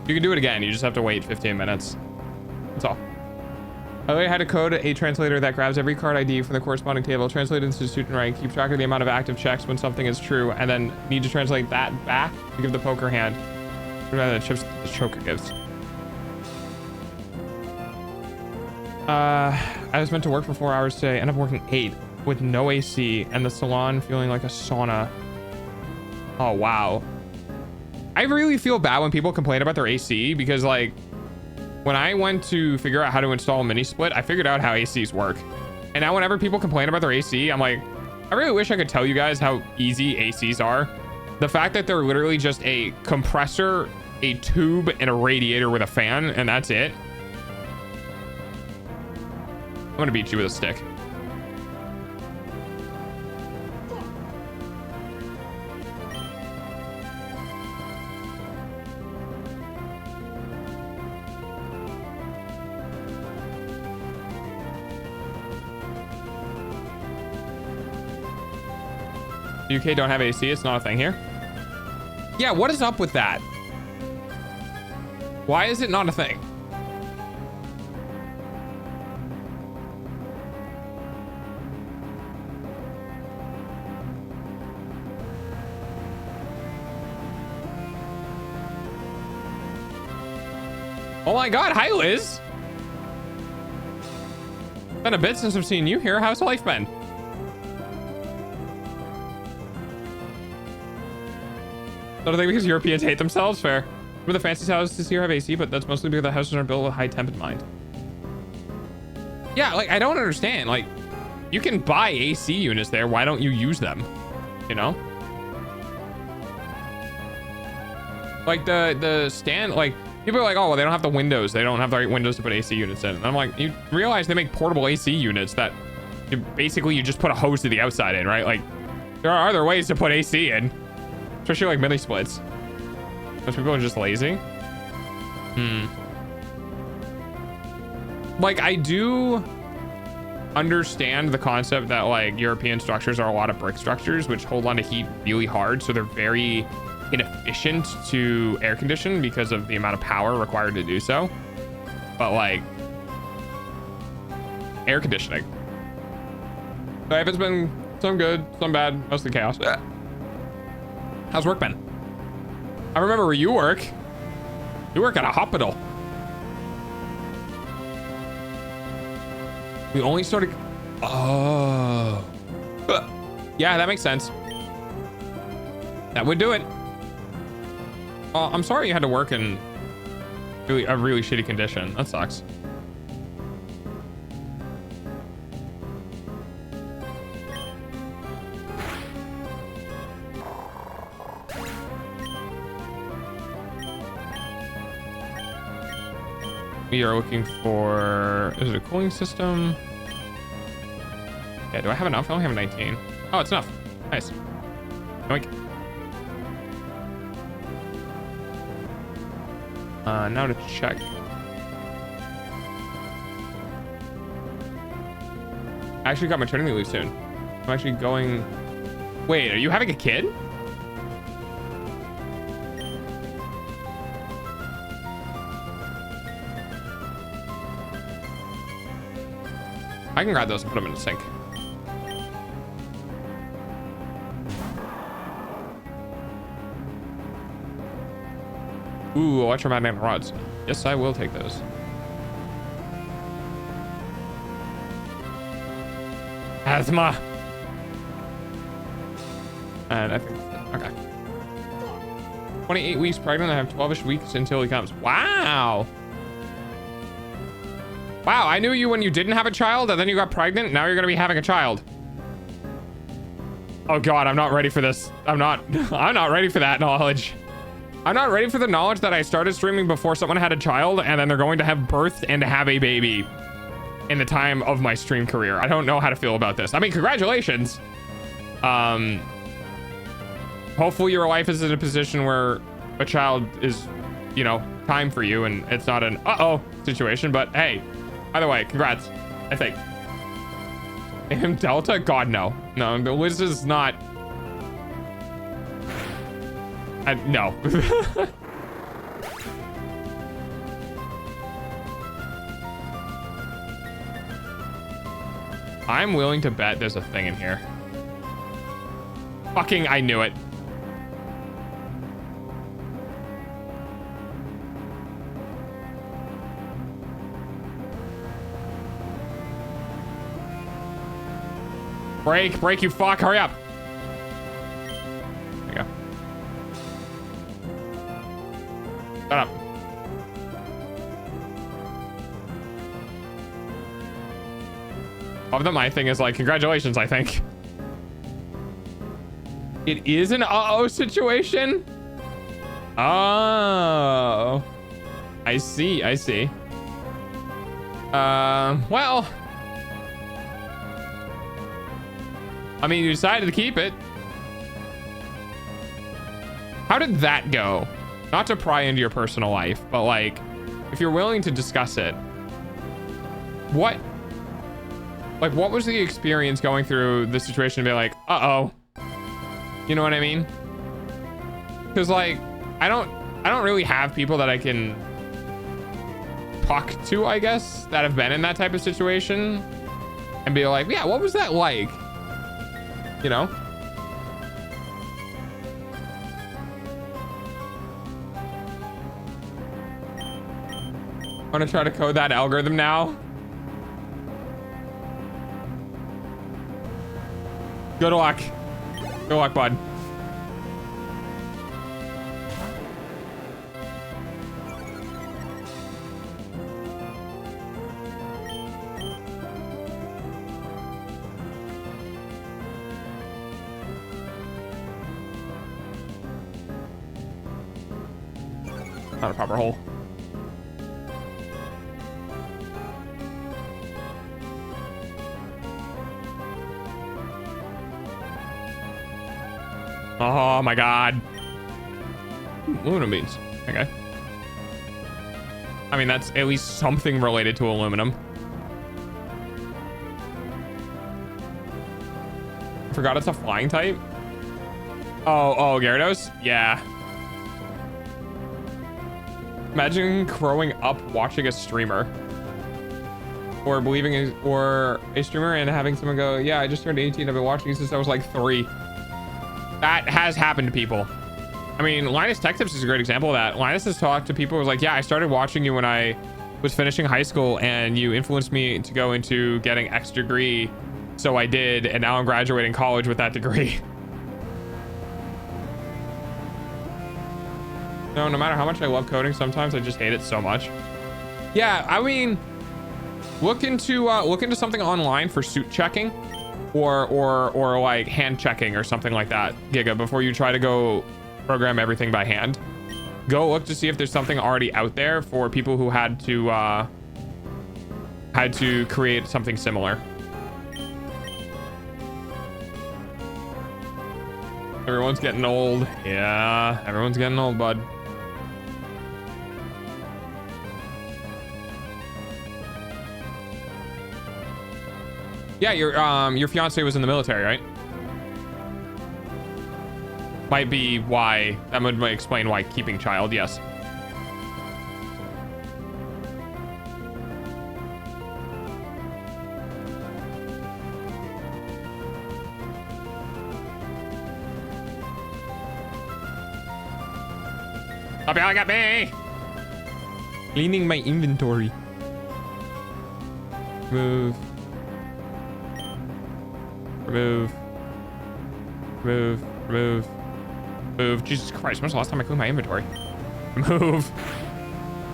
You can do it again. You just have to wait 15 minutes. That's all. I learned how to code a translator that grabs every card ID from the corresponding table, translate it into student rank, keep track of the amount of active checks when something is true, and then need to translate that back to give the poker hand. The chips the choker gives. I was meant to work for 4 hours today, end up working 8. with no AC and the salon feeling like a sauna. Oh, wow. I really feel bad when people complain about their AC because, like, when I went to figure out how to install a mini split, I figured out how ACs work. And now whenever people complain about their AC, I'm like, I really wish I could tell you guys how easy ACs are. The fact that they're literally just a compressor, a tube, and a radiator with a fan, and that's it. I'm gonna beat you with a stick. UK don't have AC, it's not a thing here. Yeah, what is up with that? Why is it not a thing? Oh my god, hi Liz! Been a bit since I've seen you here. How's life been? So I think because Europeans hate themselves, fair. Some of the fancy houses here have AC, but that's mostly because the houses are built with high temp in mind. Yeah, like I don't understand. Like, you can buy AC units there. Why don't you use them? You know? Like the stand, like people are like, oh, well, they don't have the windows. They don't have the right windows to put AC units in. And I'm like, you realize they make portable AC units that basically you just put a hose to the outside in, right? Like, there are other ways to put AC in. Especially like mini splits. Most people are just lazy. Like, I do understand the concept that like European structures are a lot of brick structures which hold on to heat really hard, so they're very inefficient to air condition because of the amount of power required to do so. But like, air conditioning. Life has been some good, some bad, mostly chaos. How's work been? I remember where you work. You work at a hospital. We only started. Oh. Yeah, that makes sense. That would do it. I'm sorry you had to work in a really shitty condition. That sucks. We are looking for, is it a cooling system? Yeah, do I have enough? I only have 19. Oh, it's enough. Nice. Yoink. Now to check. I actually got maternity leave soon. I'm actually going, wait, are you having a kid? I can grab those and put them in the sink. Ooh, electromagnetic rods. Yes, I will take those. Asthma. And I think, okay. 28 weeks pregnant. I have 12-ish weeks until he comes. Wow. Wow, I knew you when you didn't have a child and then you got pregnant. Now you're going to be having a child. Oh God, I'm not ready for this. I'm not ready for that knowledge. I'm not ready for the knowledge that I started streaming before someone had a child and then they're going to have birth and have a baby in the time of my stream career. I don't know how to feel about this. I mean, congratulations. Hopefully your life is in a position where a child is, you know, time for you and it's not an uh-oh situation, but hey, either way, congrats, I think. Him Delta? God, no. No, the Liz is not. No. I'm willing to bet there's a thing in here. Fucking, I knew it. Break, you fuck. Hurry up. There you go. Shut up. Of them, my thing is like, congratulations, I think. It is an uh-oh situation? Oh. I see. Well. I mean, you decided to keep it. How did that go? Not to pry into your personal life, but like, if you're willing to discuss it, what was the experience going through the situation to be like, uh-oh, you know what I mean? Because like, I don't really have people that I can talk to, I guess, that have been in that type of situation and be like, yeah, what was that like? You know? I'm gonna try to code that algorithm now. Good luck. Good luck, bud. Not a proper hole. Oh my god. Aluminum beans. Okay. I mean, that's at least something related to aluminum. I forgot it's a flying type. Oh, Gyarados? Yeah. Imagine growing up watching a streamer. Or believing or a streamer and having someone go, yeah, I just turned 18. I've been watching you since I was like 3. That has happened to people. I mean, Linus Tech Tips is a great example of that. Linus has talked to people who was like, yeah, I started watching you when I was finishing high school and you influenced me to go into getting X degree. So I did, and now I'm graduating college with that degree. No matter how much I love coding, sometimes I just hate it so much. Yeah, I mean, look into something online for suit checking. Or like hand checking or something like that, Giga, before you try to go program everything by hand. Go look to see if there's something already out there for people who had to create something similar. Everyone's getting old. Yeah, everyone's getting old, bud. Yeah, your fiance was in the military, right? Might be why, that would explain why keeping child, yes. Stop yelling at me! Cleaning my inventory. Move. Remove. Jesus Christ, when's the last time I cleaned my inventory? Move.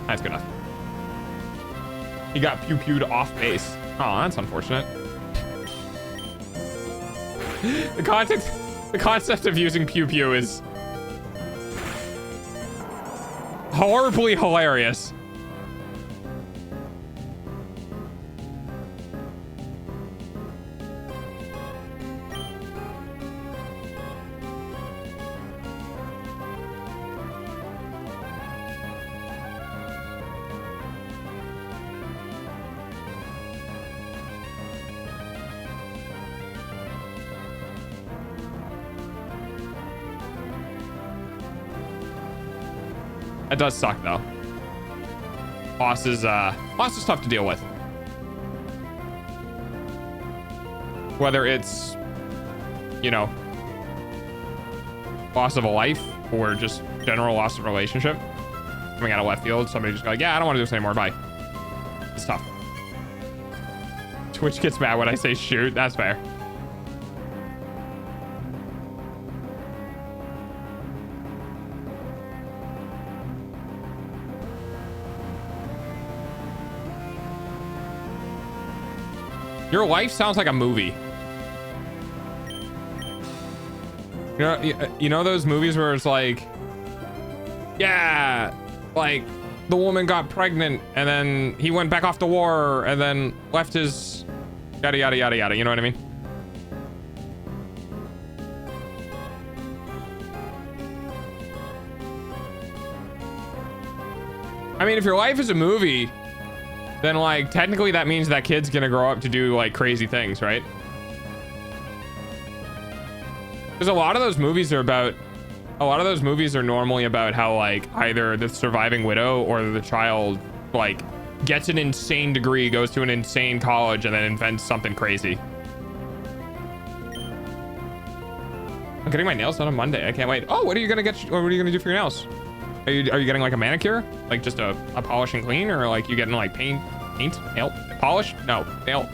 That's good enough. He got pew-pewed off base. Oh, that's unfortunate. The concept of using pew-pew is horribly hilarious. It does suck though. Boss is tough to deal with. Whether it's, you know, loss of a life or just general loss of relationship. Coming out of left field, somebody just go like, yeah, I don't want to do this anymore, bye. It's tough. Twitch gets mad when I say shoot, that's fair. Your life sounds like a movie. You know those movies where it's like, yeah, like the woman got pregnant and then he went back off to war and then left his yada yada yada yada. You know what I mean? I mean, if your life is a movie, then like technically that means that kid's gonna grow up to do like crazy things, right? Because a lot of those movies are normally about how like either the surviving widow or the child like gets an insane degree, goes to an insane college, and then invents something crazy. I'm getting my nails done on Monday. I can't wait. Oh, what are you gonna get? What are you gonna do for your nails? Are you getting like a manicure? Like just a polish and clean, or like you getting like paint, nail polish? No, nail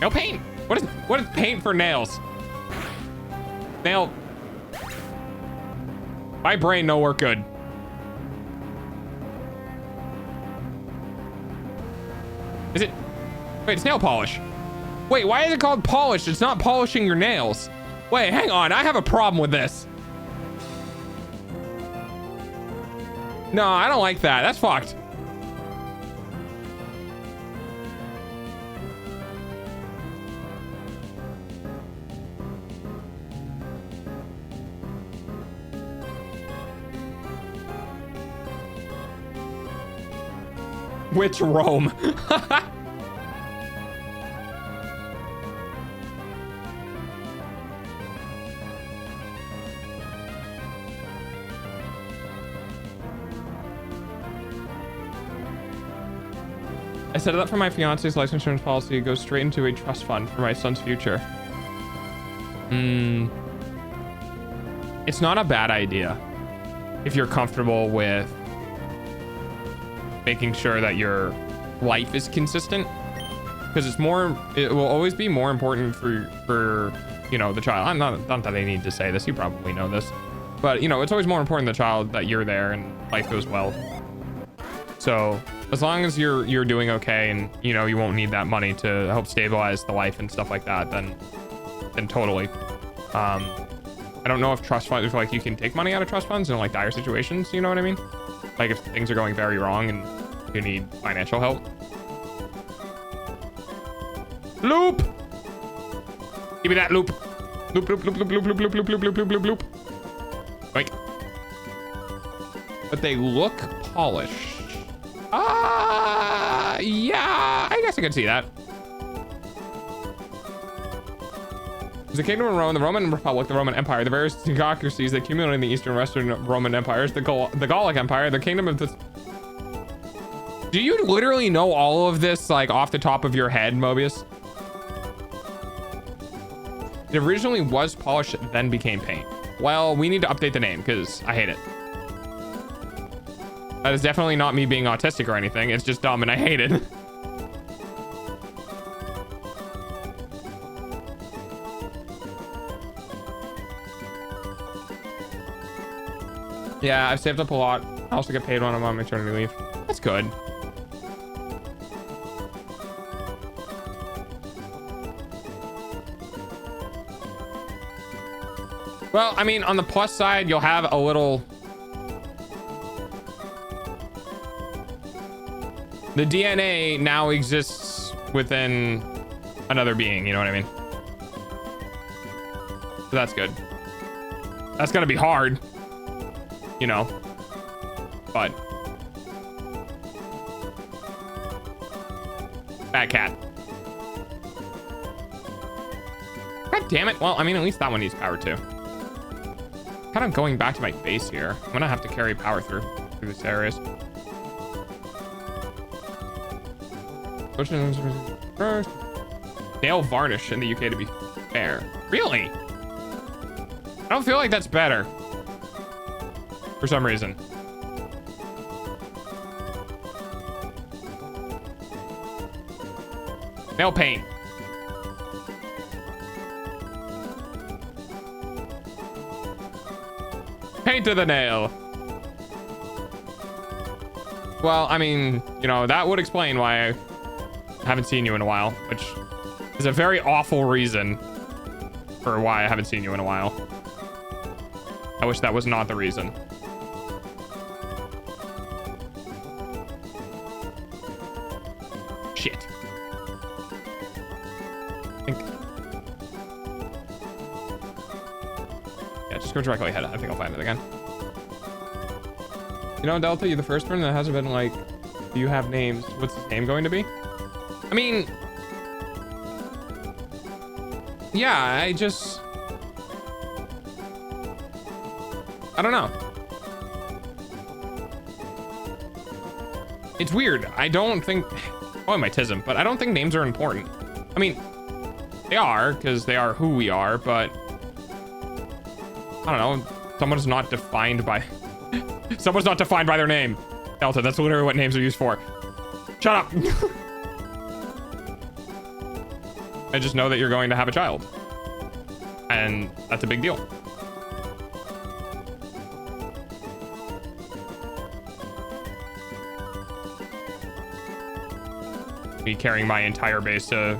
paint. What is paint for nails? Nail. My brain no work good. Is it? Wait, it's nail polish. Wait, why is it called polish? It's not polishing your nails. Wait, hang on. I have a problem with this. No, I don't like that. That's fucked. Which Rome? I set it up for my fiance's life insurance policy. It goes straight into a trust fund for my son's future. It's not a bad idea if you're comfortable with making sure that your life is consistent, because it will always be more important for you know, the child. Not that I need to say this, you probably know this, but you know, it's always more important the child that you're there and life goes well. So as long as you're doing okay and you know you won't need that money to help stabilize the life and stuff like that, then totally. I don't know if trust funds, if like you can take money out of trust funds in like dire situations, you know what I mean? Like if things are going very wrong and you need financial help. Loop! Give me that loop. Loop, loop, loop, loop, loop, loop, loop, loop, loop, loop, loop, loop, loop. Like. But they look polished. Yeah, I guess I could see that. The Kingdom of Rome, the Roman Republic, the Roman Empire, the various theocracies that accumulated in the Eastern and Western Roman empires, the Gallic Empire, the Kingdom of the... Do you literally know all of this, like, off the top of your head, Mobius? It originally was polished, then became paint. Well, we need to update the name, because I hate it. That is definitely not me being autistic or anything. It's just dumb, and I hate it. Yeah, I've saved up a lot. I also get paid when I'm on maternity leave. That's good. Well, I mean, on the plus side, you'll have a little... The DNA now exists within another being, you know what I mean? So that's good. That's gonna be hard. You know, but bad cat. God damn it. Well, I mean, at least that one needs power too. Kind of going back to my base here. I'm gonna have to carry power through these areas. First, nail varnish in the UK to be fair. Really? I don't feel like that's better. For some reason. Nail paint. Paint to the nail. Well, I mean, you know, that would explain why I haven't seen you in a while, which is a very awful reason for why I haven't seen you in a while. I wish that was not the reason. Shit. I think... Yeah, just go directly ahead. I think I'll find it again. You know, Delta, you're the first one that hasn't been like, do you have names? What's his name going to be? I mean... Yeah, I don't know. It's weird. I don't think... Oh, my tism. But I don't think names are important. I mean, they are, because they are who we are, but... I don't know. Someone's not defined by... Someone's not defined by their name. Delta, that's literally what names are used for. Shut up! I just know that you're going to have a child. And that's a big deal. Me carrying my entire base to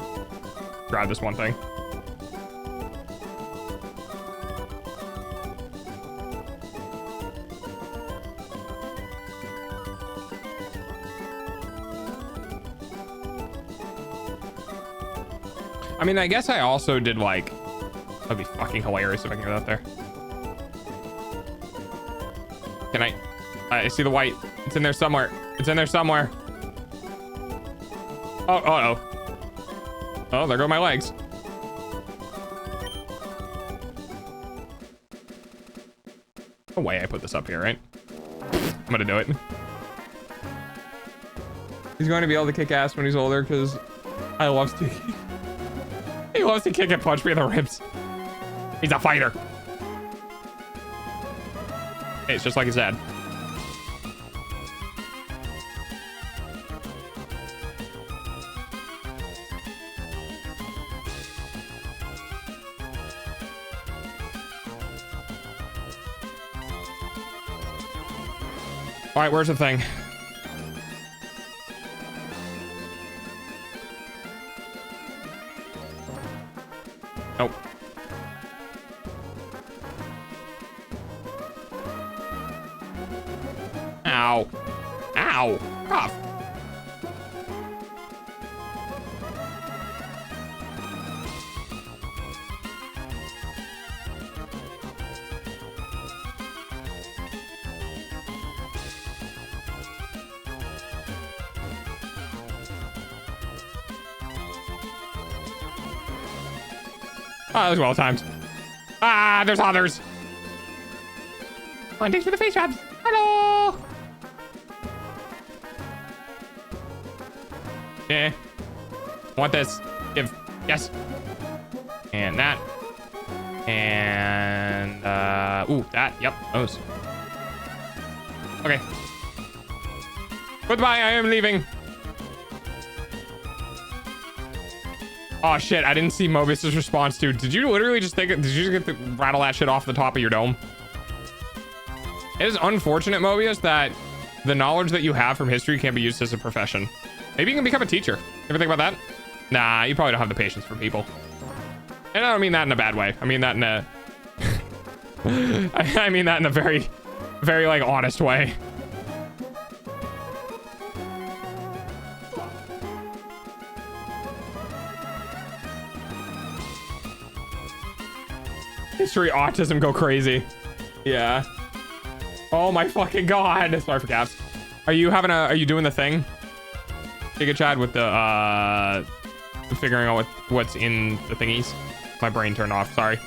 grab this one thing. I mean, I guess I also did like, that'd be fucking hilarious if I can get out there. Can I see the white. It's in there somewhere. It's in there somewhere. Oh, uh-oh. Oh, there go my legs. No way I put this up here, right? I'm gonna do it. He's going to be able to kick ass when he's older because I love to. He loves to kick and punch me in the ribs. He's a fighter. Hey, it's just like his dad. All right, where's the thing? Nope. Ow. Ow. Cough. Oh, that was well timed. Ah, there's others. Oh, thanks for the face traps. Hello. Yeah. Want this? Give. Yes. And that. And ooh, that. Yep, those. Okay. Goodbye. I am leaving. Oh shit, I didn't see Mobius's response to. Did you literally just think it? Did you just get to rattle that shit off the top of your dome? It is unfortunate, Mobius, that the knowledge that you have from history can't be used as a profession. Maybe you can become a teacher. Ever think about that? Nah, you probably don't have the patience for people. And I don't mean that in a bad way. I mean that in a... I mean that in a very, very, like, honest way. History autism go crazy. Yeah. Oh my fucking god. Sorry for caps. Are you doing the thing? Giga Chad with the figuring out what's in the thingies? My brain turned off, sorry.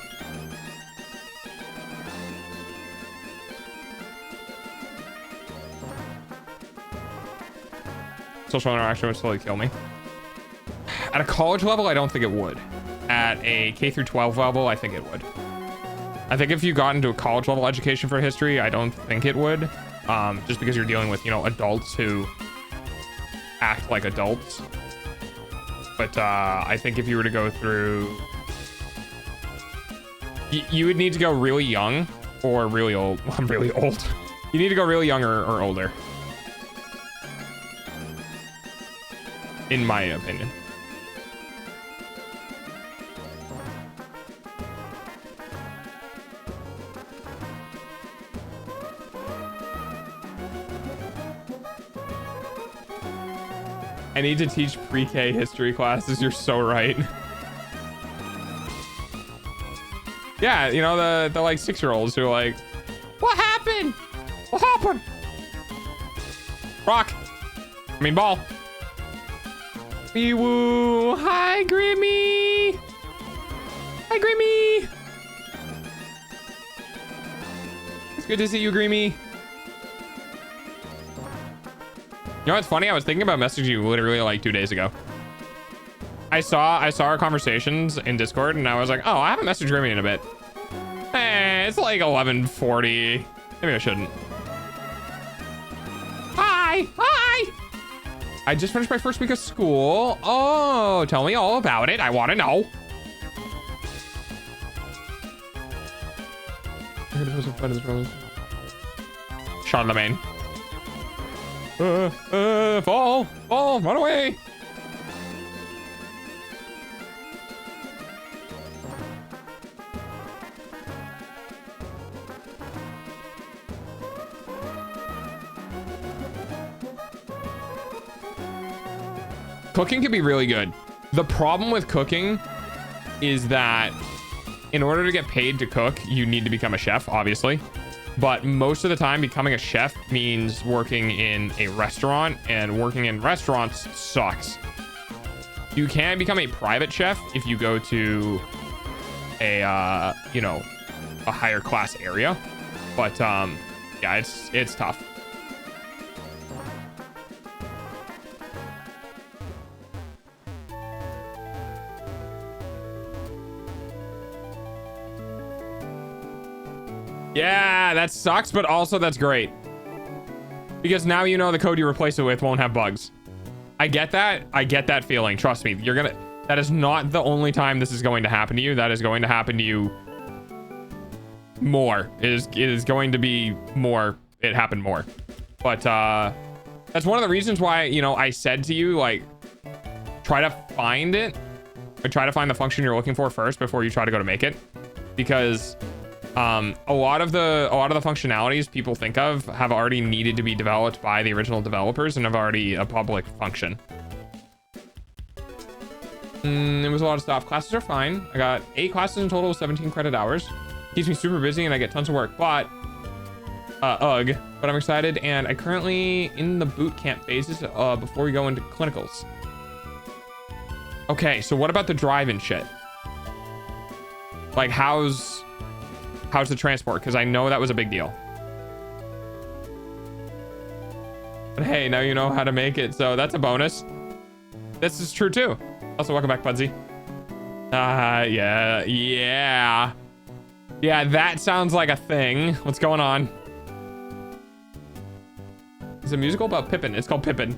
Social interaction would slowly kill me. At a college level, I don't think it would. At a K through 12 level, I think it would. I think if you got into a college level education for history, I don't think it would. Just because you're dealing with, you know, adults who act like adults. But I think if you were to go through... You would need to go really young or really old. I'm really old. You need to go really young or older. In my opinion. I need to teach pre-K history classes. You're so right. Yeah, you know, the like 6-year-olds who are like, what happened? What happened? Rock. I mean, ball. Woo. Hi, Grimmy. Hi, Grimmy. It's good to see you, Grimmy. You know what's funny? I was thinking about messaging you literally like 2 days ago. I saw our conversations in Discord and I was like, oh, I haven't messaged Grimmy in a bit. It's like 11:40. Maybe I shouldn't. Hi. I just finished my first week of school. Oh, tell me all about it. I want to know. Charlemagne. Fall, run away. Cooking can be really good. The problem with cooking is that in order to get paid to cook, you need to become a chef, obviously. But most of the time, becoming a chef means working in a restaurant, and working in restaurants sucks. You can become a private chef if you go to a, you know, a higher class area. But yeah, it's tough. Yeah, that sucks, but also that's great. Because now you know the code you replace it with won't have bugs. I get that. I get that feeling. Trust me. That is not the only time this is going to happen to you. That is going to happen to you more. It is going to be more. It happened more. But that's one of the reasons why, you know, I said to you, like, try to find it. Or try to find the function you're looking for first before you try to go to make it. Because a lot of the functionalities people think of have already needed to be developed by the original developers and have already a public function. It was a lot of stuff. Classes are fine. I got 8 classes in total, 17 credit hours. Keeps me super busy and I get tons of work, but but I'm excited and I currently in the boot camp phases before we go into clinicals. Okay, so what about the drive-in shit? Like how's the transport? Because I know that was a big deal. But hey, now you know how to make it, so that's a bonus. This is true too. Also, welcome back, Pudsy. Yeah, that sounds like a thing. What's going on? It's a musical about Pippin. It's called Pippin.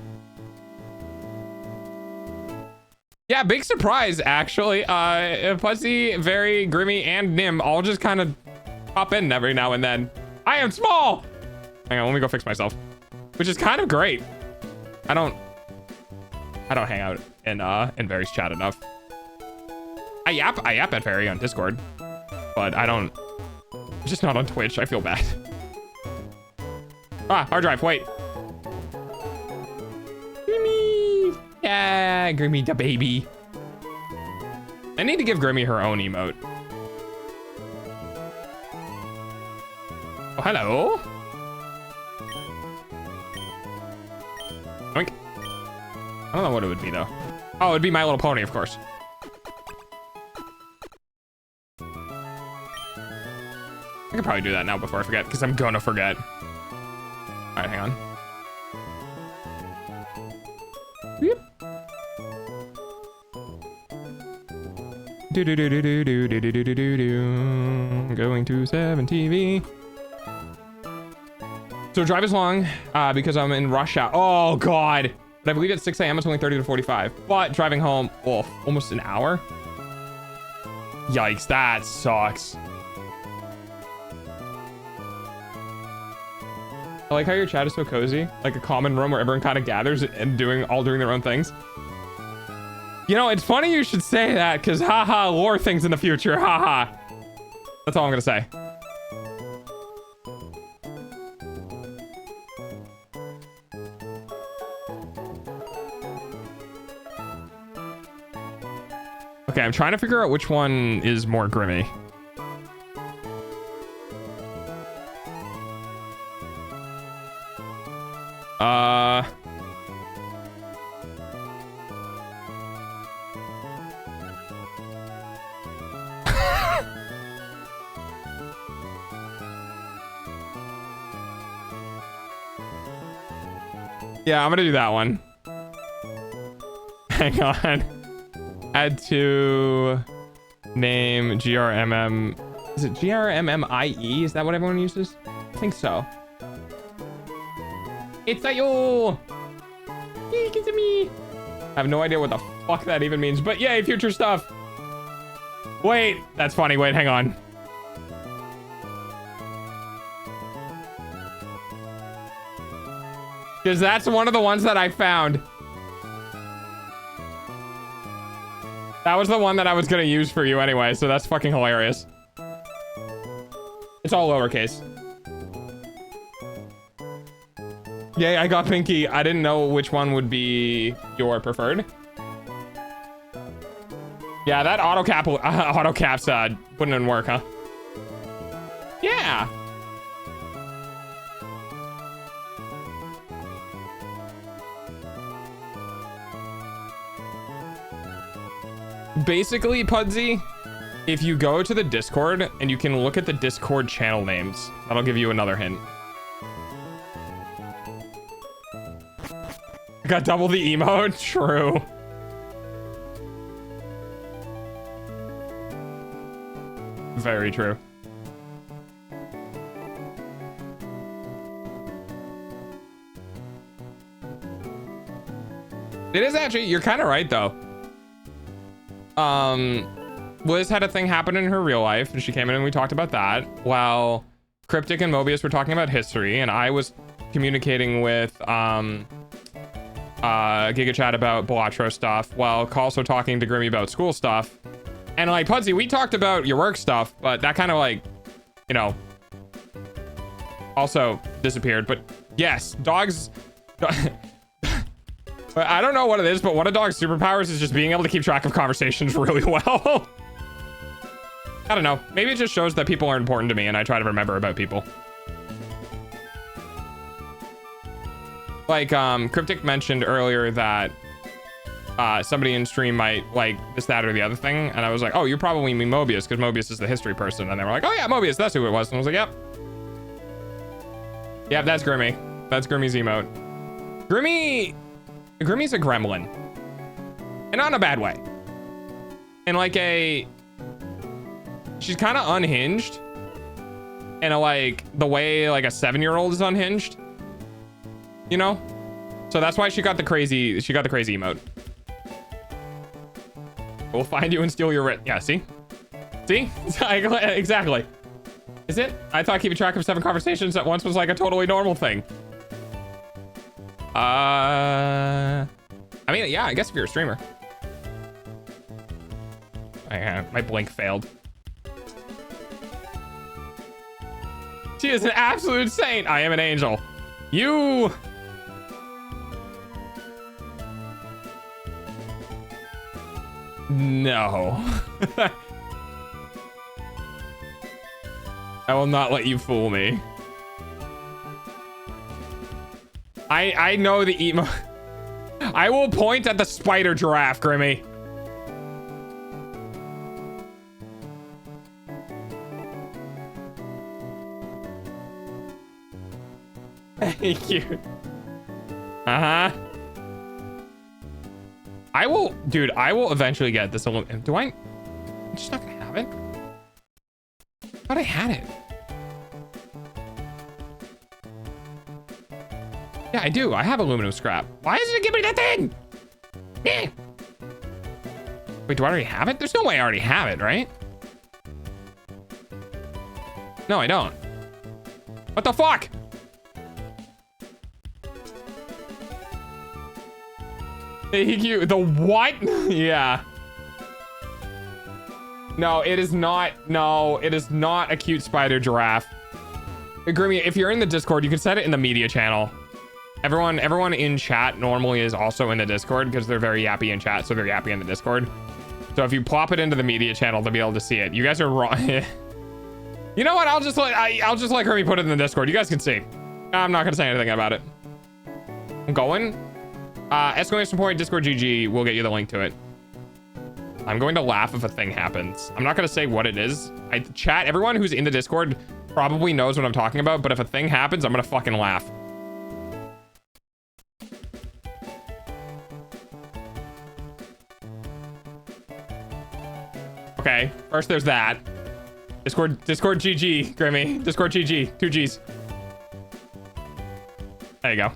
Yeah, big surprise, actually. Pudsy, Very, Grimmy, and Nim all just kind of pop in every now and then. I am small! Hang on, let me go fix myself. Which is kind of great. I don't hang out in Very's chat enough. I yap at Very on Discord. But I don't... Just not on Twitch. I feel bad. Ah, hard drive, wait. Grimmy! Yeah, Grimmy the baby. I need to give Grimmy her own emote. Oh, hello. Oink. I don't know what it would be, though. Oh, it'd be My Little Pony, of course. I could probably do that now before I forget, because I'm gonna forget. All right, hang on. Yep. Going to 7TV. So drive is long because I'm in rush hour. Oh god, but I believe at 6 a.m. it's only 30 to 45. But driving home, oh, almost an hour. Yikes, that sucks. I like how your chat is so cozy, like a common room where everyone kind of gathers and doing their own things. You know, it's funny you should say that because haha, lore things in the future, haha. That's all I'm gonna say. Okay, I'm trying to figure out which one is more grimy. Yeah, I'm gonna do that one. Hang on. Add to name GRMM. Is it GRMMIE? Is that what everyone uses? I think so. It's a yo. It's a me. I have no idea what the fuck that even means, but yay, future stuff. Wait, that's funny. Wait, hang on. Because that's one of the ones that I found. That was the one that I was going to use for you anyway, so that's fucking hilarious. It's all lowercase. Yay, I got Pinky. I didn't know which one would be your preferred. Yeah, that auto cap's putting in work, huh? Yeah. Basically, Pudsey, if you go to the Discord and you can look at the Discord channel names, that'll give you another hint. I got double the emote? True. Very true. It is actually, you're kind of right though. Liz had a thing happen in her real life and she came in and we talked about that while Cryptic and Mobius were talking about history and I was communicating with GigaChat about Balatro stuff while also talking to Grimmy about school stuff. And like, Pudsey, we talked about your work stuff, but that kind of like, you know, also disappeared. But yes, dogs... I don't know what it is, but one of dog's superpowers is just being able to keep track of conversations really well. I don't know. Maybe it just shows that people are important to me and I try to remember about people. Like, Cryptic mentioned earlier that somebody in stream might like this, that, or the other thing. And I was like, oh, you probably mean Mobius because Mobius is the history person. And they were like, oh yeah, Mobius, that's who it was. And I was like, yep. Yep, that's Grimmy. That's Grimmy's emote. Grimmy's a gremlin. And not in a bad way. In like a... She's kind of unhinged. In a like, the way like a 7-year-old is unhinged. You know? So that's why she got the crazy emote. We'll find you and steal your writ. Yeah, see? See? Exactly. Is it? I thought keeping track of 7 conversations at once was like a totally normal thing. I mean, yeah, I guess if you're a streamer. My blink failed. She is an absolute saint. I am an angel. You... No. I will not let you fool me. I know the emo. I will point at the spider giraffe, Grimmy. Thank you. Uh-huh. I will, dude, I will eventually get this. I'm just not gonna have it. I thought I had it. Yeah, I do. I have aluminum scrap. Why isn't it giving me that thing? Eh. Wait, do I already have it? There's no way I already have it, right? No, I don't. What the fuck? The what? Yeah. No, it is not. No, it is not a cute spider giraffe. Grimmy, if you're in the Discord, you can set it in the media channel. Everyone in chat normally is also in the Discord because they're very yappy in chat, so they're yappy in the Discord. So if you plop it into the media channel, they'll be able to see it. You guys are wrong. You know what? I'll just let Hermie put it in the Discord. You guys can see. I'm not gonna say anything about it. I'm going. Exclamation point Discord GG will get you the link to it. I'm going to laugh if a thing happens. I'm not gonna say what it is. Chat, everyone who's in the Discord probably knows what I'm talking about, but if a thing happens, I'm gonna fucking laugh. Okay, first there's that. Discord GG, Grimmy. Discord GG, 2 Gs. There you go.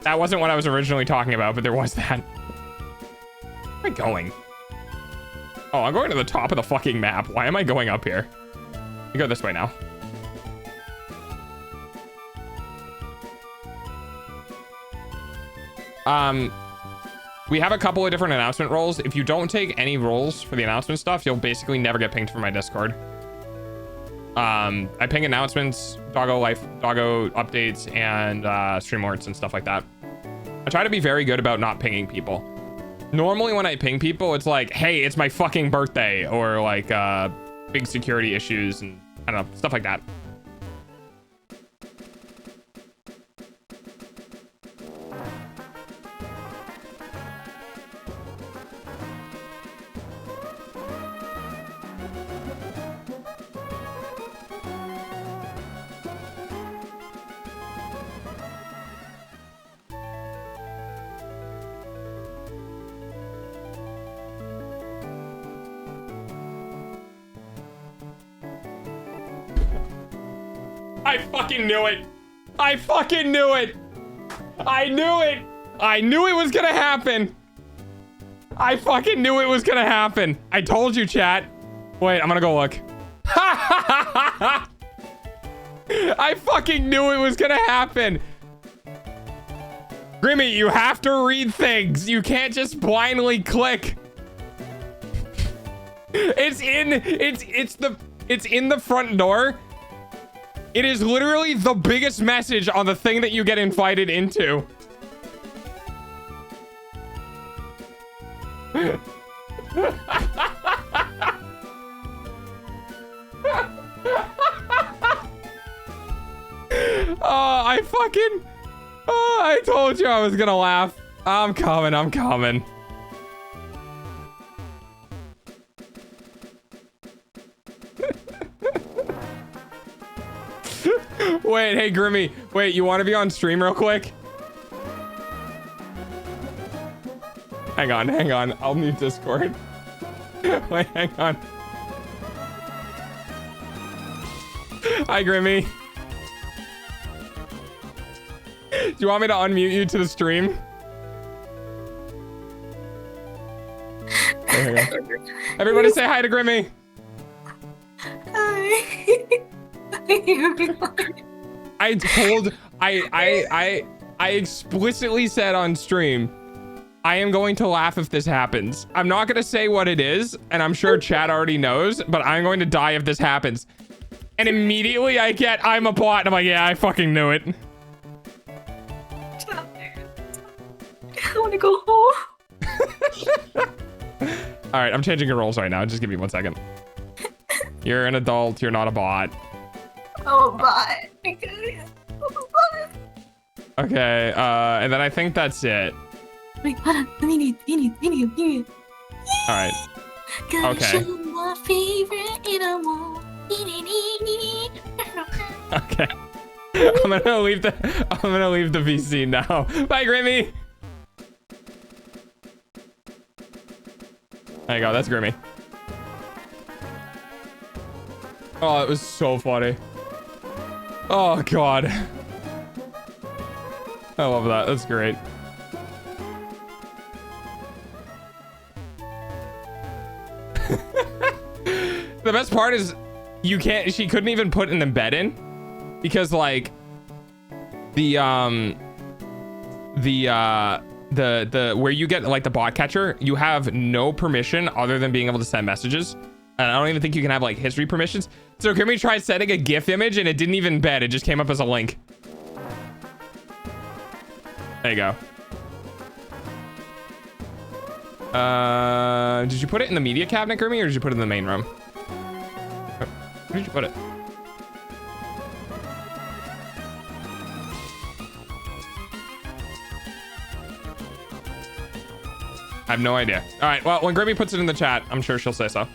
That wasn't what I was originally talking about, but there was that. Where am I going? Oh, I'm going to the top of the fucking map. Why am I going up here? You go this way now. We have a couple of different announcement roles. If you don't take any roles for the announcement stuff, you'll basically never get pinged from my Discord. I ping announcements, doggo updates, and stream alerts and stuff like that. I try to be very good about not pinging people. Normally when I ping people, it's like, hey, it's my fucking birthday, or like big security issues and I don't know, stuff like that. I fucking knew it. I fucking knew it. I knew it. I knew it was gonna happen. I fucking knew it was gonna happen. I told you, chat. Wait, I'm gonna go look. I fucking knew it was gonna happen. Grimmy, you have to read things. You can't just blindly click. It's in the front door. It is literally the biggest message on the thing that you get invited into. I told you I was gonna laugh. I'm coming. Wait, hey Grimmy. Wait, you want to be on stream real quick? Hang on. I'll mute Discord. Wait, hang on. Hi, Grimmy. Do you want me to unmute you to the stream? There we go. Everybody say hi to Grimmy. Hi. I explicitly said on stream, I am going to laugh if this happens. I'm not going to say what it is, and I'm sure chat already knows, but I'm going to die if this happens. And immediately I'm a bot, and I'm like, yeah, I fucking knew it. Stop there. I want to go home. All right, I'm changing your roles right now. Just give me 1 second. You're an adult. You're not a bot. Oh, bot. Okay, and then I think that's it. Wait, hold on. Let me need. All right. Okay. Okay. I'm gonna leave the VC now. Bye, Grimmy. There you go. That's Grimmy. Oh, it was so funny. Oh God. I love that. That's great. The best part is she couldn't even put an embed in because like the where you get like the bot catcher, you have no permission other than being able to send messages. And I don't even think you can have like history permissions. So can we try setting a GIF image and it didn't even embed, it just came up as a link. There you go. Did you put it in the media cabinet, Grimmy, or did you put it in the main room? Where did you put it? I have no idea. All right, well, when Grimmy puts it in the chat, I'm sure she'll say so.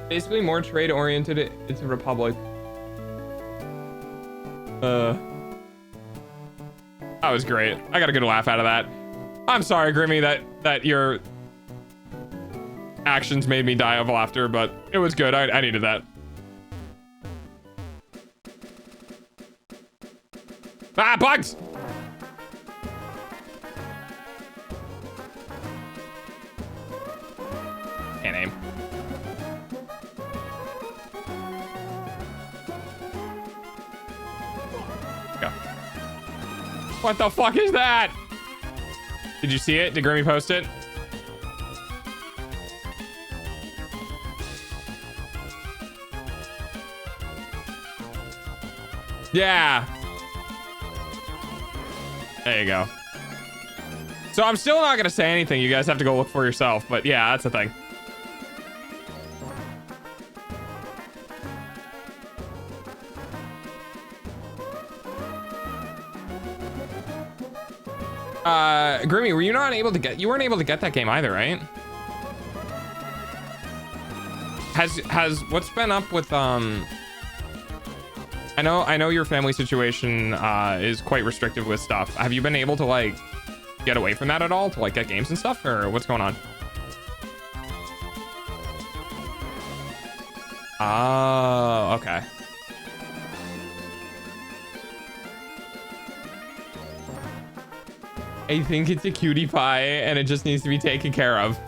Basically more trade oriented. It's a republic. That was great. I got a good laugh out of that. I'm sorry, Grimmy, that your actions made me die of laughter, but it was good. I needed that. Ah, bugs! Can't aim. Go. What the fuck is that? Did you see it? Did Grimmy post it? Yeah. There you go. So I'm still not gonna say anything. You guys have to go look for yourself. But yeah, that's the thing. Grimmy, were you not able to get? You weren't able to get that game either, right? Has what's been up with I know your family situation is quite restrictive with stuff. Have you been able to like get away from that at all to like get games and stuff, or what's going on? Oh, okay. I think it's a cutie pie and it just needs to be taken care of.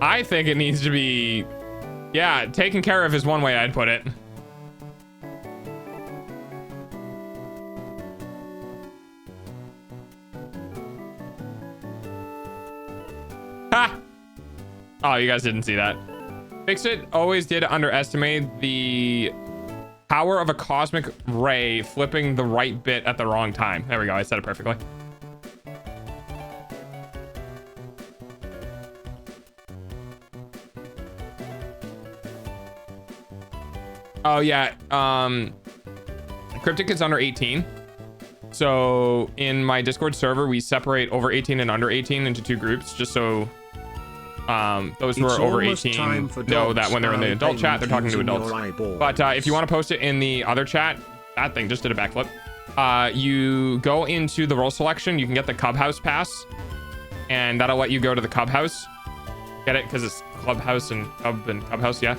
I think it needs to be, yeah, taken care of is one way I'd put it. Ha! Oh, you guys didn't see that. Fixit always did underestimate the power of a cosmic ray flipping the right bit at the wrong time. There we go. I said it perfectly. Oh yeah. Cryptic is under 18. So in my Discord server, we separate over 18 and under 18 into two groups, just so those who are over 18 know that when they're in the adult chat, they're talking to adults. But if you want to post it in the other chat, that thing just did a backflip. You go into the role selection. You can get the Clubhouse pass, and that'll let you go to the Clubhouse. Get it? Because it's Clubhouse and Clubhouse. Yeah.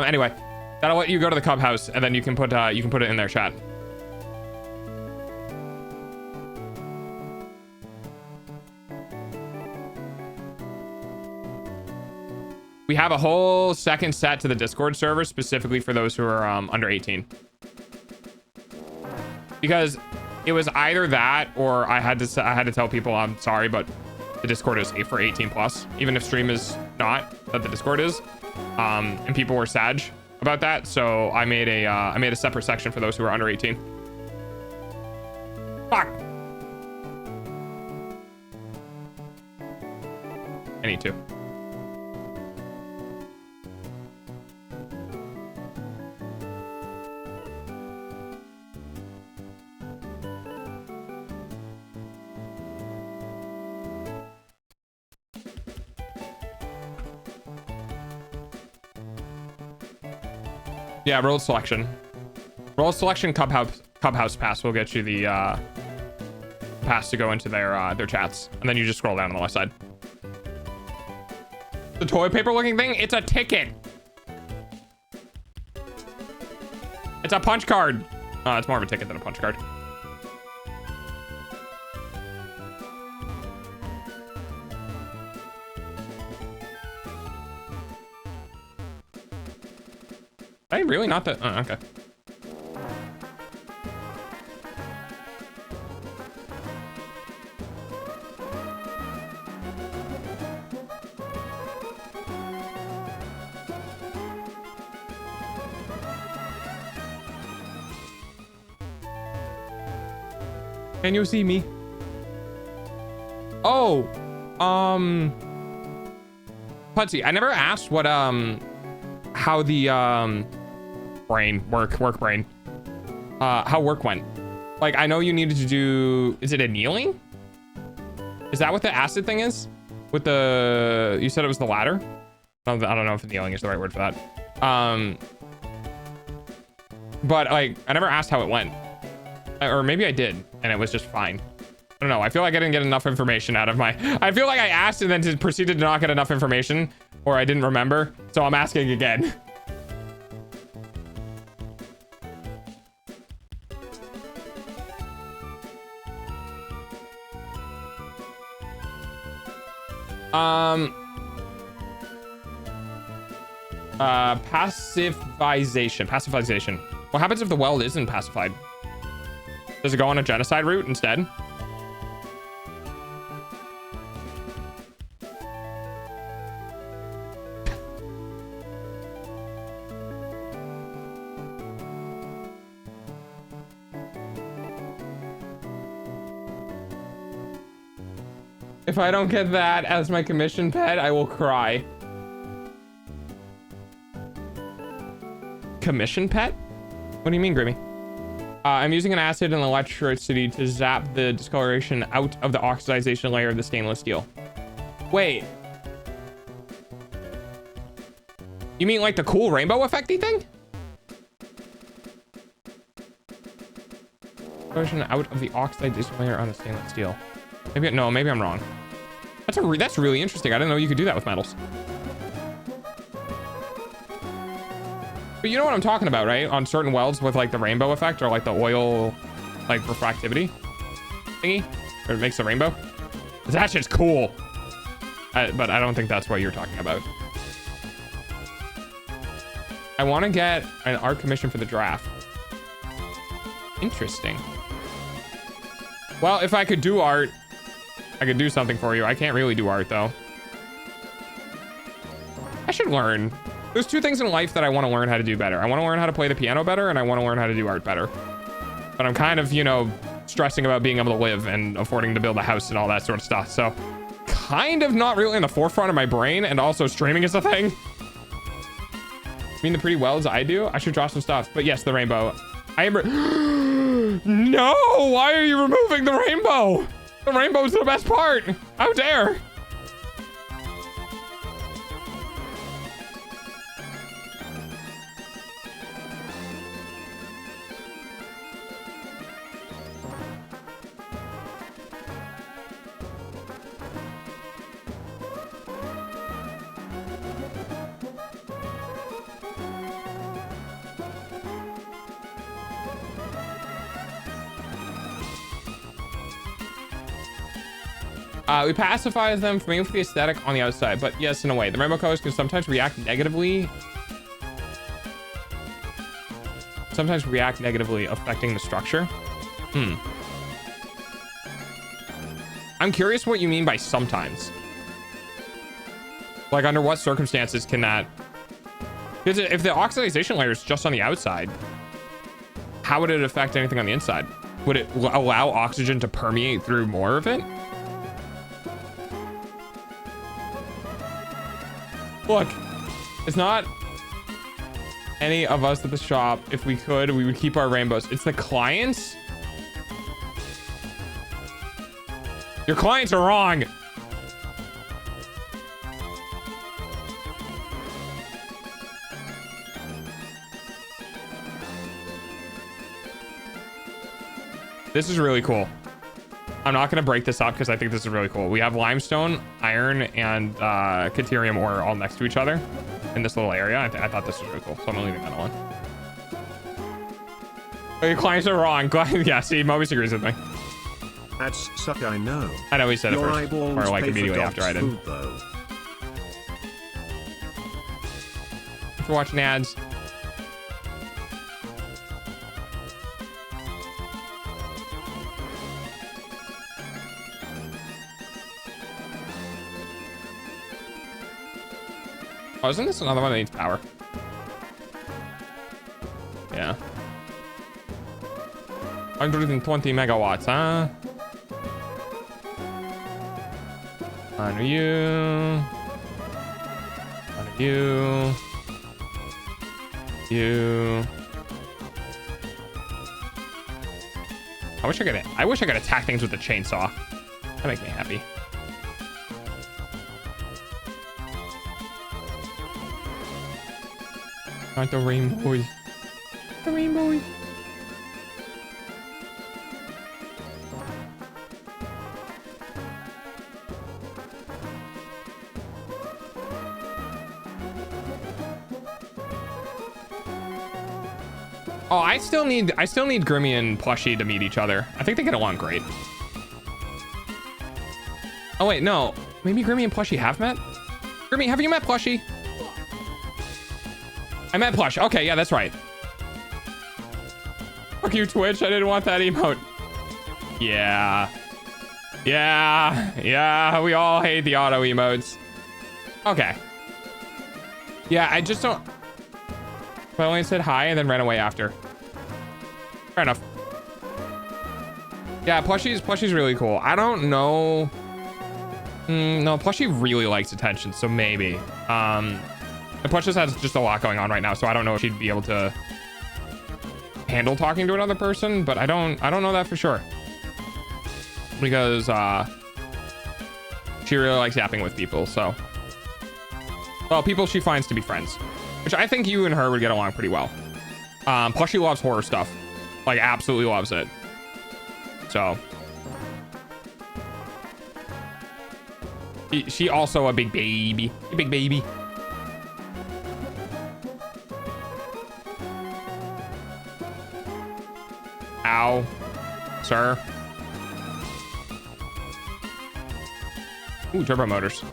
Anyway, that'll let you go to the Clubhouse, and then you can put it in their chat. We have a whole second set to the Discord server specifically for those who are under 18. Because it was either that or I had to tell people I'm sorry, but the Discord is for 18 plus, even if stream is not, that the Discord is. And people were sad about that, so I made a separate section for those who are under 18. Fuck. I need to. Yeah, role selection. Role selection Clubhouse pass will get you the pass to go into their chats, and then you just scroll down on the left side. The toilet paper looking thing, it's a ticket. It's a punch card. It's more of a ticket than a punch card. Hey, really? Not that? Oh, okay. Can you see me? Oh, Putsy, I never asked what, how the, work brain, how work went. Like, I know you needed to do, is it a kneeling? Is that what the acid thing is? With the, you said it was the ladder? I don't know if kneeling is the right word for that. But like, I never asked how it went. Or maybe I did, and it was just fine. I don't know. I feel like I didn't get enough information out of my... I feel like I asked and then proceeded to not get enough information, or I didn't remember. So I'm asking again. Pacifization. What happens if the weld isn't pacified? Does it go on a genocide route instead? If I don't get that as my commission pet, I will cry. Commission pet? What do you mean, Grimmy? I'm using an acid and electricity to zap the discoloration out of the oxidization layer of the stainless steel. Wait. You mean like the cool rainbow effecty thing? Discoloration out of the oxidization layer on the stainless steel. Maybe no, maybe I'm wrong. That's really interesting. I didn't know you could do that with metals. But you know what I'm talking about, right? On certain welds with like the rainbow effect or like the oil, like refractivity thingy, or it makes the rainbow. That shit's cool. But I don't think that's what you're talking about. I want to get an art commission for the draft. Interesting. Well, if I could do art, I could do something for you. I can't really do art though. I should learn. There's two things in life that I want to learn how to do better. I want to learn how to play the piano better, and I want to learn how to do art better. But I'm kind of, you know, stressing about being able to live and affording to build a house and all that sort of stuff. So kind of not really in the forefront of my brain, and also streaming is a thing. I mean, the pretty welds I do, I should draw some stuff. But yes, the rainbow. I am... No! Why are you removing the rainbow? The rainbow is the best part. How dare? We pacify them for the aesthetic on the outside, but yes, in a way. The rainbow colors can sometimes react negatively. Affecting the structure. I'm curious what you mean by sometimes. Like, under what circumstances can that... Because if the oxidization layer is just on the outside, how would it affect anything on the inside? Would it allow oxygen to permeate through more of it? Look, it's not any of us at the shop. If we could, we would keep our rainbows. It's the clients. Your clients are wrong. This is really cool. I'm not going to break this up because I think this is really cool. We have limestone, iron, and caterium ore all next to each other in this little area. I thought this was really cool, so I'm leaving that alone. Oh, your clients are wrong. Yeah, see, Mobius agrees with me. Ads suck, I know. I know he said Your it first, or like immediately after I did. Food, though. Thanks for watching ads. Oh, isn't this another one that needs power? 120 megawatts, huh? On you. On you. You. I wish I could attack things with a chainsaw. That makes me happy. Not the rainbows. The rainbows. Oh, I still need Grimmy and Plushie to meet each other. I think they get along great. Oh wait, no. Maybe Grimmy and Plushie have met? Grimmy, have you met Plushie? I met Plush. Okay, yeah, that's right. Fuck you, Twitch. I didn't want that emote. Yeah. Yeah, we all hate the auto emotes. Okay. Yeah, I just don't... I only said hi and then ran away after. Fair enough. Yeah, Plushie's really cool. I don't know. No, Plushie really likes attention, so maybe. And Plush just has just a lot going on right now, so I don't know if she'd be able to handle talking to another person, but I don't know that for sure. Because she really likes yapping with people, so. Well, people she finds to be friends. Which I think you and her would get along pretty well. Plushie loves horror stuff. Like, absolutely loves it. So. She also a big baby. A big baby. Ow. Sir. Ooh, turbo motors.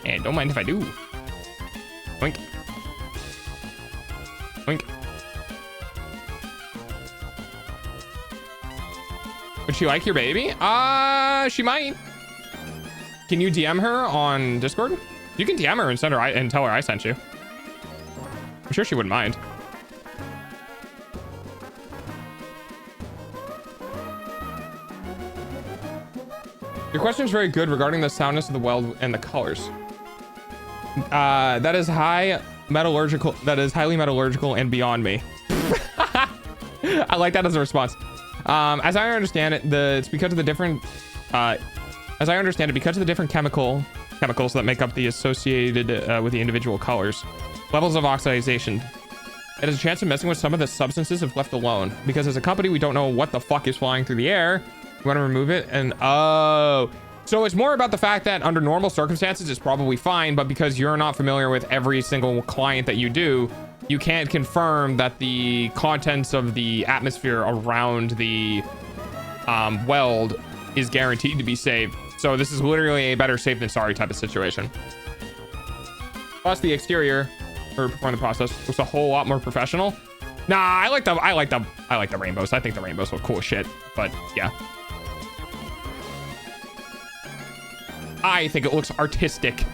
And don't mind if I do. Boink. Boink. Would she like your baby? She might. Can you DM her on Discord? You can DM her and send her and tell her I sent you. I'm sure she wouldn't mind. Your question is very good regarding the soundness of the weld and the colors. That is highly metallurgical and beyond me. I like that as a response. As I understand it, it's because of the different because of the different chemicals that make up the associated with the individual colors, levels of oxidation. It has a chance of messing with some of the substances if left alone. Because as a company, we don't know what the fuck is flying through the air. We want to remove it, and so it's more about the fact that under normal circumstances, it's probably fine, but because you're not familiar with every single client that you do, you can't confirm that the contents of the atmosphere around the weld is guaranteed to be safe. So this is literally a better safe than sorry type of situation. Plus the exterior for performing the process looks a whole lot more professional. Nah, I like the rainbows. I think the rainbows look cool as shit, but yeah. I think it looks artistic.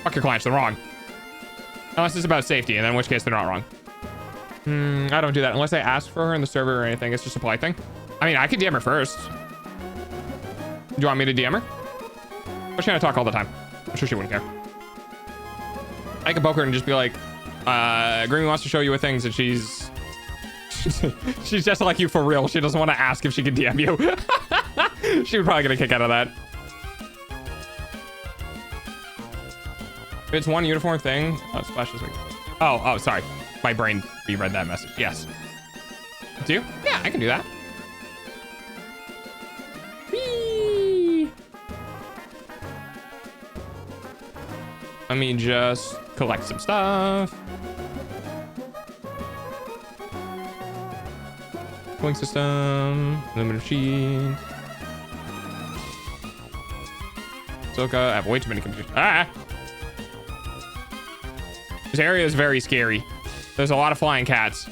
Fuck your clients, they're wrong. Unless it's about safety, and then in which case they're not wrong. I don't do that unless I ask for her in the server or anything. It's just a polite thing. I mean, I could DM her first. Do you want me to DM her? She's gonna talk all the time. I'm sure she wouldn't care. I could poke her and just be like, Grimmy wants to show you a things, and she's just like you for real. She doesn't want to ask if she can DM you. She would probably get a kick out of that. If it's one uniform thing, Splash is like, oh, sorry. My brain reread that message. Yes. Do you? Yeah, I can do that. Whee! Let me just collect some stuff. Cooling system, limited machines. Soka, I have way too many computers. Ah! This area is very scary. There's a lot of flying cats.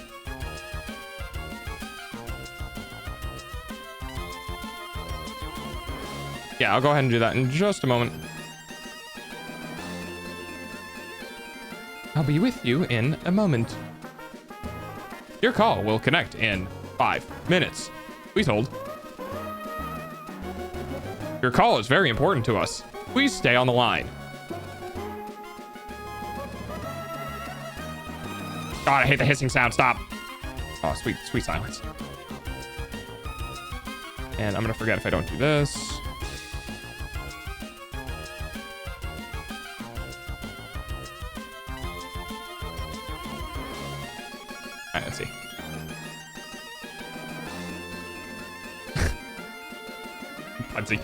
Yeah, I'll go ahead and do that in just a moment. I'll be with you in a moment. Your call will connect in 5 minutes. Please hold. Your call is very important to us. Please stay on the line. God, I hate the hissing sound. Stop. Oh, sweet, sweet silence. And I'm gonna forget if I don't do this. All right, let's see. Pudsey.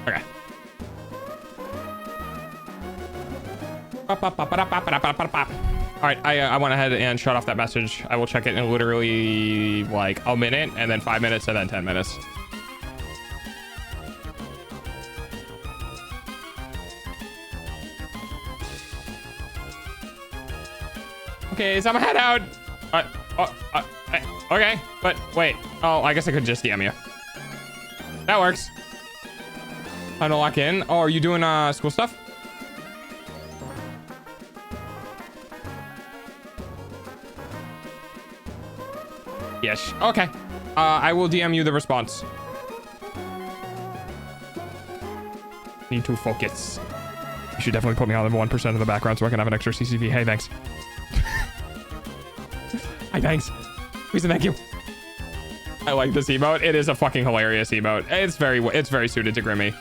Okay. All right, I went ahead and shut off that message. I will check it in literally like a minute, and then 5 minutes, and then 10 minutes. Okay, so I'm head out. Okay, but wait. Oh, I guess I could just DM you. That works. Time to lock in. Oh, are you doing school stuff? Yes. Okay. I will DM you the response. Need to focus. You should definitely put me on the 1% of the background so I can have an extra CCV. Hey, thanks. Hi, thanks. Please and thank you. I like this emote. It is a fucking hilarious emote. It's very suited to Grimmy.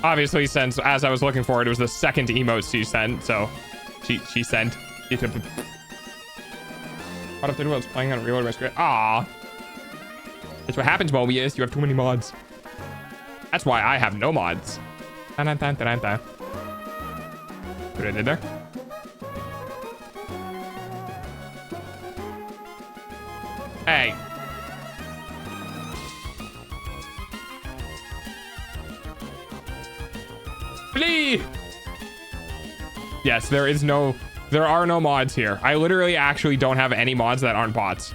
Obviously, since as I was looking for it, it was the second emote she sent, so she sent. What if the was playing on reload my script? Ah, that's what happens, Mobius. You have too many mods. That's why I have no mods. What I did there? Hey. Flee! Yes, there are no mods here. I literally actually don't have any mods that aren't bots.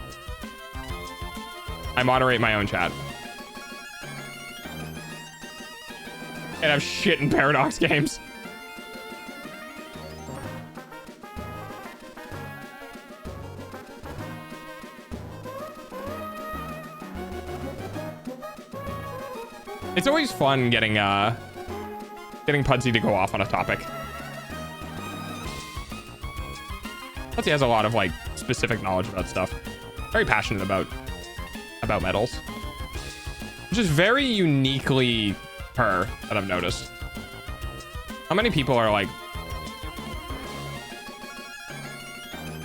I moderate my own chat. And have shit in Paradox games. It's always fun getting Pudsey to go off on a topic. Pudsey has a lot of like specific knowledge about stuff. Very passionate about metals, which is very uniquely her that I've noticed. How many people are like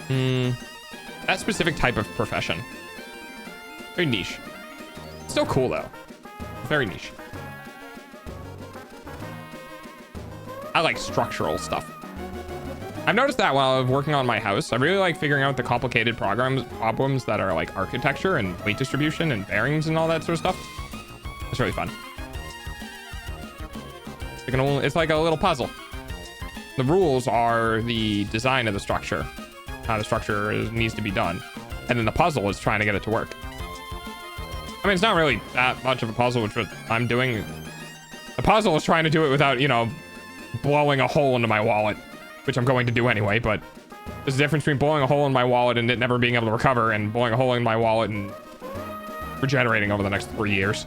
that specific type of profession? Very niche. Still cool though. Very niche. I like structural stuff. I've noticed that while I was working on my house, I really like figuring out the complicated problems that are like architecture and weight distribution and bearings and all that sort of stuff. It's really fun. It's like a little puzzle. The rules are the design of the structure, how the structure needs to be done, and then the puzzle is trying to get it to work. I mean, it's not really that much of a puzzle, which I'm doing. The puzzle is trying to do it without, you know, blowing a hole into my wallet, which I'm going to do anyway, but there's a difference between blowing a hole in my wallet and it never being able to recover and blowing a hole in my wallet and regenerating over the next 3 years.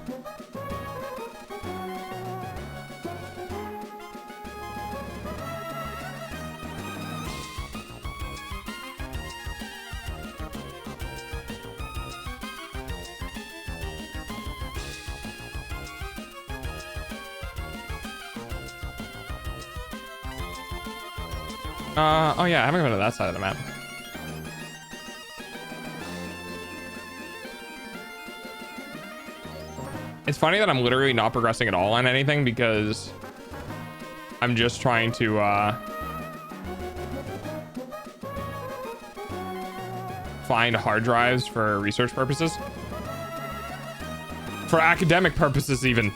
Oh yeah, I haven't been to that side of the map. It's funny that I'm literally not progressing at all on anything because I'm just trying to find hard drives for research purposes. For academic purposes even.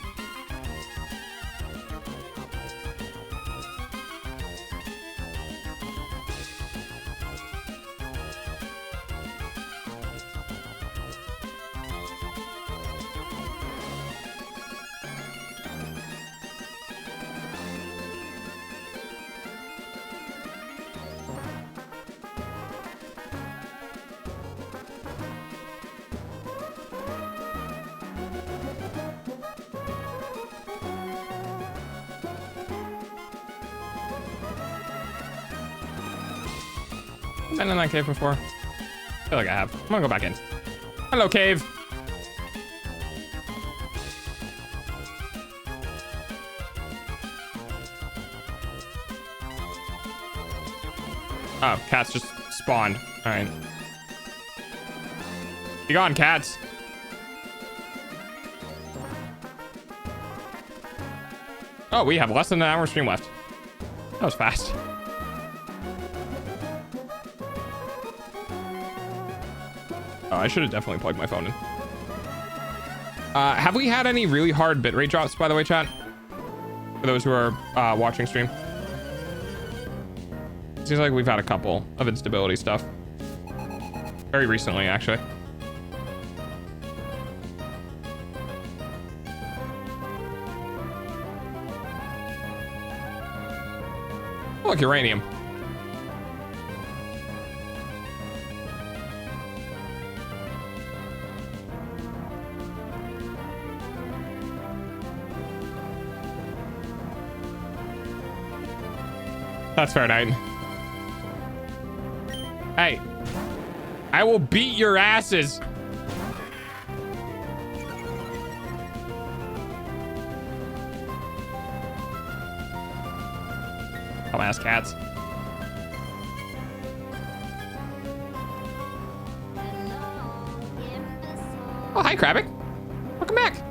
Been in that cave before? I feel like I have. I'm gonna go back in. Hello, cave. Oh, cats just spawned. All right. Be gone, cats. Oh, we have less than an hour stream left. That was fast. Oh, I should have definitely plugged my phone in. Have we had any really hard bitrate drops, by the way, chat? For those who are watching stream. Seems like we've had a couple of instability stuff. Very recently, actually. Oh, look, uranium. That's fair, Knight. Hey, I will beat your asses. Dumbass cats. Oh, hi, Krabic. Welcome back.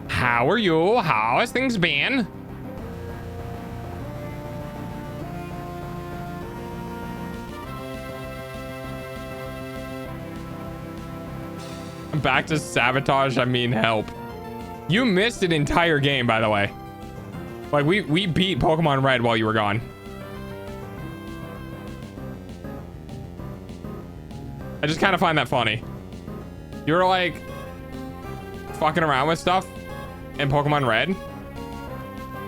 How are you? How has things been? Back to sabotage, I mean help. You missed an entire game, by the way. Like, we beat Pokemon Red while you were gone. I just kind of find that funny. You were like fucking around with stuff in Pokemon Red.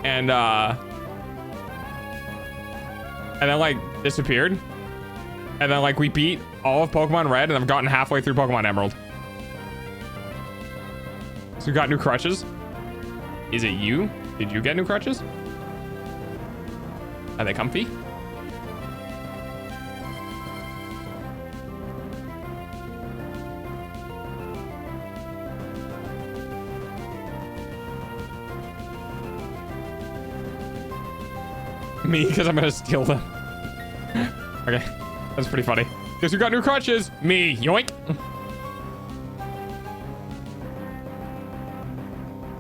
And then like disappeared. And then like we beat all of Pokemon Red and I've gotten halfway through Pokemon Emerald. So you got new crutches? Is it you? Did you get new crutches? Are they comfy? Me, because I'm gonna steal them. Okay, that's pretty funny. Guess who got new crutches? Me, yoink.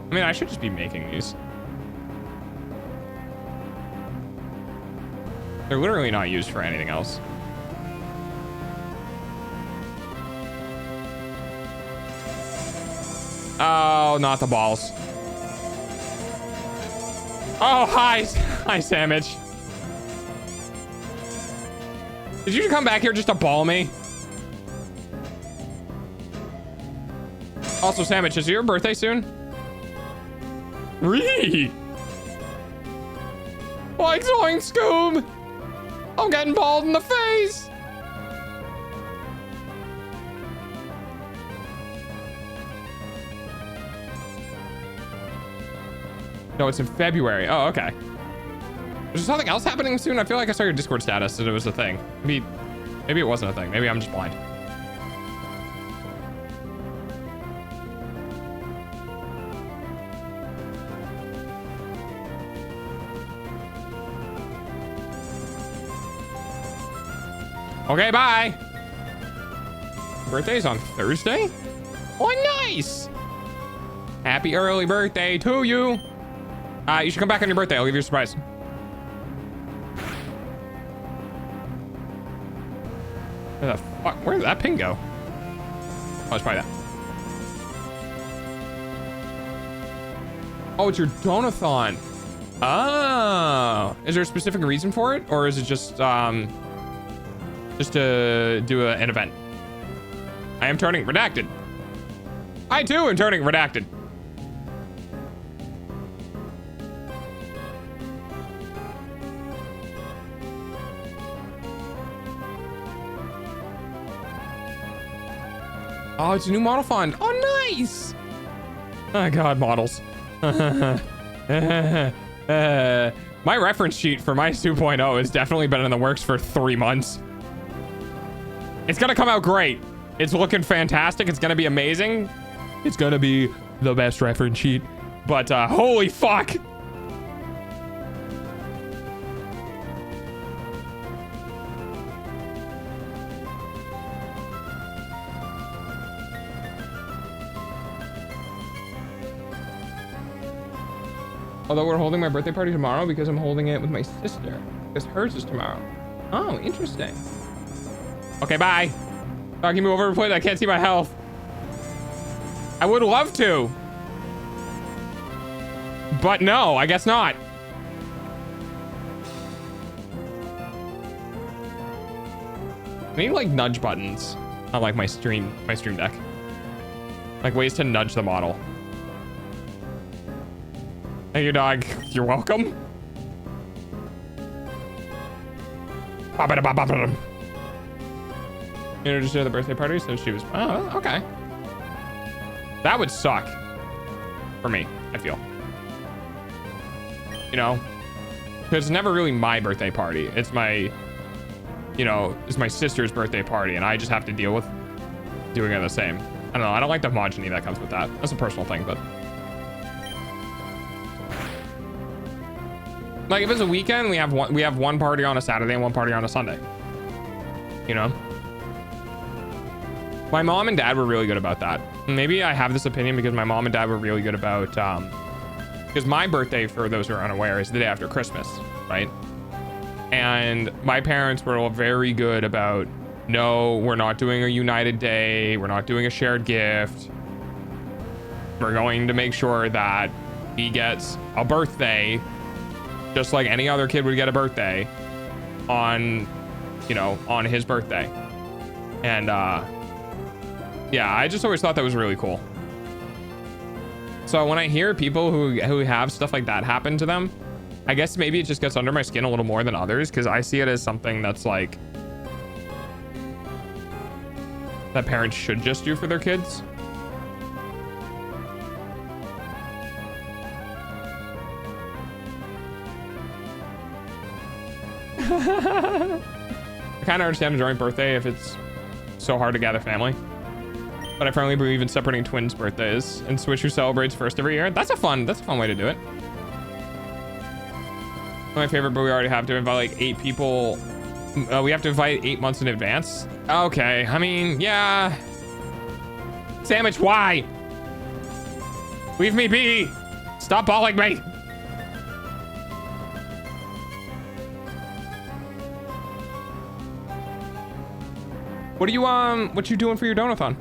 I mean, I should just be making these. They're literally not used for anything else. Oh, not the balls. Oh, hi. Hi, Sandwich. Did you come back here just to ball me? Also, Sandwich, is it your birthday soon? Ree! Like Zoink Scoob! I'm getting balled in the face! No, it's in February. Oh, okay. Is there something else happening soon? I feel like I saw your Discord status that it was a thing. Maybe it wasn't a thing. Maybe I'm just blind. Okay, bye. Birthday's on Thursday? Oh, nice. Happy early birthday to you. You should come back on your birthday. I'll give you a surprise. Where the fuck? Where did that ping go? Oh, let's try that. Oh, it's your donathon. Oh, is there a specific reason for it, or is it just to do an event? I am turning redacted. I too am turning redacted. Oh, it's a new model fund. Oh, nice. Oh God, models. My reference sheet for my 2.0 has definitely been in the works for 3 months. It's gonna come out great. It's looking fantastic. It's gonna be amazing. It's gonna be the best reference sheet. But holy fuck. Although we're holding my birthday party tomorrow because I'm holding it with my sister. Because hers is tomorrow. Oh, interesting. Okay, bye. Oh, can you move over, please? I can't see my health. I would love to. But no, I guess not. I need like nudge buttons on like my stream deck. Like ways to nudge the model. Thank you, dog. You're welcome. Introduced her to the birthday party, so she was. Oh, okay. That would suck for me, I feel. You know, because it's never really my birthday party. It's my, you know, it's my sister's birthday party, and I just have to deal with doing it the same. I don't know. I don't like the homogeny that comes with that. That's a personal thing, but. Like if it's a weekend, we have one party on a Saturday and one party on a Sunday. You know? My mom and dad were really good about that. Maybe I have this opinion because my mom and dad were really good about because my birthday, for those who are unaware, is the day after Christmas, right? And my parents were very good about, no, we're not doing a united day, we're not doing a shared gift. We're going to make sure that he gets a birthday just like any other kid would get a birthday on, you know, on his birthday. And yeah, I just always thought that was really cool. So when I hear people who have stuff like that happen to them, I guess maybe it just gets under my skin a little more than others, because I see it as something that's like that parents should just do for their kids. I kind of understand a joint birthday if it's so hard to gather family, but I firmly believe in separating twins' birthdays and Switch who celebrates first every year. That's a fun way to do it. My favorite, but we already have to invite like 8 people. We have to invite 8 months in advance. Okay, I mean, yeah. Sandwich, why? Leave me be. Stop balling me. What you doing for your donathon?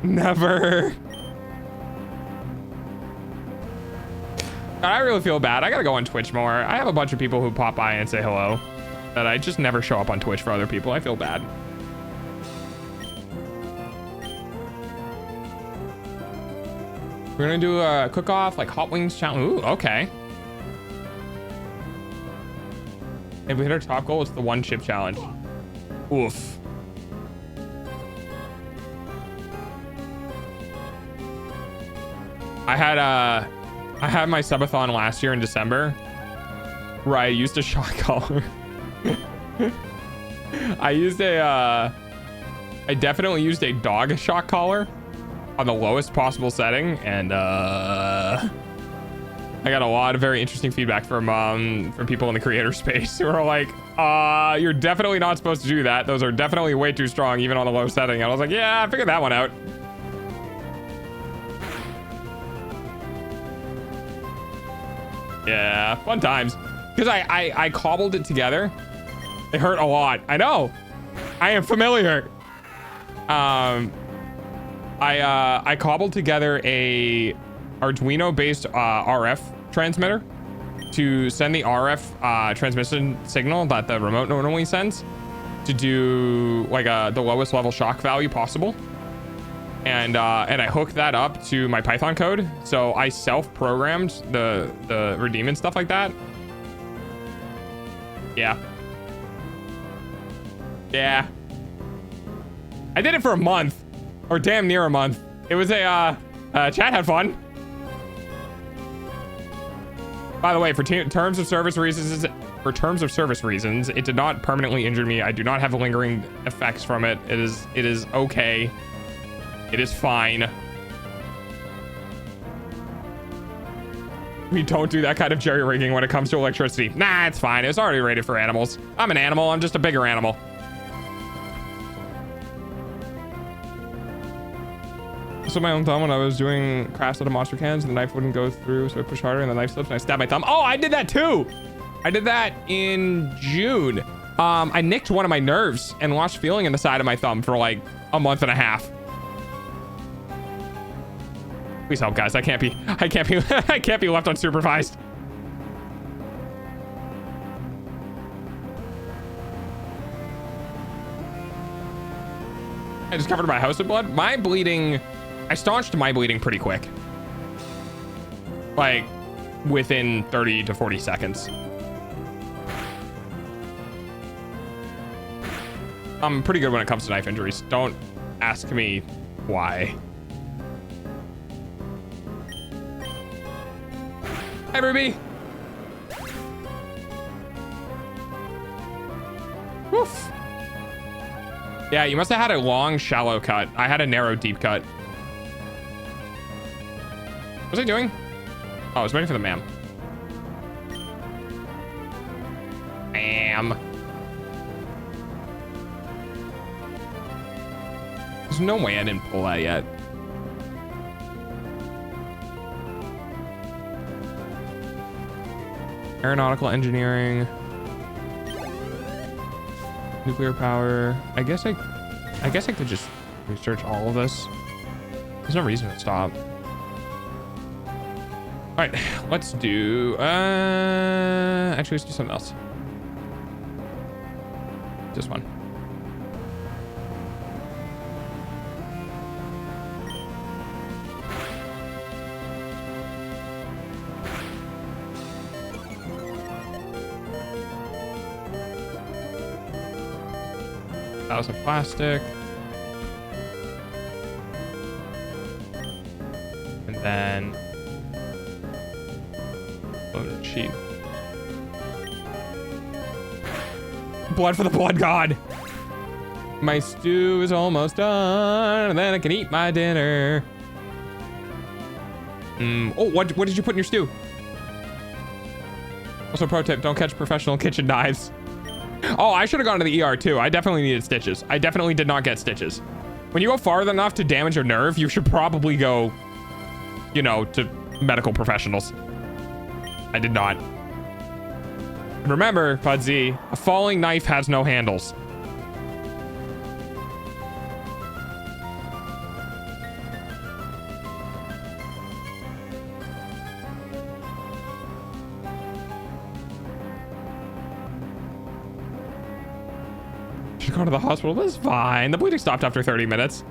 Never. I really feel bad. I gotta go on Twitch more. I have a bunch of people who pop by and say hello that I just never show up on Twitch for other people. I feel bad. We're gonna do a cook-off, like hot wings challenge. Ooh, okay. If we hit our top goal, it's the 1 chip challenge. Oof. I had my subathon last year in December where I used a shock collar. I definitely used a dog shock collar on the lowest possible setting, and I got a lot of very interesting feedback from people in the creator space who are like, you're definitely not supposed to do that. Those are definitely way too strong, even on the low setting. And I was like, yeah, I figured that one out. Yeah, fun times. Because I cobbled it together. It hurt a lot. I know. I am familiar. I cobbled together a Arduino-based RF transmitter to send the RF transmission signal that the remote normally sends to do like the lowest level shock value possible. And I hooked that up to my Python code. So I self-programmed the redeem and stuff like that. Yeah. Yeah. I did it for a month, or damn near a month. It was chat had fun. By the way, for terms of service reasons, it did not permanently injure me. I do not have lingering effects from it. It is okay. It is fine. We don't do that kind of jerry rigging when it comes to electricity. Nah, it's fine. It was already rated for animals. I'm an animal. I'm just a bigger animal. So my own thumb when I was doing crafts out of monster cans and the knife wouldn't go through, so I pushed harder and the knife slips and I stabbed my thumb. Oh, I did that too. I did that in June. I nicked one of my nerves and lost feeling in the side of my thumb for like a month and a half. Please help, guys. I can't be I can't be left unsupervised. I just covered my house in blood. My bleeding, I staunched my bleeding pretty quick. Like within 30 to 40 seconds. I'm pretty good when it comes to knife injuries. Don't ask me why. Hi, Ruby. Woof. Yeah, you must have had a long, shallow cut. I had a narrow, deep cut. What was I doing? Oh, I was waiting for the ma'am. Ma'am. There's no way I didn't pull that yet. Aeronautical engineering. Nuclear power. I guess I could just research all of this. There's no reason to stop. All right, let's do actually let's do something else. This one. That was a plastic. And then loaded sheep. Blood for the blood god. My stew is almost done, and then I can eat my dinner. Oh, what did you put in your stew? Also, pro tip: don't catch professional kitchen knives. Oh, I should have gone to the ER too. I definitely needed stitches. I definitely did not get stitches. When you go farther enough to damage your nerve, you should probably go, you know, to medical professionals. I did not. Remember, Pudsey, a falling knife has no handles. Should go to the hospital. That's fine. The bleeding stopped after 30 minutes.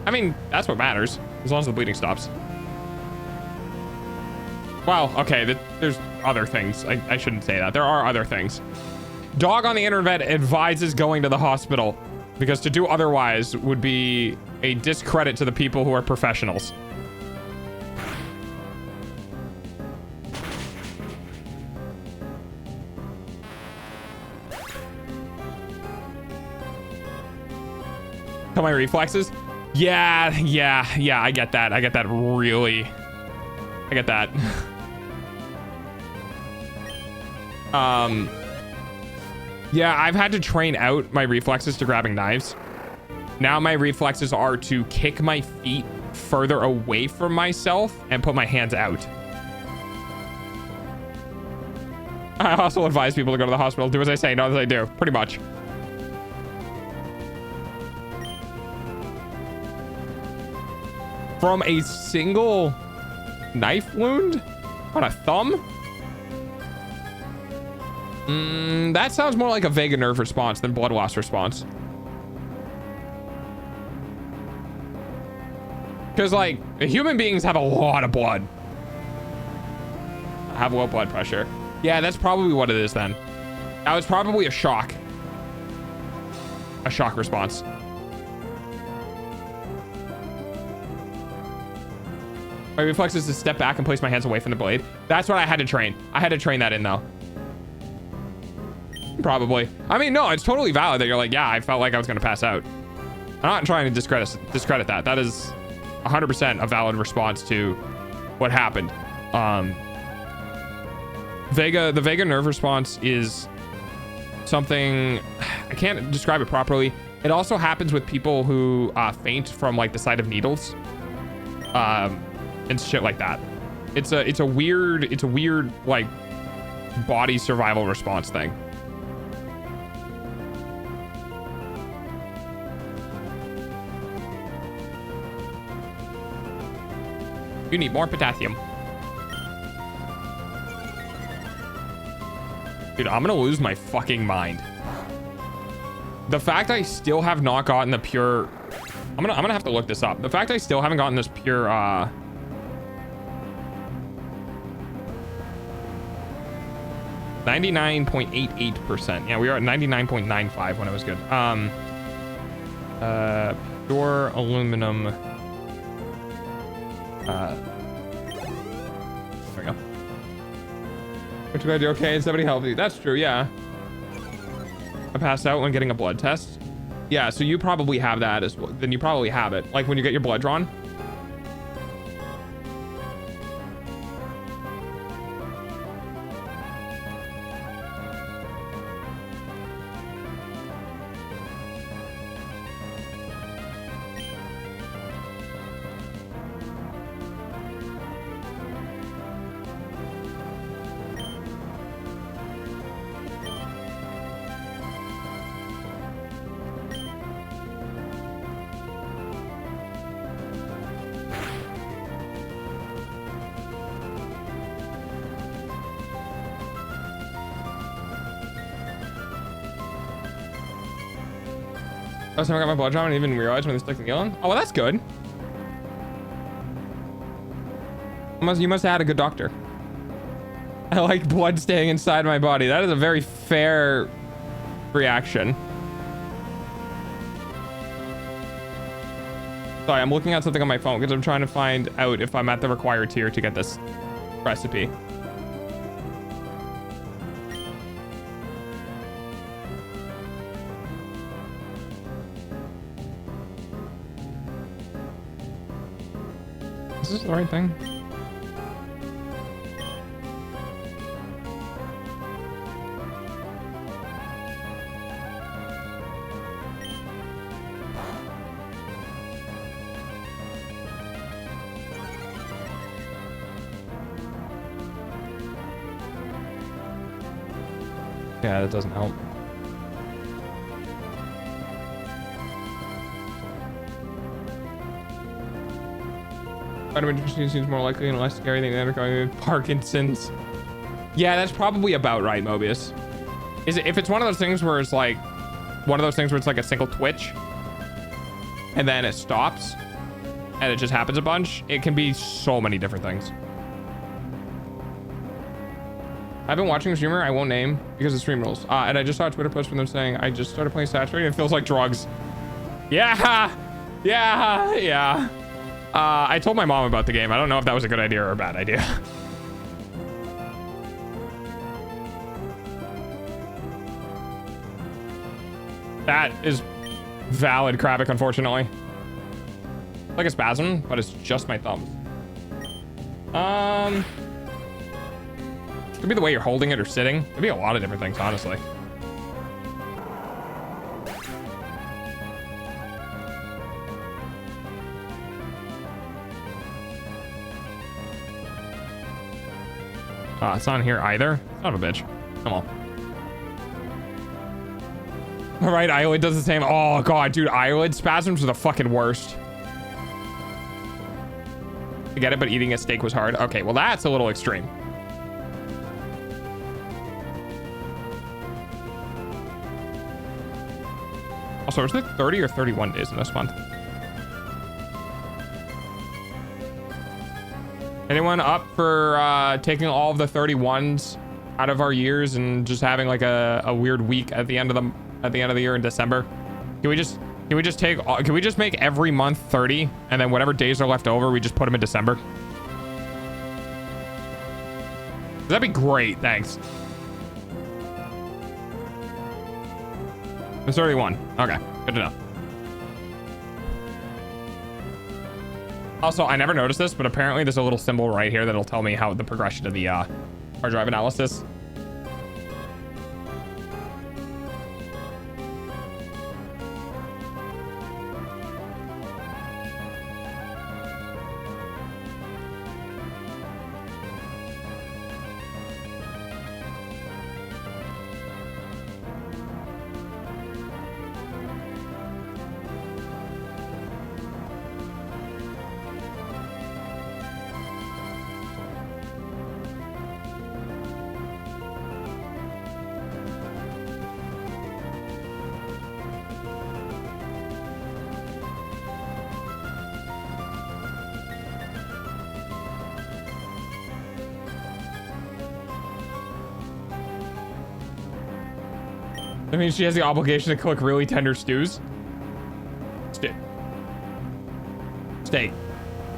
I mean, that's what matters, as long as the bleeding stops. Well, okay, there's other things. I shouldn't say that. There are other things. Dog on the internet advises going to the hospital because to do otherwise would be a discredit to the people who are professionals. Tell my reflexes? Yeah, I get that. I get that really. I get that. Yeah, I've had to train out my reflexes to grabbing knives. Now my reflexes are to kick my feet further away from myself and put my hands out. I also advise people to go to the hospital. Do as I say, not as I do. Pretty much. From a single knife wound on a thumb? That sounds more like a vagus nerve response than blood loss response. Because, like, human beings have a lot of blood. I have low blood pressure. Yeah, that's probably what it is then. That was probably a shock. A shock response. My reflex is to step back and place my hands away from the blade. That's what I had to train. I had to train that in, though. Probably. I mean, no, it's totally valid that you're like, yeah, I felt like I was going to pass out. I'm not trying to discredit that. That is 100% a valid response to what happened. The vagus nerve response is something, I can't describe it properly. It also happens with people who faint from like the sight of needles, and shit like that. It's a weird like body survival response thing. You need more potassium. Dude, I'm gonna lose my fucking mind. The fact I still have not gotten the pure... I'm gonna have to look this up. The fact I still haven't gotten this pure, 99.88%. Yeah, we were at 99.95 when it was good. Pure aluminum. There we go. What you gotta do? Okay, and somebody help you. That's true, yeah. I passed out when getting a blood test. Yeah, so you probably have that as well. Then you probably have it. Like when you get your blood drawn. Last time I got my blood drawn, I didn't even realize when they stuck the needle on. Oh, well, that's good. You must have had a good doctor. I like blood staying inside my body. That is a very fair reaction. Sorry, I'm looking at something on my phone because I'm trying to find out if I'm at the required tier to get this recipe. Is this the right thing? Yeah, that doesn't help. Vitamin deficiency seems more likely and less scary than undergoing Parkinson's. Yeah, that's probably about right, Mobius. Is it if it's one of those things where it's like a single twitch and then it stops and it just happens a bunch, it can be so many different things. I've been watching a streamer I won't name because of stream rules. And I just saw a Twitter post from them saying, I just started playing Saturated and it feels like drugs. Yeah. Yeah. Yeah. I told my mom about the game. I don't know if that was a good idea or a bad idea. That is valid, Kravik, unfortunately. Like a spasm, but it's just my thumbs. Could be the way you're holding it or sitting. Could be a lot of different things, honestly. It's not here either. Son of a bitch. Come on. All right, eyelid does the same. Oh god, dude, eyelid spasms are the fucking worst. I get it, but eating a steak was hard. Okay, well that's a little extreme. Also, is there 30 or 31 days in this month? Anyone up for taking all of the 31s out of our years and just having like a weird week at the end of the year in December? Can we just make every month 30 and then whatever days are left over, we just put them in December? That'd be great, thanks. It's 31. Okay, good to know. Also, I never noticed this, but apparently there's a little symbol right here that'll tell me how the progression of the hard drive analysis. I mean, she has the obligation to cook really tender stews. Steak.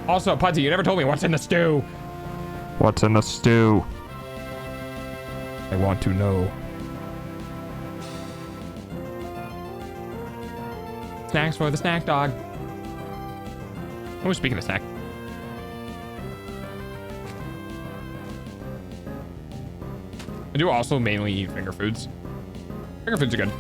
Also, Pudzy, you never told me what's in the stew. What's in the stew? I want to know. Snacks for the snack dog. Oh, speaking of snack. I do also mainly eat finger foods. Finger foods are good.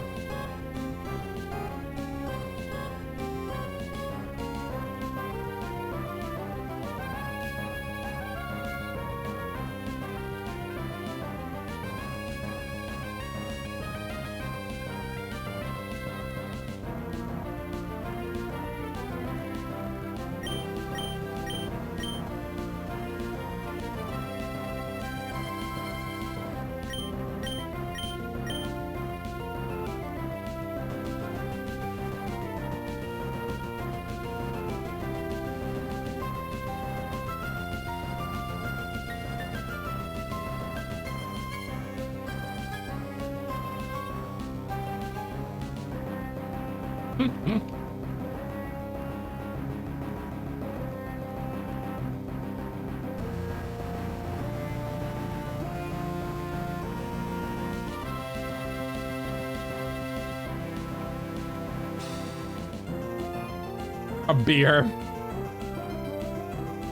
A beer.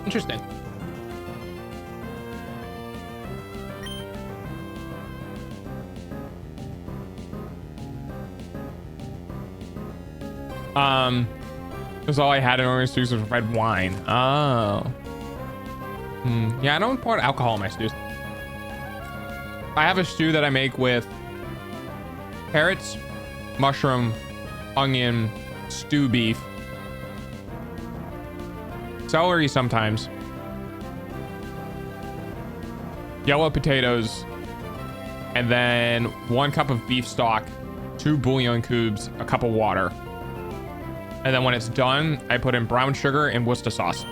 Interesting. That's all I had in orange juice was red wine. Oh. Yeah, I don't pour alcohol in my stews. I have a stew that I make with carrots, mushroom, onion, stew beef, celery sometimes, yellow potatoes, and then 1 cup of beef stock, 2 bouillon cubes, a cup of water. And then when it's done, I put in brown sugar and Worcester sauce.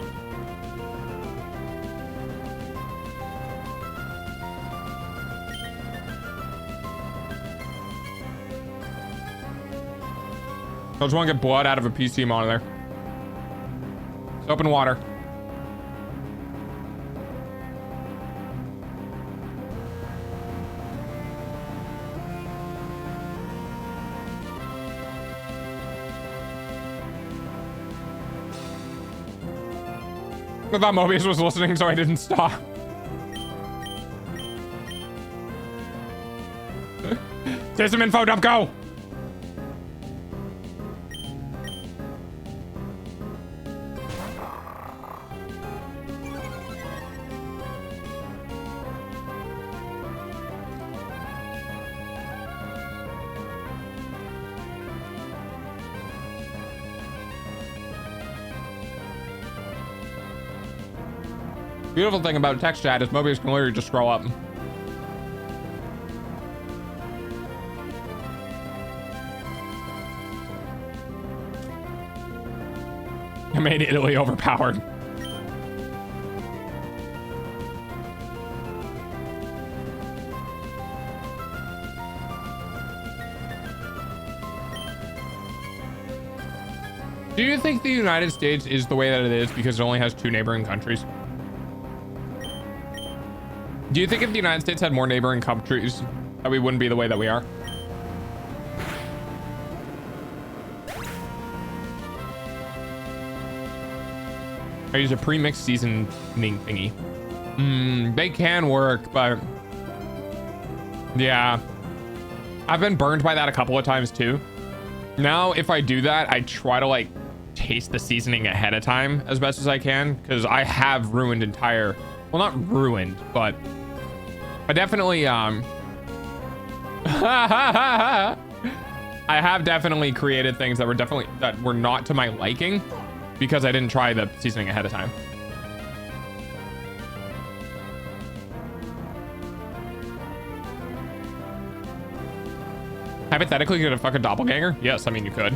I just want to get blood out of a PC monitor. Soap and water. I thought Mobius was listening, so I didn't stop. There's some info dump, go! Beautiful thing about text chat is Mobius can literally just scroll up. I made Italy overpowered. Do you think the United States is the way that it is because it only has 2 neighboring countries? Do you think if the United States had more neighboring countries, that we wouldn't be the way that we are? I use a pre-mixed seasoning thingy. They can work, but yeah, I've been burned by that a couple of times too. Now, if I do that, I try to like taste the seasoning ahead of time as best as I can, because I have ruined entire, well, not ruined, but I definitely I have definitely created things that were not to my liking because I didn't try the seasoning ahead of time. Hypothetically, you could have fucking doppelganger? Yes, I mean you could.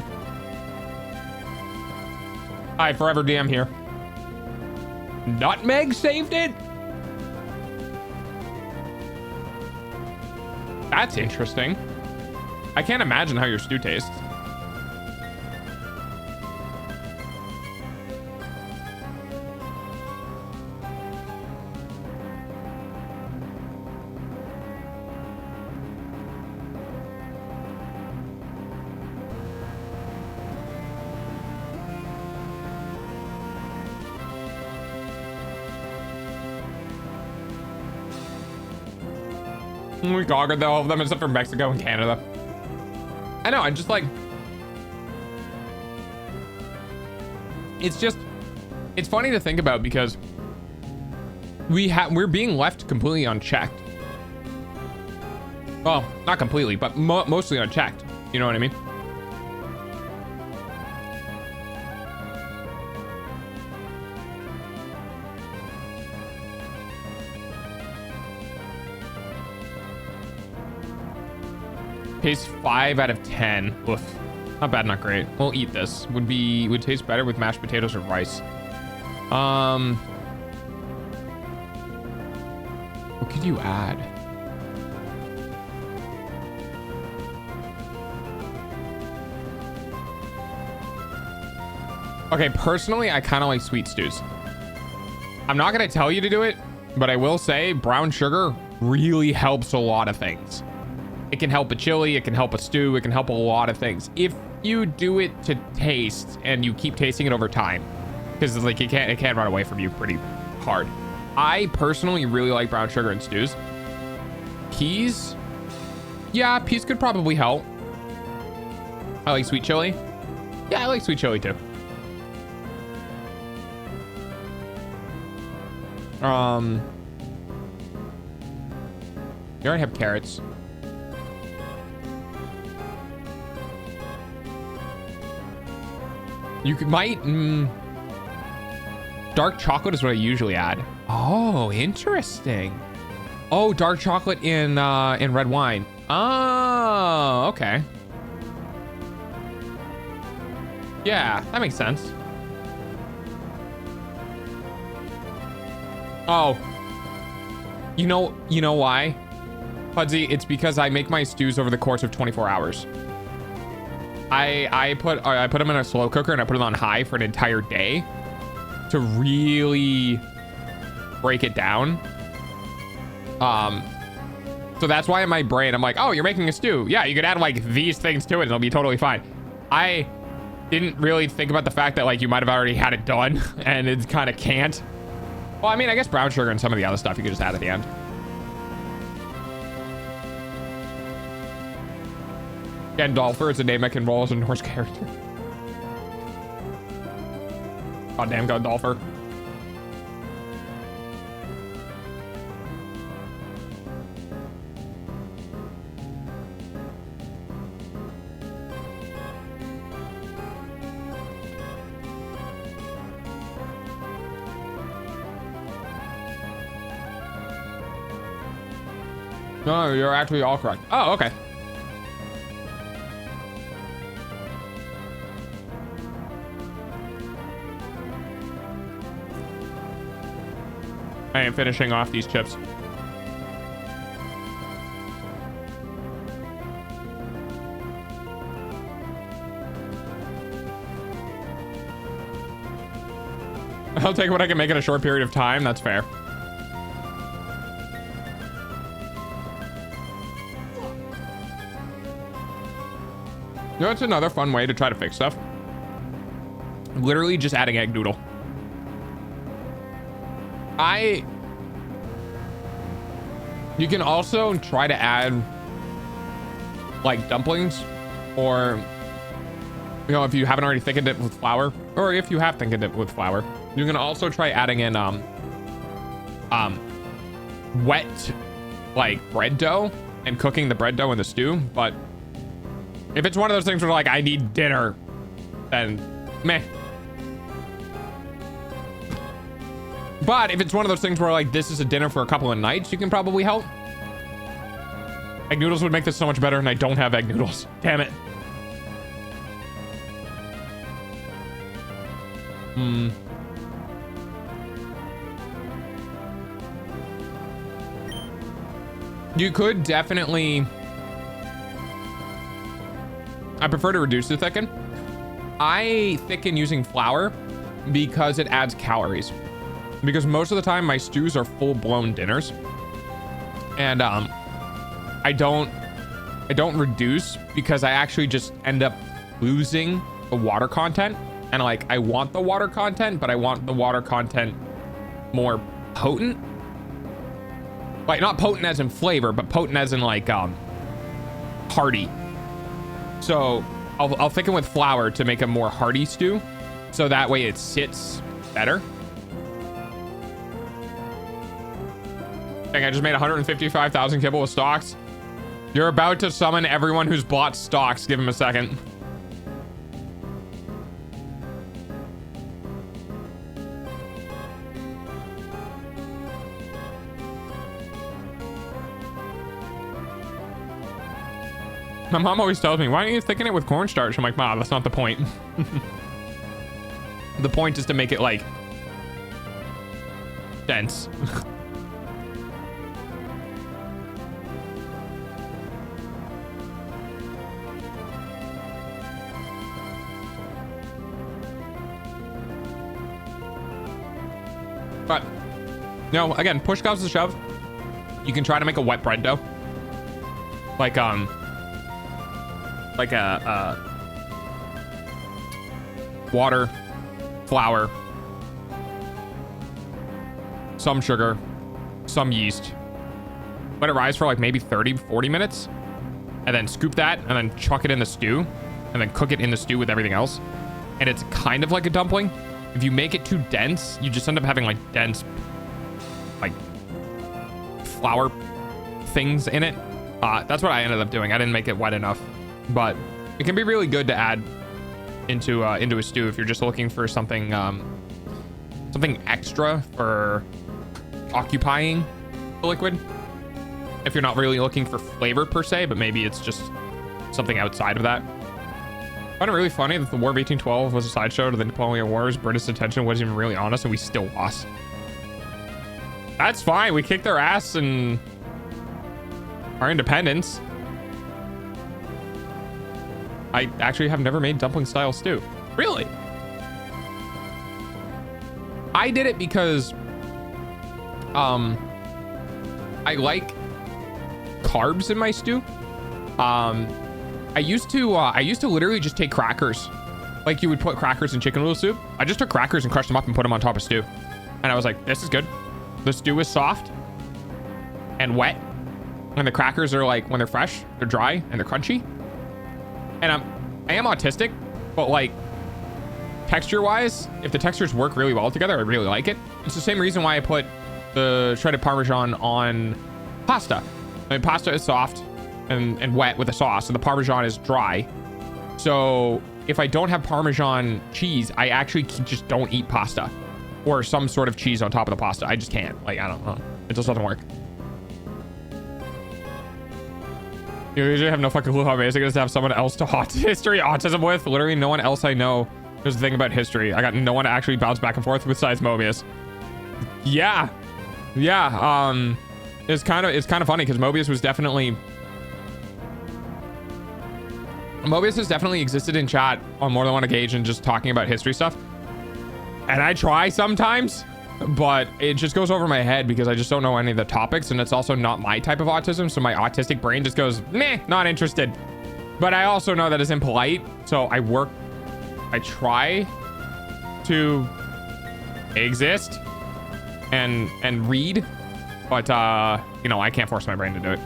Hi, Forever DM here. Nutmeg saved it? That's interesting. I can't imagine how your stew tastes. We conquered all of them except for Mexico and Canada. I know, I'm just like, it's funny to think about because we're being left completely unchecked. Well, not completely, but mostly unchecked. You know what I mean? Tastes 5 out of 10. Oof. Not bad, not great. We'll eat this. Would taste better with mashed potatoes or rice. What could you add? Okay, personally, I kind of like sweet stews. I'm not gonna tell you to do it, but I will say brown sugar really helps a lot of things. It can help a chili, it can help a stew, it can help a lot of things if you do it to taste and you keep tasting it over time, because like it can't run away from you pretty hard. I personally really like brown sugar in stews. Peas, yeah, peas could probably help. I like sweet chili. Yeah, I like sweet chili too. You already have carrots. You might dark chocolate is what I usually add. Oh, interesting. Oh, dark chocolate in red wine. Oh, okay. Yeah, that makes sense. Oh, you know why, Pudsey? It's because I make my stews over the course of 24 hours. I put them in a slow cooker and I put it on high for an entire day to really break it down. So that's why in my brain I'm like, oh, you're making a stew. Yeah, you could add like these things to it and it'll be totally fine. I didn't really think about the fact that like you might have already had it done and it kind of can't. Well, I mean, I guess brown sugar and some of the other stuff you could just add at the end. Gandalfer is a name I can roll as a Norse character. Goddamn Gandalfer. No, you're actually all correct. Oh, okay. I am finishing off these chips. I'll take what I can make in a short period of time. That's fair. You know, it's another fun way to try to fix stuff. Literally just adding egg noodle. You can also try to add like dumplings, or you know, if you haven't already thickened it with flour, or if you have thickened it with flour, you can also try adding in wet like bread dough and cooking the bread dough in the stew. But if it's one of those things where like I need dinner, then meh. But if it's one of those things where like this is a dinner for a couple of nights, you can probably help. Egg noodles would make this so much better, and I don't have egg noodles. Damn it. You could definitely... I prefer to reduce the thicken. I thicken using flour because it adds calories. Because most of the time my stews are full-blown dinners, and I don't reduce because I actually just end up losing the water content. And like I want the water content, but I want the water content more potent. Like not potent as in flavor, but potent as in like hearty. So I'll thicken with flour to make a more hearty stew, so that way it sits better. Dang, I just made 155,000 kibble with stocks. You're about to summon everyone who's bought stocks. Give him a second. My mom always tells me, why don't you thicken it with cornstarch? I'm like, Mom, that's not the point. The point is to make it like dense. But, you know, again, push comes to shove. You can try to make a wet bread dough. Like water, flour, some sugar, some yeast. Let it rise for like maybe 30, 40 minutes. And then scoop that and then chuck it in the stew. And then cook it in the stew with everything else. And it's kind of like a dumpling. If you make it too dense, you just end up having like dense, like flour things in it. That's what I ended up doing. I didn't make it wet enough, but it can be really good to add into a stew if you're just looking for something something extra for occupying the liquid. If you're not really looking for flavor per se, but maybe it's just something outside of that. I find it really funny that the War of 1812 was a sideshow to the Napoleon Wars. British attention wasn't even really honest, and we still lost. That's fine. We kicked their ass in our independence. I actually have never made dumpling style stew. Really? I did it because I like carbs in my stew. I used to literally just take crackers. Like you would put crackers in chicken noodle soup. I just took crackers and crushed them up and put them on top of stew. And I was like, this is good. The stew is soft and wet. And the crackers are like, when they're fresh, they're dry and they're crunchy. And I am autistic, but like texture wise, if the textures work really well together, I really like it. It's the same reason why I put the shredded Parmesan on pasta. I mean, pasta is soft and wet with the sauce, and the Parmesan is dry. So if I don't have Parmesan cheese, I actually just don't eat pasta or some sort of cheese on top of the pasta. I just can't. Like, I don't know. It just doesn't work. You usually have no fucking clue how amazing it is to have someone else to history autism with. Literally no one else I know. There's the thing about history. I got no one to actually bounce back and forth with besides Mobius. Yeah. Yeah. It's kind of funny because Mobius has definitely existed in chat on more than one occasion just talking about history stuff. And I try sometimes, but it just goes over my head because I just don't know any of the topics, and it's also not my type of autism, so my autistic brain just goes, meh, not interested. But I also know that it's impolite, so I try to exist and read, but you know, I can't force my brain to do it.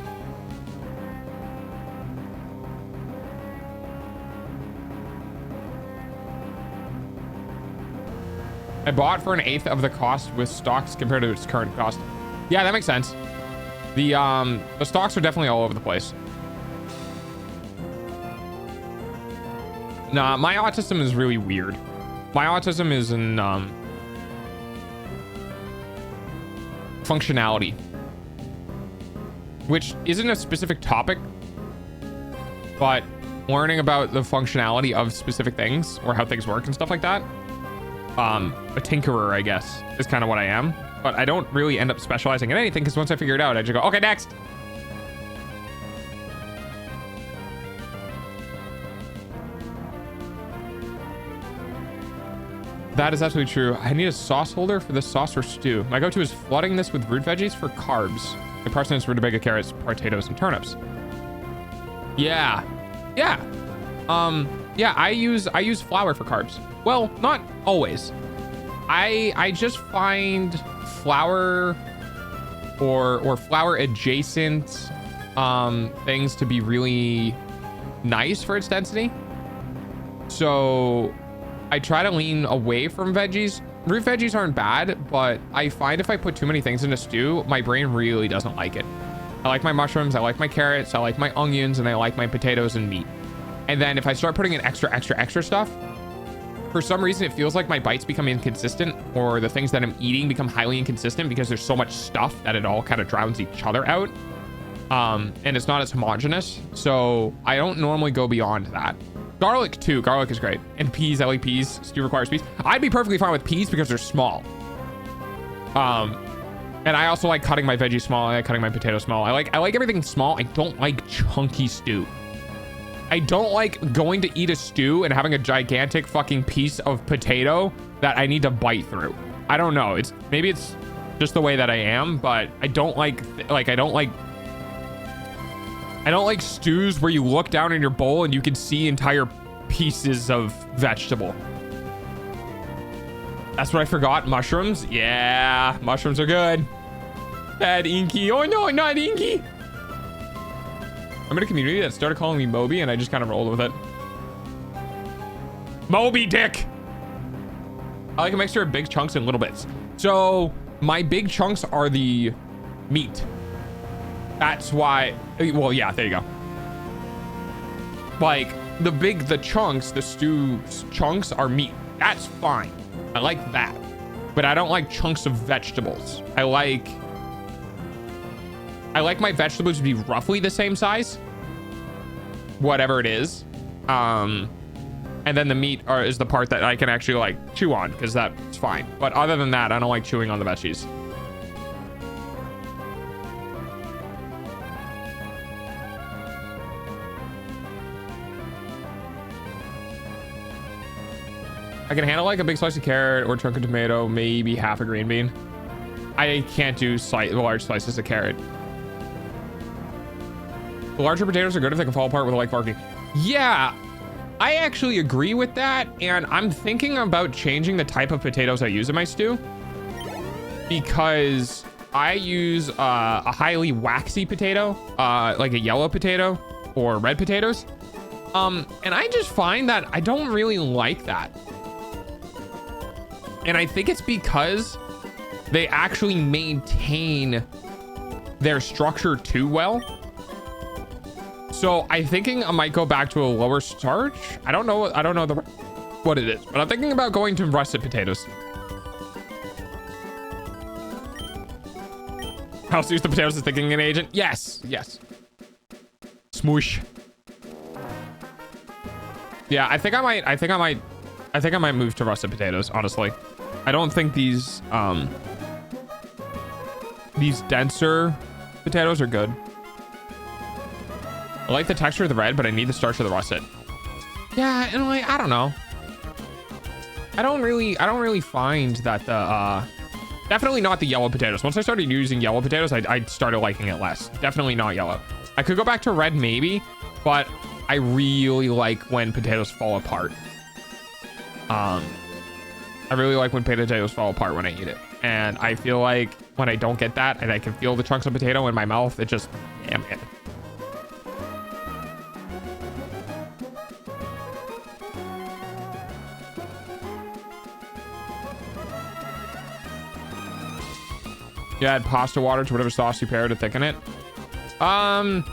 I bought for 1/8 of the cost with stocks compared to its current cost. Yeah, that makes sense. The stocks are definitely all over the place. Nah, my autism is really weird. My autism is in functionality, which isn't a specific topic, but learning about the functionality of specific things or how things work and stuff like that. A tinkerer, I guess, is kind of what I am, but I don't really end up specializing in anything because once I figure it out, I just go, okay, next. That is absolutely true. I need a sauce holder for this sauce or stew. My go-to is flooding this with root veggies for carbs. The parsnips, rutabaga, carrots, potatoes, and turnips. Yeah. Yeah. Yeah, I use flour for carbs. Well, not always. I just find flour or flour adjacent things to be really nice for its density. So I try to lean away from veggies. Root veggies aren't bad, but I find if I put too many things in a stew, my brain really doesn't like it. I like my mushrooms, I like my carrots, I like my onions, and I like my potatoes and meat. And then if I start putting in extra stuff, for some reason it feels like my bites become inconsistent, or the things that I'm eating become highly inconsistent because there's so much stuff that it all kind of drowns each other out. And it's not as homogenous. So I don't normally go beyond that. Garlic too. Garlic is great. And peas, I like peas. Stew requires peas. I'd be perfectly fine with peas because they're small. And I also like cutting my veggies small. I like cutting my potatoes small. I like everything small. I don't like chunky stew. I don't like going to eat a stew and having a gigantic fucking piece of potato that I need to bite through. I don't know. Maybe it's just the way that I am, but I don't like stews where you look down in your bowl and you can see entire pieces of vegetable. That's what I forgot. Mushrooms. Yeah, mushrooms are good. Bad Inky. Oh no, not Inky. I'm in a community that started calling me Moby, and I just kind of rolled with it. Moby Dick. I like a mixture of big chunks and little bits. So my big chunks are the meat. That's why. Well, yeah, there you go. Like the chunks, the stew chunks are meat. That's fine. I like that. But I don't like chunks of vegetables. I like my vegetables to be roughly the same size, whatever it is. And then the meat is the part that I can actually like chew on, because that's fine. But other than that, I don't like chewing on the veggies. I can handle like a big slice of carrot or chunk of tomato, maybe half a green bean. I can't do large slices of carrot. The larger potatoes are good if they can fall apart with like barking. Yeah, I actually agree with that. And I'm thinking about changing the type of potatoes I use in my stew, because I use a highly waxy potato, like a yellow potato or red potatoes. And I just find that I don't really like that. And I think it's because they actually maintain their structure too well. So I'm thinking I might go back to a lower starch. I don't know what it is, but I'm thinking about going to russet potatoes. How use the potatoes as thinking an agent? Yes, yes. Smoosh. Yeah, I think I might move to russet potatoes, honestly. I don't think these denser potatoes are good. I like the texture of the red, but I need the starch of the russet. Yeah, and like, I don't know. I don't really find that the definitely not the yellow potatoes. Once I started using yellow potatoes, I started liking it less. Definitely not yellow. I could go back to red maybe, but I really like when potatoes fall apart. I really like when potatoes fall apart when I eat it. And I feel like when I don't get that and I can feel the chunks of potato in my mouth, it just, yeah, man. You add pasta water to whatever sauce you pair to thicken it. I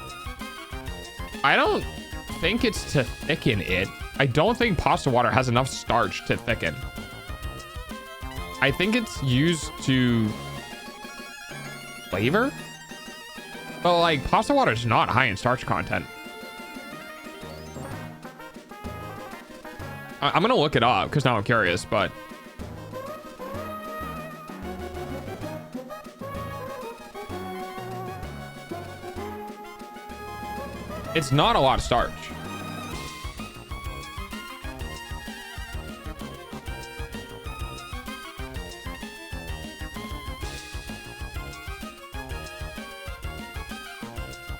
don't think it's to thicken it. I don't think pasta water has enough starch to thicken. I think it's used to flavor. But like pasta water is not high in starch content. I'm gonna look it up because now I'm curious, but it's not a lot of starch.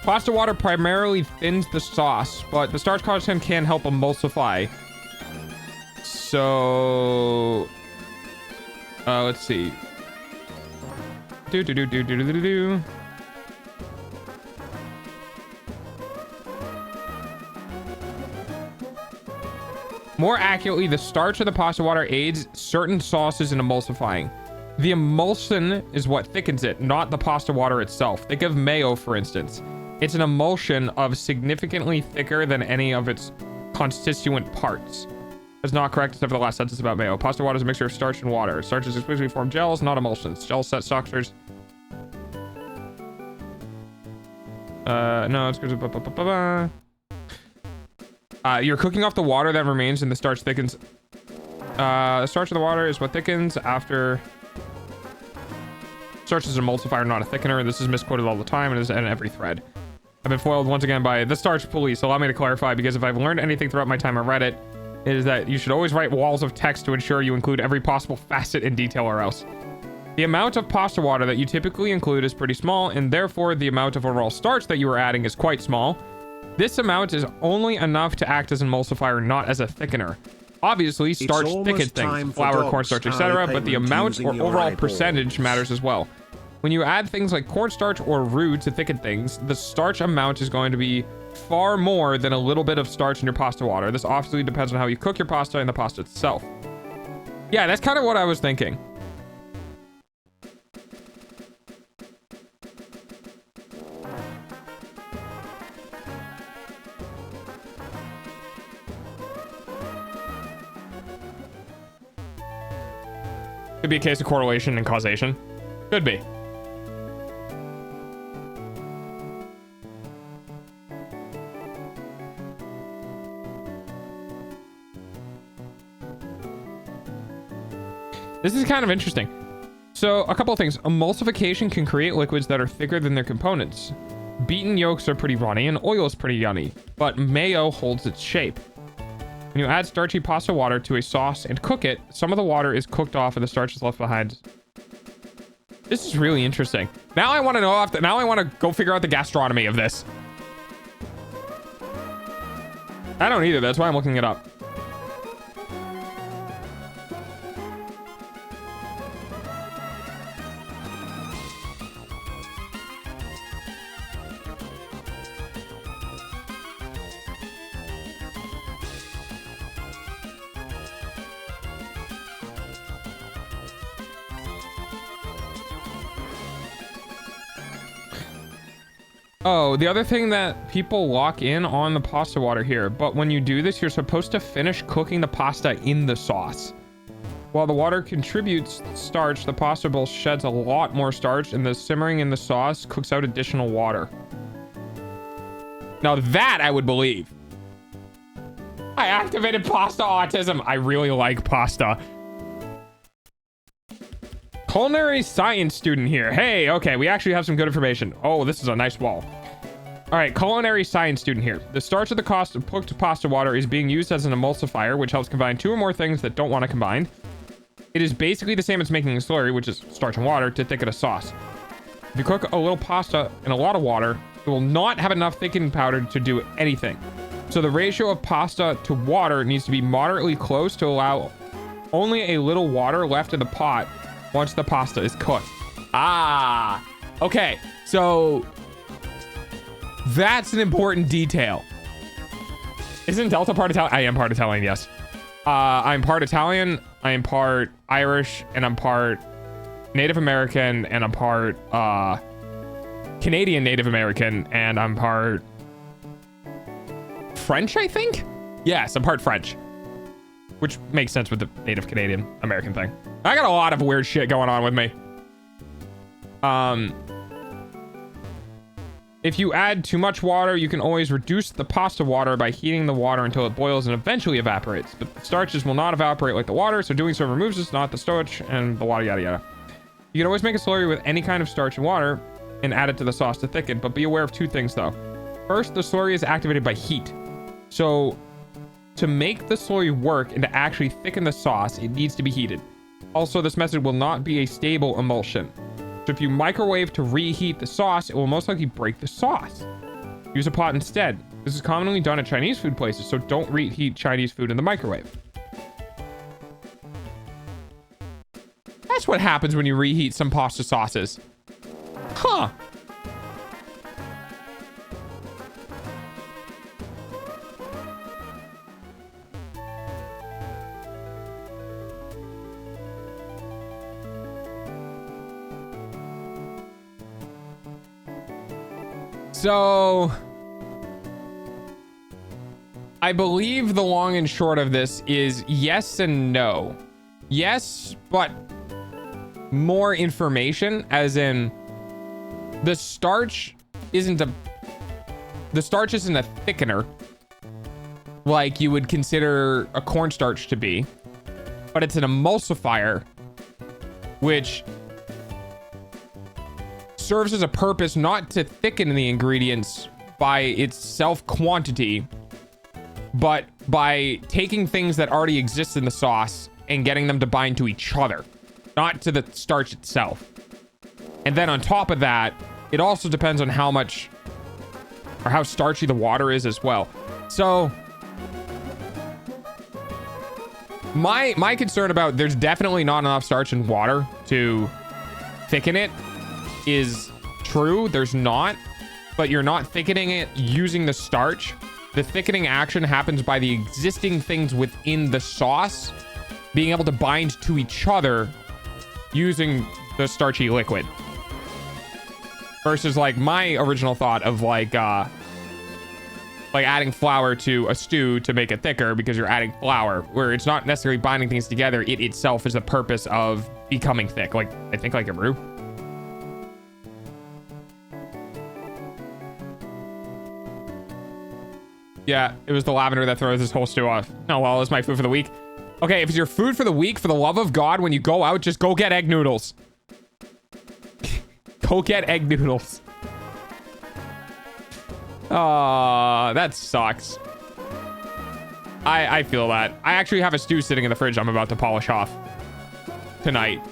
Pasta water primarily thins the sauce, but the starch content can help emulsify. So, let's see. More accurately, the starch of the pasta water aids certain sauces in emulsifying. The emulsion is what thickens it, not the pasta water itself. Think of mayo, for instance. It's an emulsion of significantly thicker than any of its constituent parts. That's not correct except for the last sentence about mayo. Pasta water is a mixture of starch and water. Starch is exclusively form gels, not emulsions. Gels set structures. No, it's good. You're cooking off the water that remains and the starch thickens. The starch of the water is what thickens after. Starch is a emulsifier, not a thickener. This is misquoted all the time and is in every thread. I've been foiled once again by the starch police. Allow me to clarify, because if I've learned anything throughout my time on Reddit, it is that you should always write walls of text to ensure you include every possible facet and detail, or else. The amount of pasta water that you typically include is pretty small, and therefore the amount of overall starch that you are adding is quite small. This amount is only enough to act as an emulsifier, not as a thickener. Obviously, starch thickens things, flour, cornstarch, etc., but the amount or overall percentage matters as well. When you add things like cornstarch or roux to thicken things, the starch amount is going to be far more than a little bit of starch in your pasta water. This obviously depends on how you cook your pasta and the pasta itself. Yeah, that's kind of what I was thinking. Could be a case of correlation and causation. Could be. This is kind of interesting. So a couple of things. Emulsification can create liquids that are thicker than their components. Beaten yolks are pretty runny and oil is pretty yummy, but mayo holds its shape. When you add starchy pasta water to a sauce and cook it, some of the water is cooked off and the starch is left behind. This is really interesting. Now I want to know now I want to go figure out the gastronomy of this. I don't either. That's why I'm looking it up. Oh, the other thing that people lock in on the pasta water here, but when you do this, you're supposed to finish cooking the pasta in the sauce. While the water contributes starch, the pasta bowl sheds a lot more starch, and the simmering in the sauce cooks out additional water. Now that I would believe. I activated pasta autism. I really like pasta. Culinary science student here. Hey, okay, we actually have some good information. Oh, this is a nice wall. All right, culinary science student here. The starch of the cooked pasta water is being used as an emulsifier, which helps combine two or more things that don't want to combine. It is basically the same as making a slurry, which is starch and water, to thicken a sauce. If you cook a little pasta in a lot of water, it will not have enough thickening powder to do anything. So the ratio of pasta to water needs to be moderately close to allow only a little water left in the pot once the pasta is cooked. Ah, okay. So that's an important detail. Isn't Delta part Italian? I am part Italian, yes. I'm part Italian, I am part Irish, and I'm part Native American, and I'm part Canadian Native American, and I'm part French, I think? Yes, I'm part French. Which makes sense with the Native Canadian American thing. I got a lot of weird shit going on with me. If you add too much water, you can always reduce the pasta water by heating the water until it boils and eventually evaporates. But the starches will not evaporate like the water, so doing so removes this, not the starch, and the water, yada yada. You can always make a slurry with any kind of starch and water and add it to the sauce to thicken, but be aware of two things though. First, the slurry is activated by heat. So to make the slurry work and to actually thicken the sauce, it needs to be heated. Also, this method will not be a stable emulsion. So if you microwave to reheat the sauce, it will most likely break the sauce. Use a pot instead. This is commonly done at Chinese food places, so don't reheat Chinese food in the microwave. That's what happens when you reheat some pasta sauces. Huh. So I believe the long and short of this is yes and no. Yes, but more information, as in the starch isn't a thickener like you would consider a cornstarch to be, but it's an emulsifier, which serves as a purpose not to thicken the ingredients by its self quantity, but by taking things that already exist in the sauce and getting them to bind to each other, not to the starch itself. And then on top of that, it also depends on how much or how starchy the water is as well. So my concern about there's definitely not enough starch and water to thicken it is true. There's not, but you're not thickening it using the starch. The thickening action happens by the existing things within the sauce being able to bind to each other using the starchy liquid, versus like my original thought of like adding flour to a stew to make it thicker because you're adding flour, where it's not necessarily binding things together. It itself is the purpose of becoming thick. Like I think like a roux. Yeah, it was the lavender that throws this whole stew off. Oh, well, it's my food for the week. Okay, if it's your food for the week, for the love of God, when you go out, just go get egg noodles. Go get egg noodles. That sucks. I feel that. I actually have a stew sitting in the fridge I'm about to polish off tonight.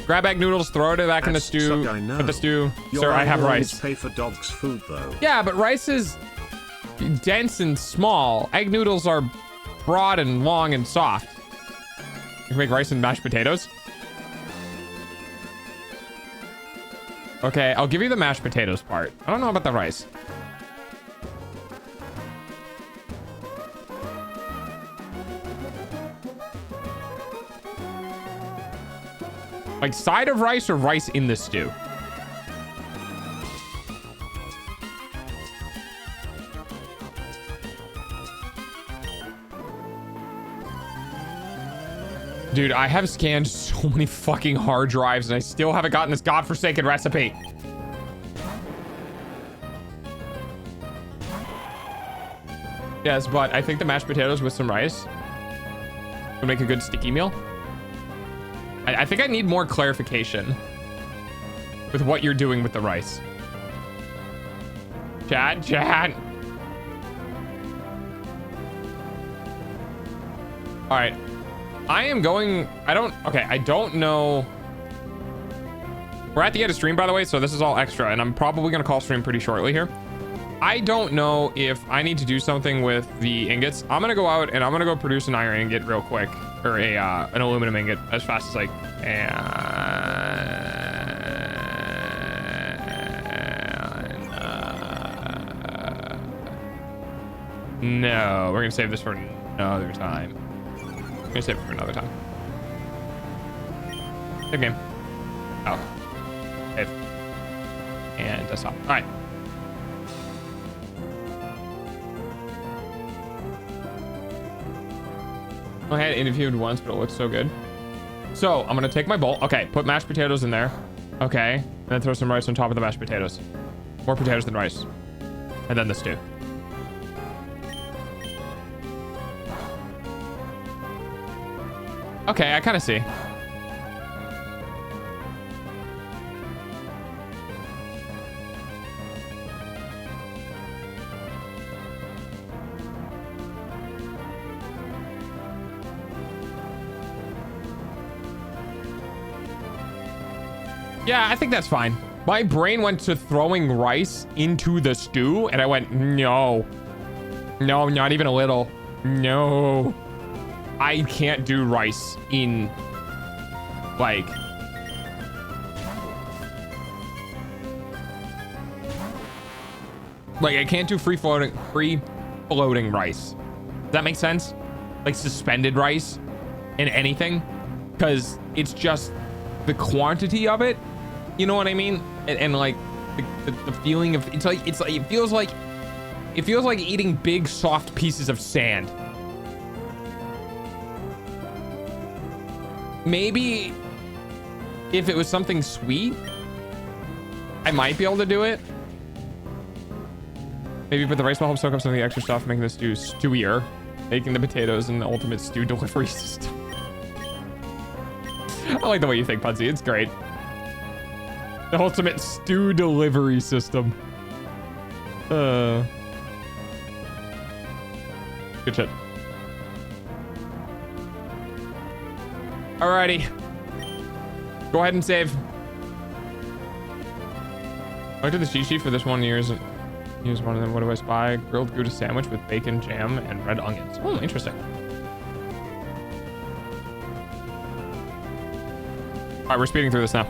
Grab egg noodles, throw it back in the stew. Put the stew. Sir, I have rice. Pay for dog's food though. Yeah, but rice is dense and small. Egg noodles are broad and long and soft. You can make rice and mashed potatoes. Okay, I'll give you the mashed potatoes part. I don't know about the rice. Like side of rice or rice in the stew? Dude, I have scanned so many fucking hard drives and I still haven't gotten this godforsaken recipe. Yes, but I think the mashed potatoes with some rice would make a good sticky meal. I think I need more clarification with what you're doing with the rice. Chat. All right. I don't know. We're at the end of stream, by the way, so this is all extra, and I'm probably going to call stream pretty shortly here. I don't know if I need to do something with the ingots. I'm going to go out and I'm going to go produce an iron ingot real quick, or an aluminum ingot as fast as I can. No, we're going to save this for another time. I'm gonna save it for another time. Save game. Out. Save. And stop. All right. I had interviewed once, but it looks so good. So I'm gonna take my bowl. Okay, put mashed potatoes in there. Okay, and then throw some rice on top of the mashed potatoes. More potatoes than rice. And then the stew. Okay, I kind of see. Yeah, I think that's fine. My brain went to throwing rice into the stew, and I went, no. No, not even a little. No. I can't do rice in, like, I can't do free floating rice. Does that make sense? Like suspended rice in anything, because it's just the quantity of it. You know what I mean? And like the feeling of it feels like eating big soft pieces of sand. Maybe if it was something sweet, I might be able to do it. Maybe put the rice will help soak up some of the extra stuff, making the stew stewier, making the potatoes an ultimate stew delivery system. I like the way you think, Pudsey. It's great. The ultimate stew delivery system. Good shit. Alrighty. Go ahead and save. I went to the cheat sheet for this one use one of them. What do I spy? Grilled Gouda sandwich with bacon, jam, and red onions. Oh, interesting. Alright, we're speeding through this now.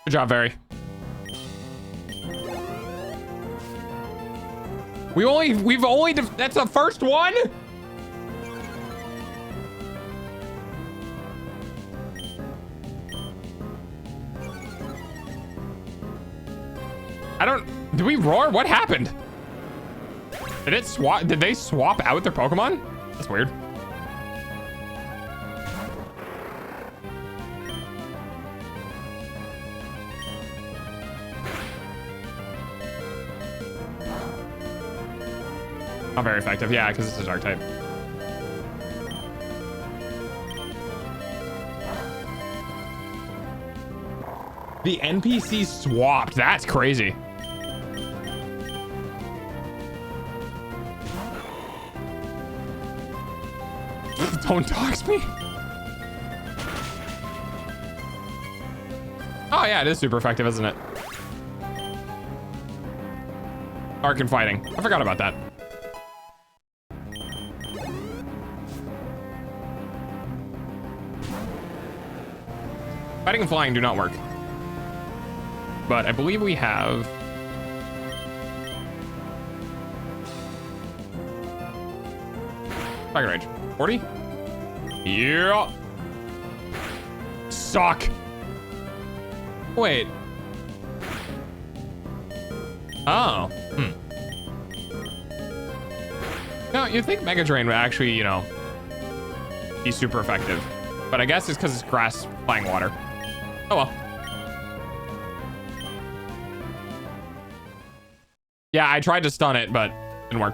Good job, Very. We've only that's the first one? Did we roar? What happened? Did they swap out their Pokemon? That's weird. Not very effective, yeah, because it's a dark type. The NPC swapped. That's crazy. Don't dox me. Oh yeah, it is super effective, isn't it? Arc and fighting. I forgot about that. Fighting and flying do not work. But I believe we have Target range. 40? Yeah. Suck. Wait. Oh. No, you'd think Mega Drain would actually, you know, be super effective. But I guess it's because it's grass flying water. Oh well. Yeah, I tried to stun it, but didn't work.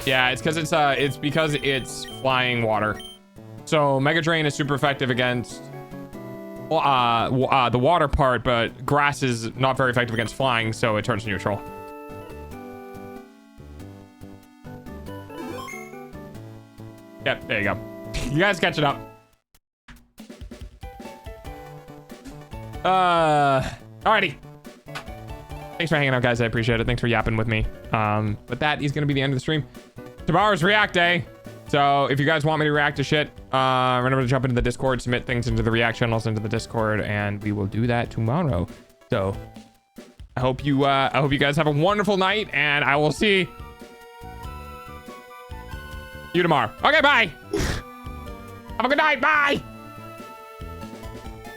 Yeah, it's because it's flying water. So Mega Drain is super effective against the water part, but grass is not very effective against flying, so it turns neutral. Yep, there you go. You guys catching up. Alrighty. Thanks for hanging out, guys. I appreciate it. Thanks for yapping with me. But that is going to be the end of the stream. Tomorrow's React Day. So if you guys want me to react to shit, remember to jump into the Discord, submit things into the React channels, into the Discord, and we will do that tomorrow. So I hope you guys have a wonderful night, and I will see you tomorrow. Okay, bye. Have a good night. Bye.